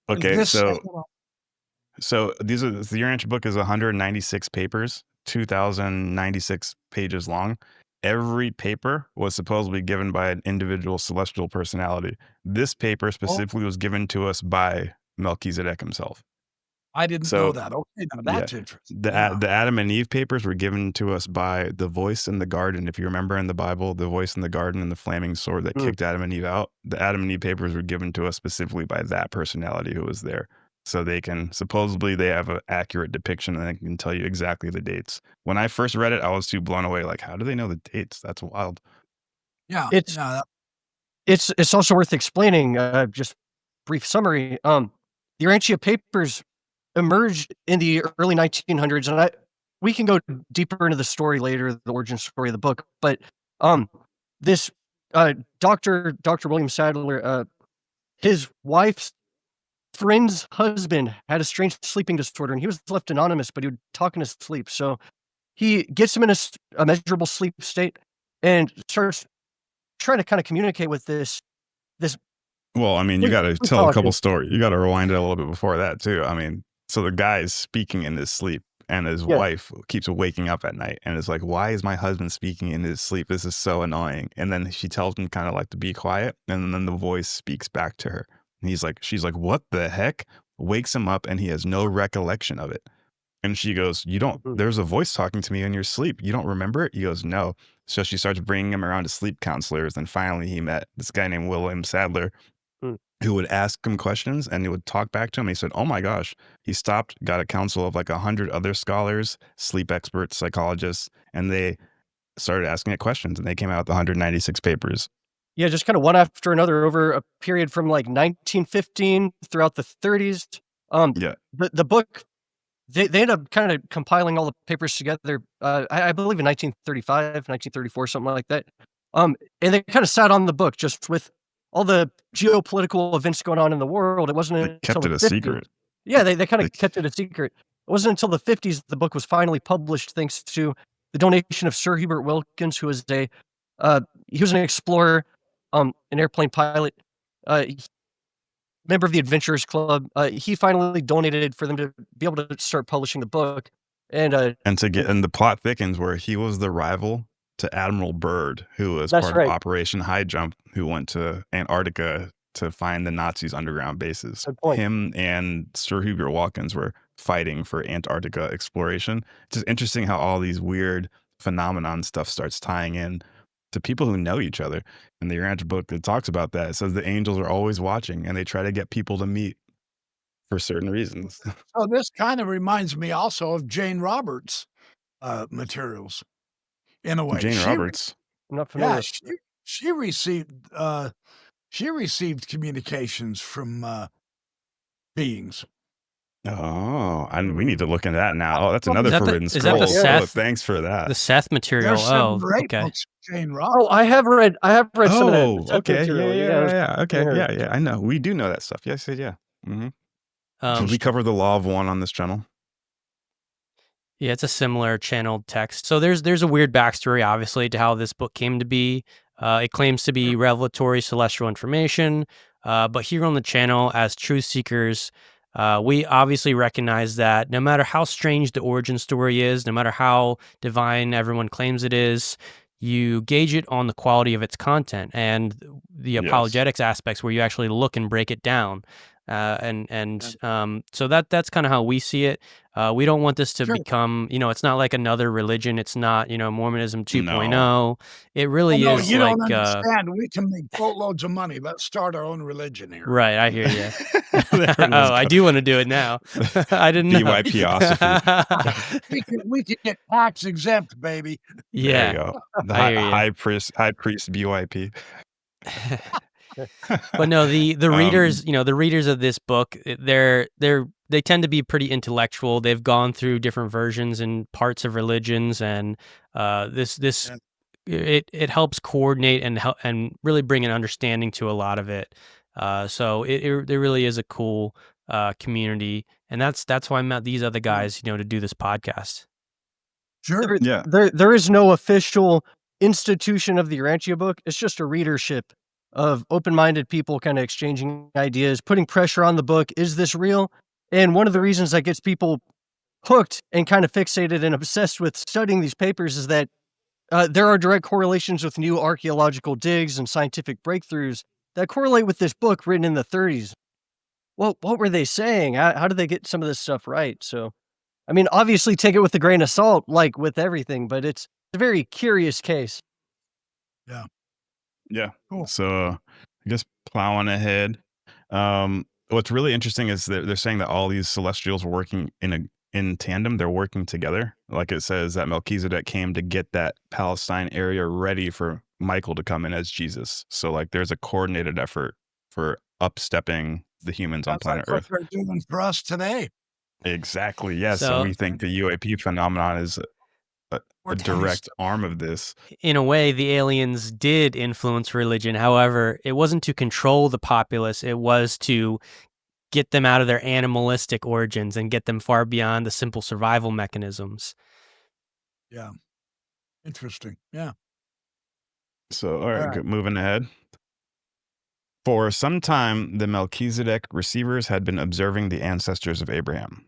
Okay, so these are the Urantia book is 196 papers, 2,096 pages long. Every paper was supposedly given by an individual celestial personality. This paper specifically was given to us by Melchizedek himself. I didn't know that. Okay, now that's interesting. The Adam and Eve papers were given to us by the voice in the garden. If you remember in the Bible, the voice in the garden and the flaming sword that kicked Adam and Eve out, the Adam and Eve papers were given to us specifically by that personality who was there. So they can, supposedly they have an accurate depiction and they can tell you exactly the dates. When I first read it, I was too blown away. Like, how do they know the dates? That's wild. Yeah. It's also worth explaining, just brief summary. The Urantia papers emerged in the early 1900s, and we can go deeper into the story later, the origin story of the book. But this Dr. William Sadler, his wife's friend's husband had a strange sleeping disorder, and he was left anonymous, but he would talk in his sleep. So he gets him in a measurable sleep state and starts trying to kind of communicate with this. Well, I mean, you got to tell a couple stories. You got to rewind it a little bit before that too. I mean, so the guy is speaking in his sleep, and his wife keeps waking up at night, and is like, "Why is my husband speaking in his sleep? This is so annoying." And then she tells him kind of like to be quiet, and then the voice speaks back to her. And she's like, "What the heck?" Wakes him up, and he has no recollection of it. And she goes, there's a voice talking to me in your sleep. You don't remember it? He goes, no. So she starts bringing him around to sleep counselors. And finally he met this guy named William Sadler, who would ask him questions and he would talk back to him. He said, oh my gosh. He stopped, got a council of like 100 other scholars, sleep experts, psychologists, and they started asking it questions, and they came out with 196 papers. Yeah, just kind of one after another over a period from like 1915 throughout the 30s. The book, they ended up kind of compiling all the papers together, I believe in 1935, 1934, something like that. And they kind of sat on the book just with all the geopolitical events going on in the world. It wasn't until kept it a 50s. Secret. Yeah, they kind of kept it a secret. It wasn't until the 50s the book was finally published, thanks to the donation of Sir Hubert Wilkins, who was he was an explorer, an airplane pilot, member of the Adventurers Club. He finally donated for them to be able to start publishing the book, and the plot thickens where he was the rival to Admiral Byrd, who was part of Operation High Jump, who went to Antarctica to find the Nazis' underground bases. Him and Sir Hubert Wilkins were fighting for Antarctica exploration. It's just interesting how all these weird phenomenon stuff starts tying in to people who know each other. And the Urantia book that talks about that, it says the angels are always watching and they try to get people to meet for certain reasons. So this kind of reminds me also of Jane Roberts' materials, in a way. Jane Roberts? I'm not familiar. Yeah, she received communications from beings. Oh, and we need to look into that now. Oh, that's another Forbidden Scroll. Is that the Seth? Oh, thanks for that. The Seth material. There's great books, Jane Roberts. Oh, I have read some of that. Oh, okay. Yeah. Okay. Yeah. I know. We do know that stuff. Yes. Yeah. Mm-hmm. Did we cover the Law of One on this channel? Yeah, it's a similar channeled text. So there's a weird backstory, obviously, to how this book came to be. It claims to be revelatory celestial information, but here on the channel, as truth seekers, We obviously recognize that no matter how strange the origin story is, no matter how divine everyone claims it is, you gauge it on the quality of its content and the Yes. apologetics aspects where you actually look and break it down. So that's kind of how we see it. We don't want this to Sure. become, it's not like another religion. It's not, Mormonism 2.0. No. It really No, is you don't like, understand. We can make boatloads of money. Let's start our own religion here. right. I hear you. There it Oh, was. I do want to do it now. I didn't know. BYPosophy. We could get tax exempt, baby. There you Yeah, go. The I hear you. high priest BYP. But no, the readers, the readers of this book, they tend to be pretty intellectual. They've gone through different versions and parts of religions, and this it helps coordinate and really bring an understanding to a lot of it. So there really is a cool community, and that's why I met these other guys, to do this podcast. Sure. Yeah. There is no official institution of the Urantia book. It's just a readership of open-minded people kind of exchanging ideas, putting pressure on the book. Is this real? And one of the reasons that gets people hooked and kind of fixated and obsessed with studying these papers is that there are direct correlations with new archaeological digs and scientific breakthroughs that correlate with this book written in the 30s. Well, what were they saying? How did they get some of this stuff right? So, I mean, obviously take it with a grain of salt, like with everything, but it's a very curious case. Yeah. Cool. So I guess plowing ahead. What's really interesting is that they're saying that all these celestials were working in tandem. They're working together. Like it says that Melchizedek came to get that Palestine area ready for Michael to come in as Jesus. So like there's a coordinated effort for upstepping the humans on That's planet like Earth. what they're doing for us today. Exactly. Yes. So- and we think the UAP phenomenon is a Or direct arm of this. In a way, the aliens did influence religion. However, it wasn't to control the populace. It was to get them out of their animalistic origins and get them far beyond the simple survival mechanisms. Yeah. Interesting. Yeah. So, all right, All right. moving ahead. For some time, the Melchizedek receivers had been observing the ancestors of Abraham,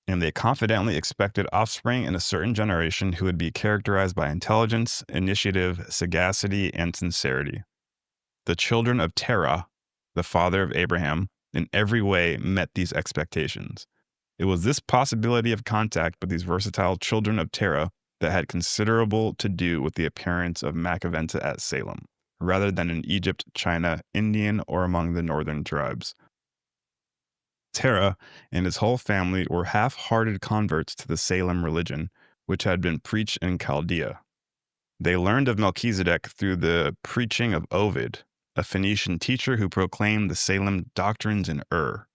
and they confidently expected offspring in a certain generation who would be characterized by intelligence, initiative, sagacity, and sincerity. The children of Terah, the father of Abraham, in every way met these expectations. It was this possibility of contact with these versatile children of Terah that had considerable to do with the appearance of Macaventa at Salem, rather than in Egypt, China, Indian, or among the northern tribes. Terah and his whole family were half-hearted converts to the Salem religion, which had been preached in Chaldea. They learned of Melchizedek through the preaching of Ovid, a Phoenician teacher who proclaimed the Salem doctrines in Ur.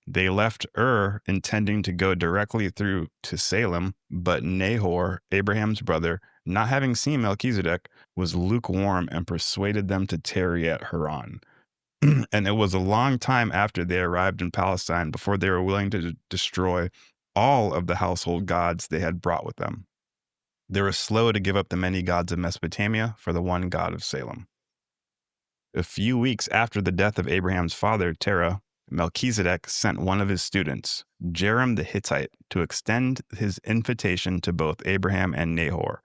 They left Ur intending to go directly through to Salem, but Nahor, Abraham's brother, not having seen Melchizedek, was lukewarm and persuaded them to tarry at Haran. And it was a long time after they arrived in Palestine before they were willing to destroy all of the household gods they had brought with them. They were slow to give up the many gods of Mesopotamia for the one God of Salem. A few weeks after the death of Abraham's father, Terah, Melchizedek sent one of his students, Jerem the Hittite, to extend his invitation to both Abraham and Nahor.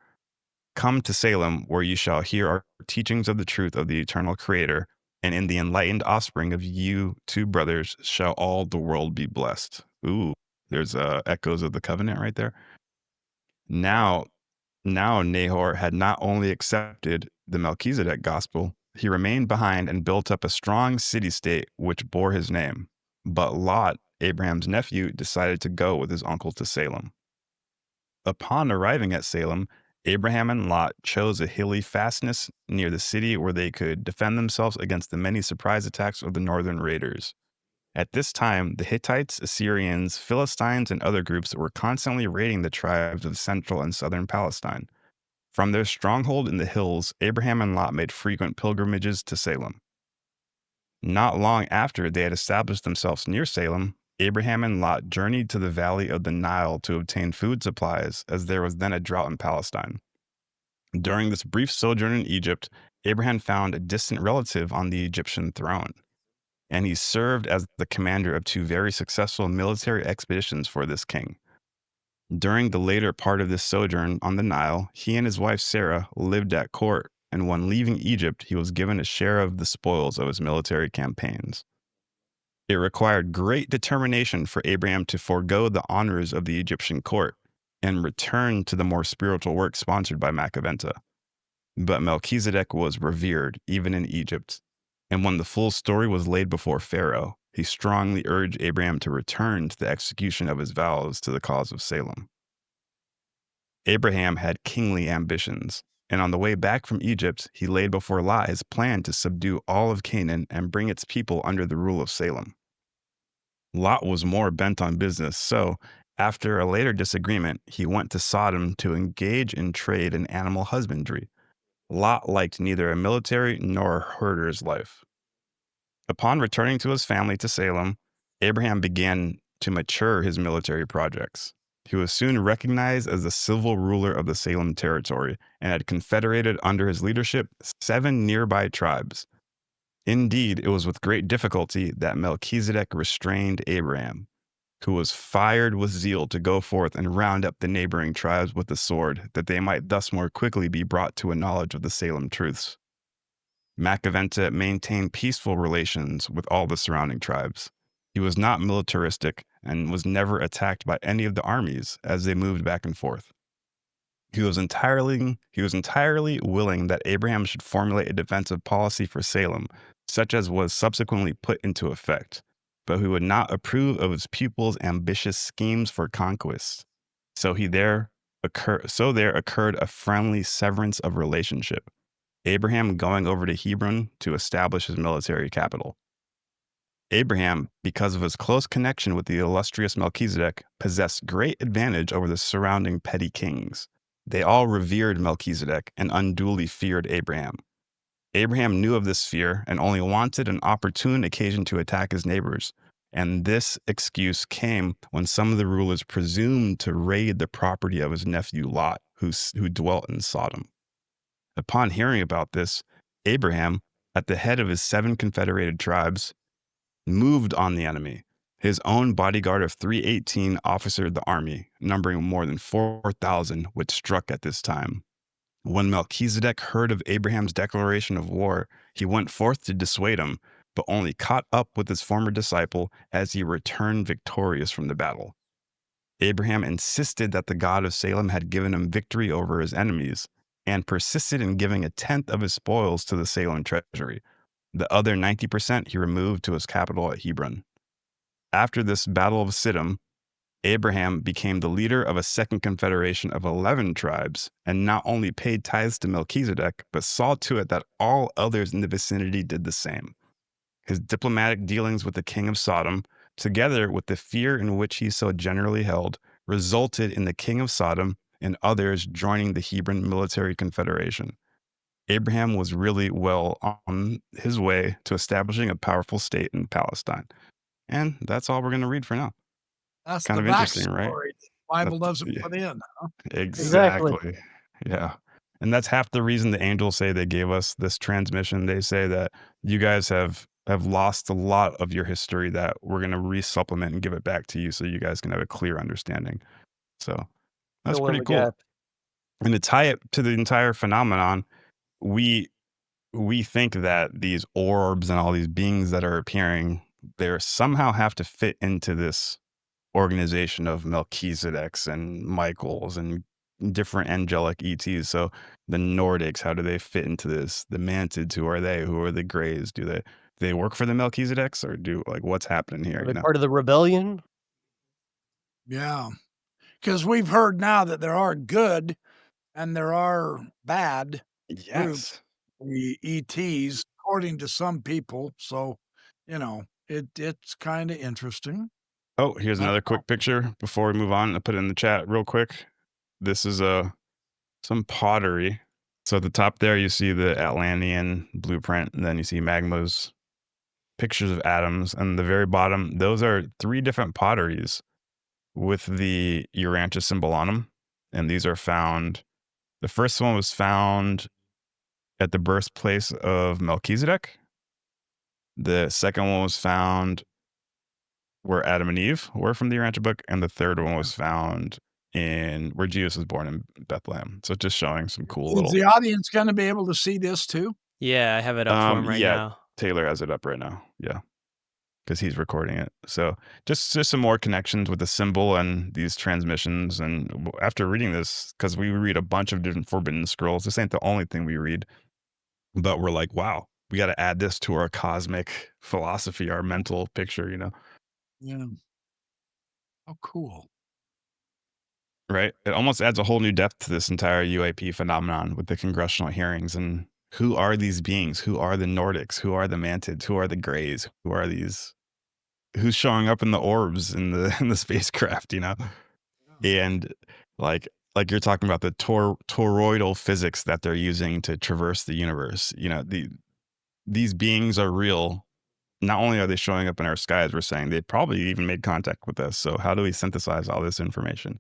Come to Salem, where you shall hear our teachings of the truth of the eternal Creator, and in the enlightened offspring of you two brothers shall all the world be blessed. Ooh, there's echoes of the covenant right there. Now Nahor had not only accepted the Melchizedek gospel, he remained behind and built up a strong city-state which bore his name. But Lot, Abraham's nephew, decided to go with his uncle to Salem. Upon arriving at Salem, Abraham and Lot chose a hilly fastness near the city where they could defend themselves against the many surprise attacks of the northern raiders. At this time, the Hittites, Assyrians, Philistines, and other groups were constantly raiding the tribes of central and southern Palestine. From their stronghold in the hills, Abraham and Lot made frequent pilgrimages to Salem. Not long after they had established themselves near Salem, Abraham and Lot journeyed to the valley of the Nile to obtain food supplies, as there was then a drought in Palestine. During this brief sojourn in Egypt, Abraham found a distant relative on the Egyptian throne. and he served as the commander of 2 very successful military expeditions for this king. During the later part of this sojourn on the Nile, he and his wife Sarah lived at court, and when leaving Egypt, he was given a share of the spoils of his military campaigns. It required great determination for Abraham to forego the honors of the Egyptian court and return to the more spiritual work sponsored by Macaventa. But Melchizedek was revered even in Egypt, and when the full story was laid before Pharaoh, he strongly urged Abraham to return to the execution of his vows to the cause of Salem. Abraham had kingly ambitions, and on the way back from Egypt, he laid before Lot his plan to subdue all of Canaan and bring its people under the rule of Salem. Lot was more bent on business, so after a later disagreement, he went to Sodom to engage in trade and animal husbandry. Lot liked neither a military nor a herder's life. Upon returning to his family to Salem, Abraham began to mature his military projects. He was soon recognized as the civil ruler of the Salem territory and had confederated under his leadership 7 nearby tribes. Indeed, it was with great difficulty that Melchizedek restrained Abraham, who was fired with zeal to go forth and round up the neighboring tribes with the sword, that they might thus more quickly be brought to a knowledge of the Salem truths. Macaventa maintained peaceful relations with all the surrounding tribes. He was not militaristic and was never attacked by any of the armies as they moved back and forth. He was entirely willing that Abraham should formulate a defensive policy for Salem, such as was subsequently put into effect, but he would not approve of his pupil's ambitious schemes for conquest. So there occurred a friendly severance of relationship, Abraham going over to Hebron to establish his military capital. Abraham, because of his close connection with the illustrious Melchizedek, possessed great advantage over the surrounding petty kings. They all revered Melchizedek and unduly feared Abraham. Abraham knew of this fear and only wanted an opportune occasion to attack his neighbors. And this excuse came when some of the rulers presumed to raid the property of his nephew Lot, who dwelt in Sodom. Upon hearing about this, Abraham, at the head of his 7 confederated tribes, moved on the enemy. His own bodyguard of 318 officered the army, numbering more than 4,000, which struck at this time. When Melchizedek heard of Abraham's declaration of war, he went forth to dissuade him, but only caught up with his former disciple as he returned victorious from the battle. Abraham insisted that the God of Salem had given him victory over his enemies, and persisted in giving 1/10 of his spoils to the Salem treasury. The other 90% he removed to his capital at Hebron. After this Battle of Siddim, Abraham became the leader of a second confederation of 11 tribes, and not only paid tithes to Melchizedek, but saw to it that all others in the vicinity did the same. His diplomatic dealings with the king of Sodom, together with the fear in which he so generally held, resulted in the king of Sodom and others joining the Hebron military confederation. Abraham was really well on his way to establishing a powerful state in Palestine. And that's all we're going to read for now. That's Kind the of interesting, right? backstory the Bible That's- doesn't put in. Huh? Exactly. Yeah. And that's half the reason the angels say they gave us this transmission. They say that you guys have lost a lot of your history that we're going to resupplement and give it back to you so you guys can have a clear understanding. So that's Fill in pretty the cool. gap. And to tie it to the entire phenomenon, we think that these orbs and all these beings that are appearing, they somehow have to fit into this organization of Melchizedeks and Michaels and different angelic ETs. So the Nordics, how do they fit into this? The Mantids, who are they? Who are the Greys? Do they work for the Melchizedeks, or what's happening here? Are they part of the rebellion? Yeah. Because we've heard now that there are good and there are bad groups, Yes. the ETs, according to some people. So, it's kind of interesting. Oh, here's I another don't know. quick picture before we move on. I'll put it in the chat real quick. This is some pottery. So at the top there, you see the Atlantean blueprint, and then you see Magma's pictures of atoms. And the very bottom, those are 3 different potteries with the Urantia symbol on them. And these are found, the first one was found at the birthplace of Melchizedek. The second one was found where Adam and Eve were from the Urantia book, and the third one was found in where Jesus was born in Bethlehem. So just showing some cool Is little. the audience going to be able to see this too? Yeah, I have it up for him right Yeah, now. Taylor has it up right now. Yeah, because he's recording it. So just some more connections with the symbol and these transmissions. And after reading this, because we read a bunch of different forbidden scrolls, this ain't the only thing we read, but we're like, wow, we got to add this to our cosmic philosophy, our mental picture, Yeah. Oh, cool. right? It almost adds a whole new depth to this entire UAP phenomenon with the congressional hearings. And who are these beings? Who are the Nordics? Who are the Mantids? Who are the Greys? Who are these? Who's showing up in the orbs in the spacecraft? And like you're talking about the toroidal physics that they're using to traverse the universe. These beings are real. Not only are they showing up in our sky, as we're saying, they probably even made contact with us. So how do we synthesize all this information?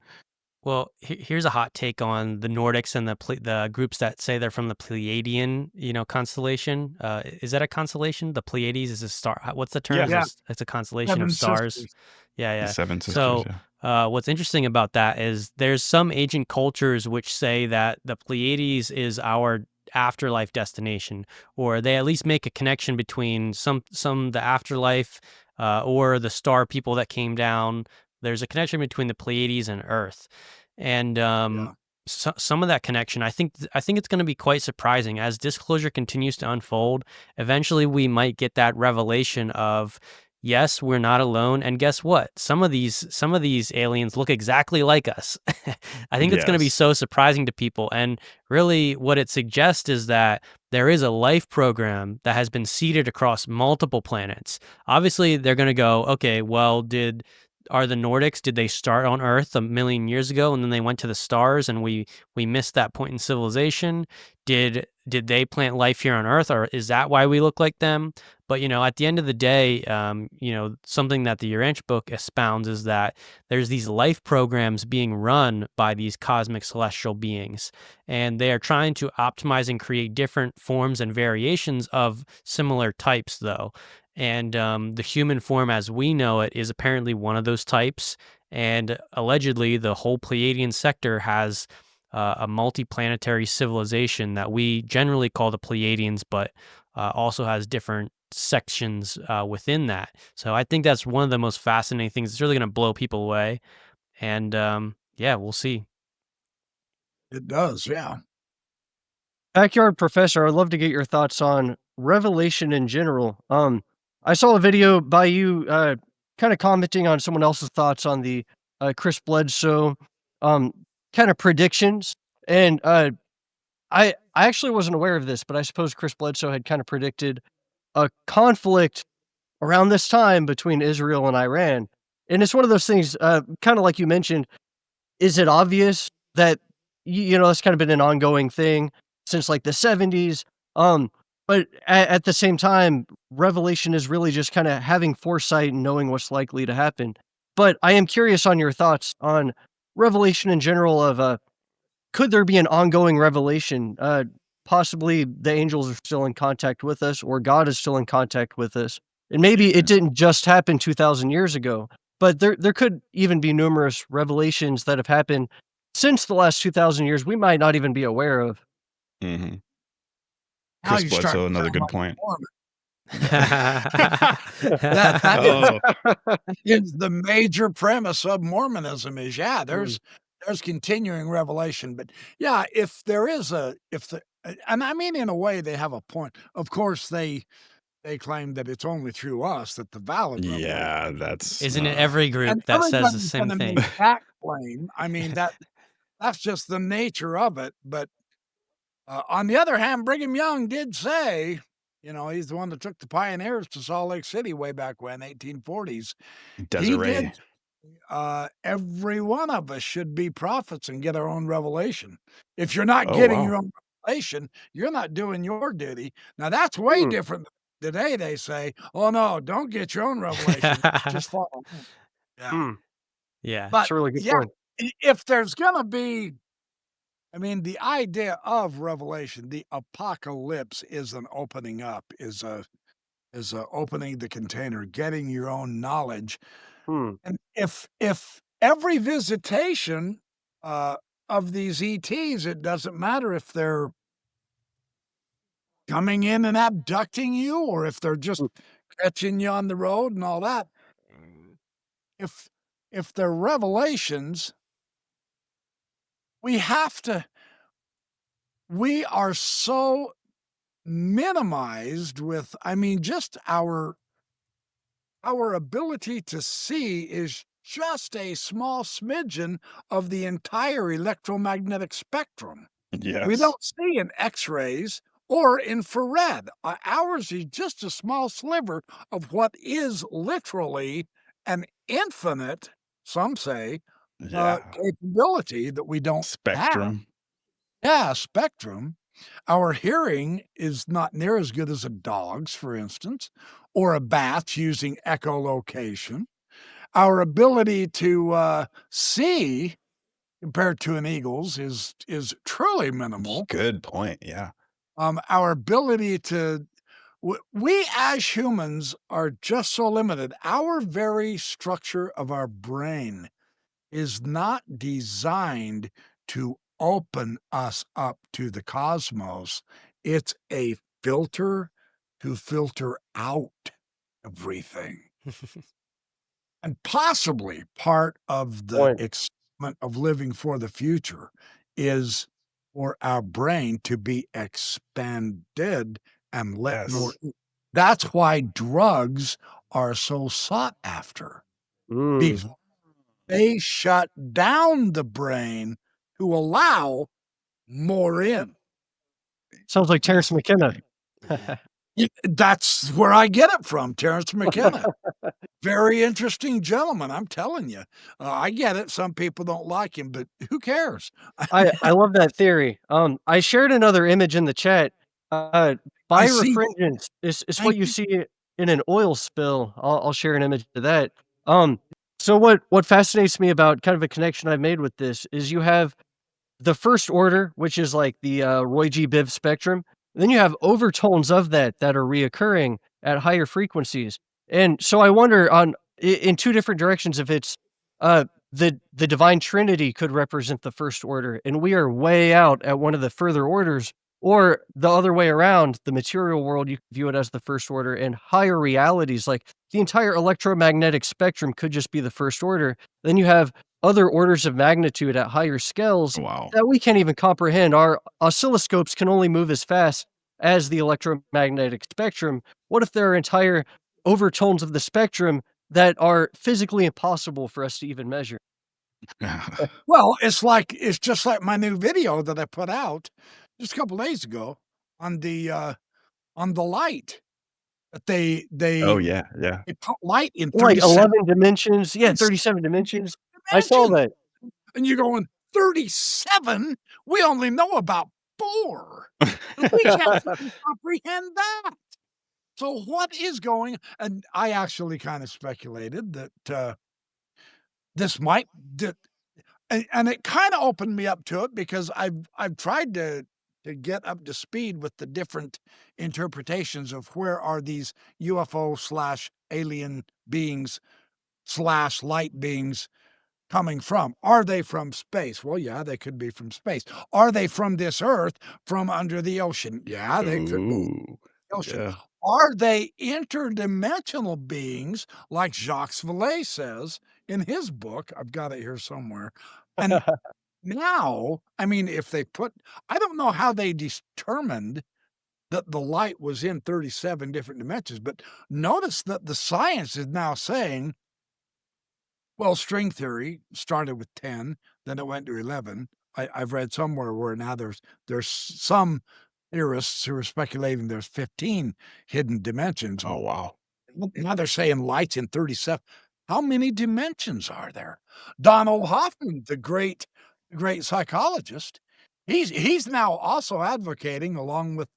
Well, here's a hot take on the Nordics and the groups that say they're from the Pleiadian, constellation. Is that a constellation? The Pleiades is a star. What's the term? Yeah. It's a constellation Seven of stars. sisters. Yeah, The yeah. seven sisters. So, Yeah. what's interesting about that is there's some ancient cultures which say that the Pleiades is our afterlife destination, or they at least make a connection between the afterlife, or the star people that came down. There's a connection between the Pleiades and Earth, and some of that connection, I think it's going to be quite surprising as disclosure continues to unfold. Eventually, we might get that revelation of, yes, we're not alone, and guess what? Some of these aliens look exactly like us. I think it's going to be Yes. so surprising to people, and really, what it suggests is that there is a life program that has been seeded across multiple planets. Obviously, they're going to go, okay, well, are the Nordics, did they start on Earth a million years ago and then they went to the stars and we missed that point in civilization? Did they plant life here on Earth, or is that why we look like them? But at the end of the day, something that the Urantia book expounds is that there's these life programs being run by these cosmic celestial beings, and they are trying to optimize and create different forms and variations of similar types, though. And the human form as we know it is apparently one of those types. And allegedly, the whole Pleiadian sector has a multi-planetary civilization that we generally call the Pleiadians, but also has different sections within that. So I think that's one of the most fascinating things. It's really going to blow people away. And yeah, we'll see. It does, yeah. Backyard Professor, I'd love to get your thoughts on Revelation in general. I saw a video by you kind of commenting on someone else's thoughts on the Chris Bledsoe kind of predictions. And I actually wasn't aware of this, but I suppose Chris Bledsoe had kind of predicted a conflict around this time between Israel and Iran. And it's one of those things, kind of like you mentioned, is it obvious that that's kind of been an ongoing thing since like the 70s? But at the same time, Revelation is really just kind of having foresight and knowing what's likely to happen. But I am curious on your thoughts on Revelation in general of could there be an ongoing revelation? Possibly the angels are still in contact with us, or God is still in contact with us. And maybe it didn't just happen 2,000 years ago, but there could even be numerous revelations that have happened since the last 2,000 years we might not even be aware of. Mm-hmm. Now Chris you're starting Bledsoe, to another sound good like a point. Mormon. That is the major premise of Mormonism is, there's continuing revelation. But yeah, if there is and I mean, in a way, they have a point. Of course, they claim that it's only through us that the valid revelation. Yeah, that's Isn't it every group And that says the everybody's same gonna thing? make that claim. I mean, that's just the nature of it. But on the other hand, Brigham Young did say, he's the one that took the pioneers to Salt Lake City way back when, 1840s. He did. Every one of us should be prophets and get our own revelation. If you're not getting your own revelation, you're not doing your duty. Now, that's way different. Today, they say, oh, no, don't get your own revelation. Just follow me. Yeah. Yeah. But That's a really good point. if there's going to be, I mean, the idea of revelation, the apocalypse is an opening up, is a is opening the container, getting your own knowledge. Hmm. And if every visitation of these ETs, it doesn't matter if they're coming in and abducting you or if they're just Mm. catching you on the road and all that. If if they're revelations, we have to we are so minimized with, I mean, just our ability to see is just a small smidgen of the entire electromagnetic spectrum. We Yes. don't see in X-rays or infrared. Ours is just a small sliver of what is literally an infinite, some say, Yeah. capability that we don't have. Spectrum. Yeah, spectrum. Our hearing is not near as good as a dog's, for instance, or a bat's using echolocation. Our ability to see compared to an eagle's is truly minimal. Good point. Yeah. Our ability to we as humans are just so limited. Our very structure of our brain is not designed to open us up to the cosmos. It's a filter to filter out everything. And possibly part of the Point. excitement of living for the future is for our brain to be expanded and let more. Yes. That's why drugs are so sought after, because Mm. they shut down the brain to allow more in. Sounds like Terrence McKenna. That's where I get it from, Terrence McKenna. Very interesting gentleman, I'm telling you. I get it. Some people don't like him, but who cares? I love that theory. I shared another image in the chat. I see. Birefringence is what Thank you you. see in an oil spill. I'll share an image of that. So what fascinates me about kind of a connection I've made with this is you have the first order, which is like the Roy G. Biv spectrum. Then you have overtones of that are reoccurring at higher frequencies. And so I wonder in two different directions if it's uh, the divine trinity could represent the first order, and we are way out at one of the further orders, or the other way around, the material world you could view it as the first order, and higher realities like the entire electromagnetic spectrum could just be the first order. Then you have other orders of magnitude at higher scales Wow. that we can't even comprehend. Our oscilloscopes can only move as fast as the electromagnetic spectrum. What if there are entire overtones of the spectrum that are physically impossible for us to even measure? Well, it's just like my new video that I put out just a couple days ago on the light. That Oh, they yeah. Yeah. they put light in Like 37 11 dimensions. Yeah, 37 dimensions. I saw dimensions. that. And you're going, 37? We only know about 4. And we can't even comprehend that. So what is going, and I actually kind of speculated that this might that, and it kind of opened me up to it because I've tried to get up to speed with the different interpretations of where are these UFO slash alien beings slash light beings coming from? Are they from space? Well, yeah, they could be from space. Are they from this earth, from under the ocean? Yeah, they could be Ooh. the ocean. Yeah. Are they interdimensional beings, like Jacques Vallée says in his book? I've got it here somewhere. And now, I mean, if they put, I don't know how they determined that the light was in 37 different dimensions, but notice that the science is now saying, well, string theory started with 10, then it went to 11. I've read somewhere where now there's some theorists who are speculating there's 15 hidden dimensions. Oh, wow. Now they're saying light's in 37. How many dimensions are there? Donald Hoffman, the great psychologist, he's now also advocating, along with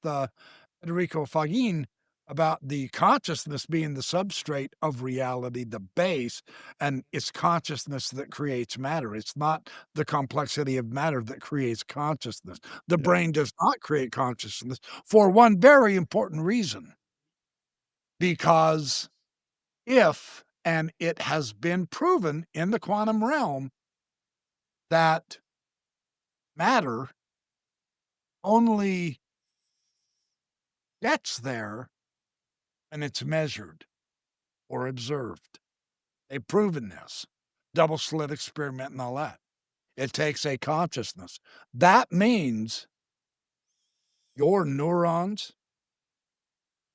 Federico Fagin, about the consciousness being the substrate of reality, the base, and it's consciousness that creates matter. It's not the complexity of matter that creates consciousness. The Yeah. brain does not create consciousness for one very important reason. Because if, and it has been proven in the quantum realm, that matter only gets there when it's measured or observed. They've proven this. Double slit experiment and all that. It takes a consciousness. That means your neurons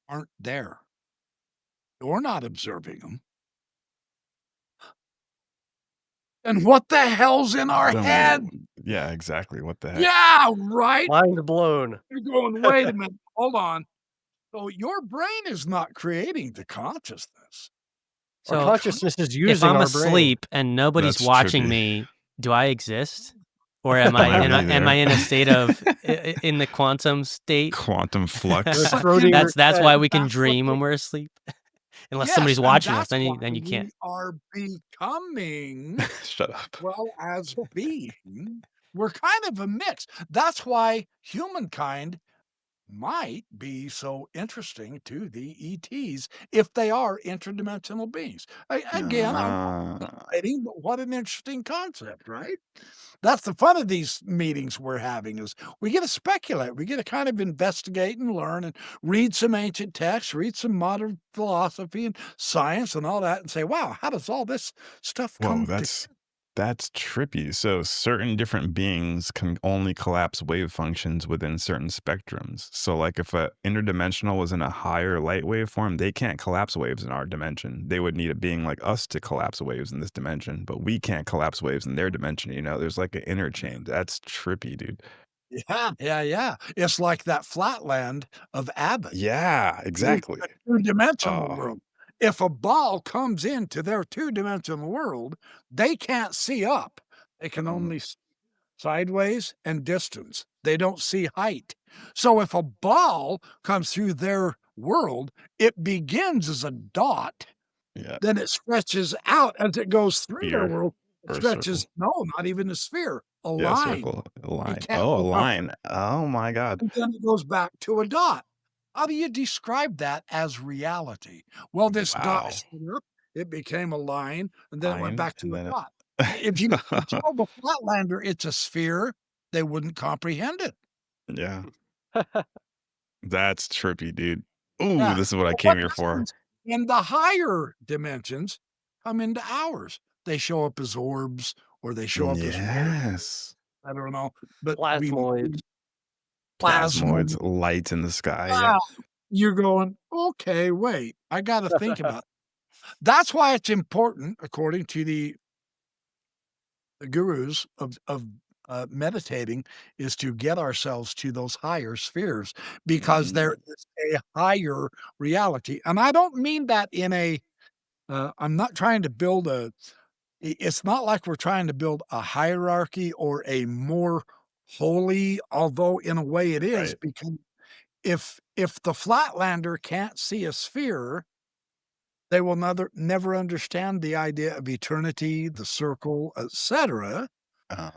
aren't there. You're not observing them. And what the hell's in our Then head? yeah, exactly. What the heck? Yeah, right? Mind blown. You're going, wait a minute, hold on. So your brain is not creating the consciousness. Our So consciousness is if using I'm our brain. asleep and nobody's That's watching trippy. me, do I exist? Or am I Might am I, be am I there. in a state of in the quantum state? Quantum flux. There's But Schrodinger That's why cat. we can that's what dream they, when we're asleep. Unless yes, somebody's and watching us, that's why then you can't. we are becoming, Shut up. well, as being, we're kind of a mix. That's why humankind might be so interesting to the ETs if they are interdimensional beings. Again, I'm Uh, speculating, but what an interesting concept, right? That's the fun of these meetings we're having is we get to speculate, we get to kind of investigate and learn and read some ancient texts, read some modern philosophy and science and all that, and say, wow, how does all this stuff whoa, come to? that's trippy. So certain different beings can only collapse wave functions within certain spectrums. So like if a interdimensional was in a higher light wave form, they can't collapse waves in our dimension. They would need a being like us to collapse waves in this dimension, but we can't collapse waves in their dimension. You know, there's like an interchange. That's trippy, dude. Yeah. It's like that flatland of Abbott. Yeah, exactly. A two-dimensional Oh, world. If a ball comes into their two-dimensional world, they can't see up. They can only see sideways and distance. They don't see height. So if a ball comes through their world, it begins as a dot, yeah. then it stretches out as it goes through their Sphere world. It or a circle. stretches, no, not even a sphere, a Yeah, line. circle, a You line. can't Oh, a look up, line. Oh my God. and then it goes back to a dot. How do you describe that as reality? Well, this dot Wow. stood up, it became a line, and then it went Line, back and to a then dot. If you tell the flatlander it's a sphere, they wouldn't comprehend it. yeah, that's trippy, dude. Ooh, Yeah. this is what I But came what here for. happens in the higher dimensions come into ours? They show up as orbs or they show up as waves. Yes. I don't know, but Plasmoids. plasma. Plasmoids, lights in the sky. Yeah. Wow. You're going, okay, wait, I got to think about it. That's why it's important, according to the gurus of meditating, is to get ourselves to those higher spheres because there is a higher reality. And I don't mean that in a, I'm not trying to build it's not like we're trying to build a hierarchy or a more holy, although in a way it is, Right. because if the flatlander can't see a sphere, they will never understand the idea of eternity, the circle, etc. Uh,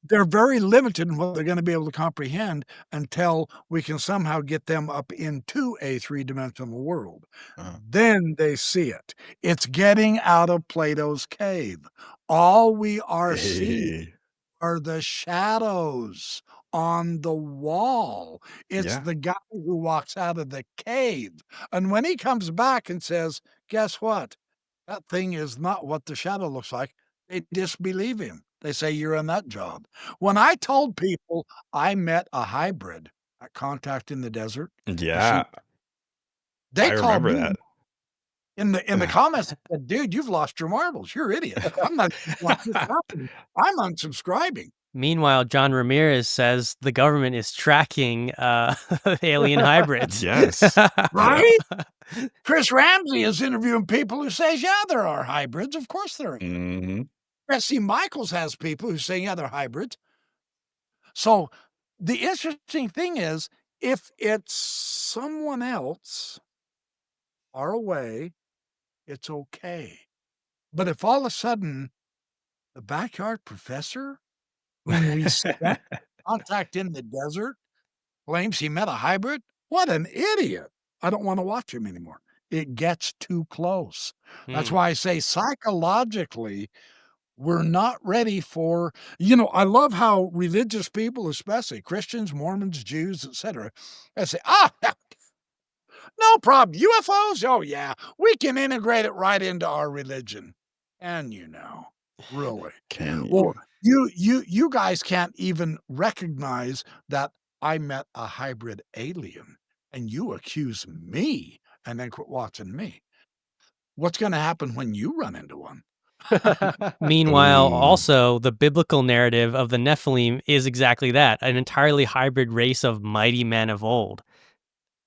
They're very limited in what they're gonna be able to comprehend until we can somehow get them up into a three-dimensional world. uh, Then they see it. It's getting out of Plato's cave. All we are seeing hey. are the shadows on the wall. It's Yeah. the guy who walks out of the cave, and when he comes back and says, "Guess what? That thing is not what the shadow looks like," they disbelieve him. They say, "You're a nut job." When I told people I met a hybrid at Contact in the Desert, and Yeah. they I called remember me that. in the comments and said, "Dude, you've lost your marbles. You're an idiot. I'm not watch this happening. I'm unsubscribing." Meanwhile, John Ramirez says the government is tracking alien hybrids. Yes. Yeah. Right? Chris Ramsey is interviewing people who says, "Yeah, there are hybrids. Of course there are." hmm Jesse Michaels has people who say, "Yeah, they're hybrids." So the interesting thing is, if it's someone else far away, it's okay. But if all of a sudden the backyard professor whom we sent Contact in the Desert claims he met a hybrid, what an idiot. I don't want to watch him anymore. It gets too close. That's Mm. why I say psychologically, we're not ready for, I love how religious people, especially Christians, Mormons, Jews, etc., they say, no problem. UFOs? Oh, yeah, we can integrate it right into our religion. And really. Can Well, you? you guys can't even recognize that I met a hybrid alien, and you accuse me and then quit watching me. What's gonna happen when you run into one? Meanwhile, Ooh. also the biblical narrative of the Nephilim is exactly that, an entirely hybrid race of mighty men of old.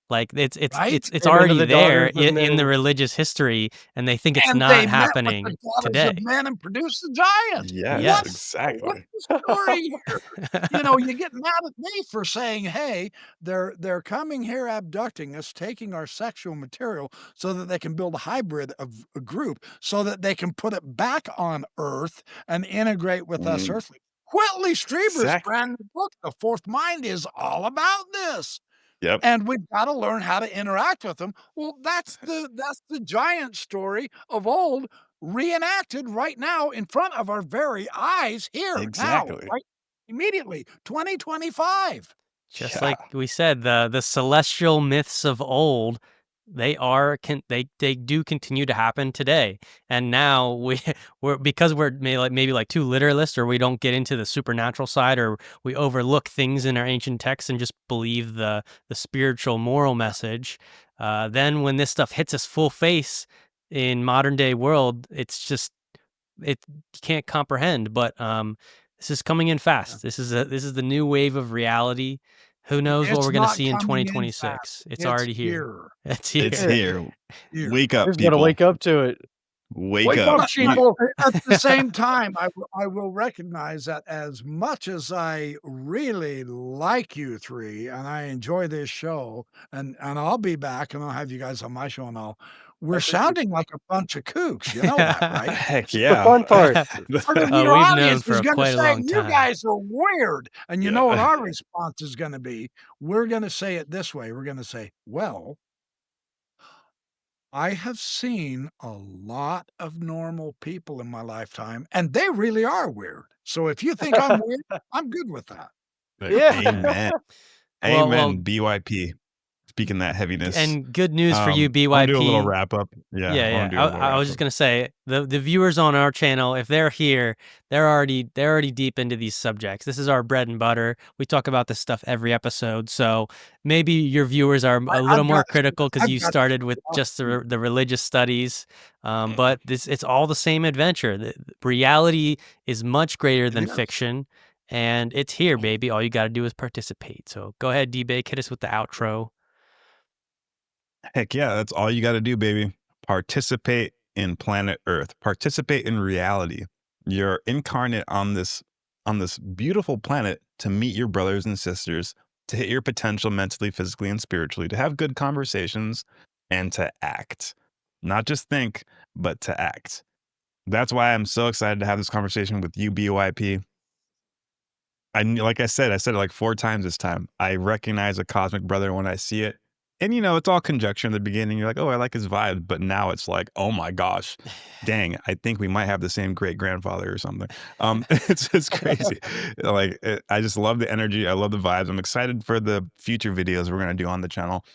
Like Right? it's Came into already the there daughters of in the men. religious history, and they think it's And they not met with the happening daughters today. of men and produced the giant. Yes, Yes. What's exactly. the story here? You get mad at me for saying, "Hey, they're coming here abducting us, taking our sexual material so that they can build a hybrid of a group so that they can put it back on Earth and integrate with us Mm, earthly." Whitley Strieber's exactly. brand new book, The Fourth Mind, is all about this. Yep. And we've gotta learn how to interact with them. Well, that's the giant story of old reenacted right now in front of our very eyes here, now, Exactly. right immediately, 2025. Just Yeah. like we said, the celestial myths of old, they do continue to happen today. And now we're because we're maybe like too literalist, or we don't get into the supernatural side, or we overlook things in our ancient texts and just believe the spiritual moral message. Then when this stuff hits us full face in modern day world, it's just it you can't comprehend. But this is coming in Yeah. fast. This is the new wave of reality. Who knows what It's we're gonna not see in coming in fast. 2026? It's It's already here. here. It's It's here. Here. here. Here. Wake We up, just gotta people. wake up to it. Wake Wake up. up, But sheeple. at the same time, I will recognize that as much as I really like you 3 and I enjoy this show, and I'll be back, and I'll have you guys on my show and all, we're Thank you. sounding like a bunch of kooks, you know that, right? Heck The yeah. fun part. Part of your We've known audience is for gonna quite a say, long "You time. guys are weird," and you know what Yeah. our response is gonna be? We're gonna say it this way, we're gonna say, "Well, I have seen a lot of normal people in my lifetime, and they really are weird. So if you think I'm weird, I'm good with that." Yeah. Amen. Well, Amen. BYP. Speaking that heaviness. and good news for you, I want to do a little BYP. wrap up. Yeah, Yeah, I yeah. want to do a little I wrap was just up. gonna say the viewers on our channel, if they're here, they're already deep into these subjects. This is our bread and butter. We talk about this stuff every episode. So maybe your viewers are a little I've more got critical because I've you got started with just philosophy. the religious studies. Mm, But it's all the same adventure. The reality is much greater It than is. fiction, and it's here, baby. All you got to do is participate. So go ahead, D-Bake, hit us with the outro. Heck yeah, that's all you got to do, baby. Participate in planet Earth. Participate in reality. You're incarnate on this beautiful planet to meet your brothers and sisters, to hit your potential mentally, physically, and spiritually, to have good conversations, and to act. Not just think, but to act. That's why I'm so excited to have this conversation with you, BYP. Like I said it like 4 times this time. I recognize a cosmic brother when I see it. And, it's all conjecture in the beginning. You're like, "Oh, I like his vibe." But now it's like, "Oh my gosh, dang, I think we might have the same great-grandfather or something." It's crazy. I just love the energy. I love the vibes. I'm excited for the future videos we're gonna do on the channel.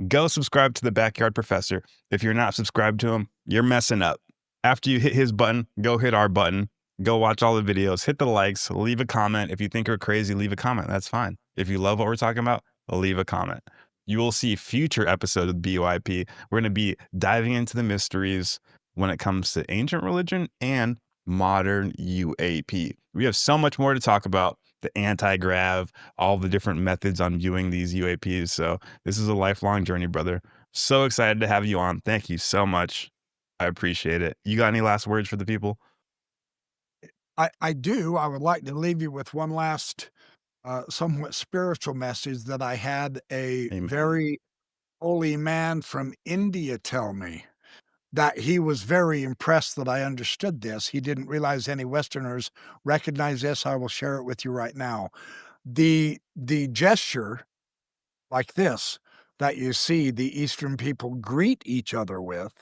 Go subscribe to the Backyard Professor. If you're not subscribed to him, you're messing up. After you hit his button, go hit our button. Go watch all the videos, hit the likes, leave a comment. If you think we're crazy, leave a comment. That's fine. If you love what we're talking about, leave a comment. You will see future episodes of BYP. We're going to be diving into the mysteries when it comes to ancient religion and modern UAP. We have so much more to talk about, the anti-grav, all the different methods on viewing these UAPs. So this is a lifelong journey, brother. So excited to have you on. Thank you so much. I appreciate it. You got any last words for the people? I do. I would like to leave you with one last, somewhat spiritual message that I had a Amen. very holy man from India tell me. That he was very impressed that I understood this. He didn't realize any Westerners recognize this. I will share it with you right now. The gesture like this that you see the Eastern people greet each other with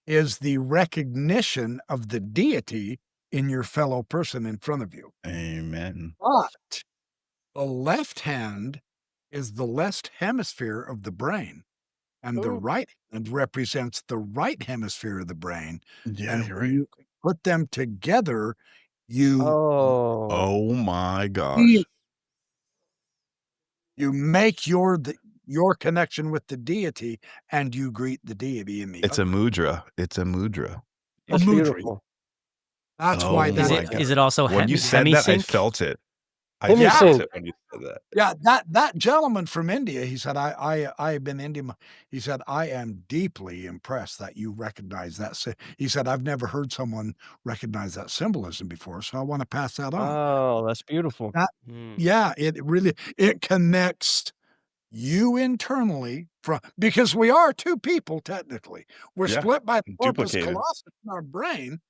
is the recognition of the deity in your fellow person in front of you. Amen. But the left hand is the left hemisphere of the brain, and the right hand represents the right hemisphere of the brain. Yeah, And you're when right. you put them together, you Oh. Oh my gosh. feel- you make your connection with the deity, and you greet the deity in the It's a other. mudra. It's a mudra. That's mudra. beautiful. That's Oh why my Is that it God. is it also When you said that, I hemisync? felt it. I Hemisync. felt it when you said that. Yeah, that gentleman from India, he said, I've been Indian. He said, I am deeply impressed that you recognize that. He said, I've never heard someone recognize that symbolism before, so I want to pass that on. Oh, that's beautiful. That, Mm. yeah, it connects you internally because we are two people technically. We're Yeah, split by the corpus duplicated. callosum in our brain,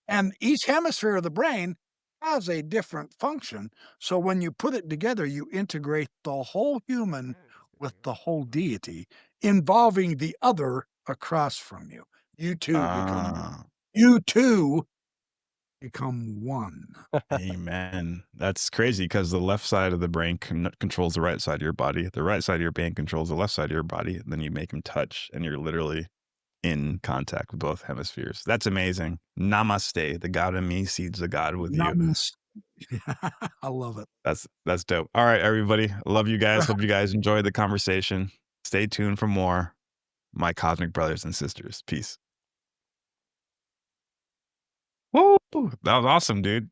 and each hemisphere of the brain has a different function. So when you put it together, you integrate the whole human with the whole deity, involving the other across from you. You two become one. Amen. That's crazy because the left side of the brain controls the right side of your body. The right side of your brain controls the left side of your body. And then you make them touch, and you're literally in contact with both hemispheres. That's amazing. Namaste. The God in me sees the God with you. Namaste. I love it. That's dope. All right, everybody. Love you guys. Hope you guys enjoyed the conversation. Stay tuned for more. My cosmic brothers and sisters. Peace. Woo! That was awesome, dude.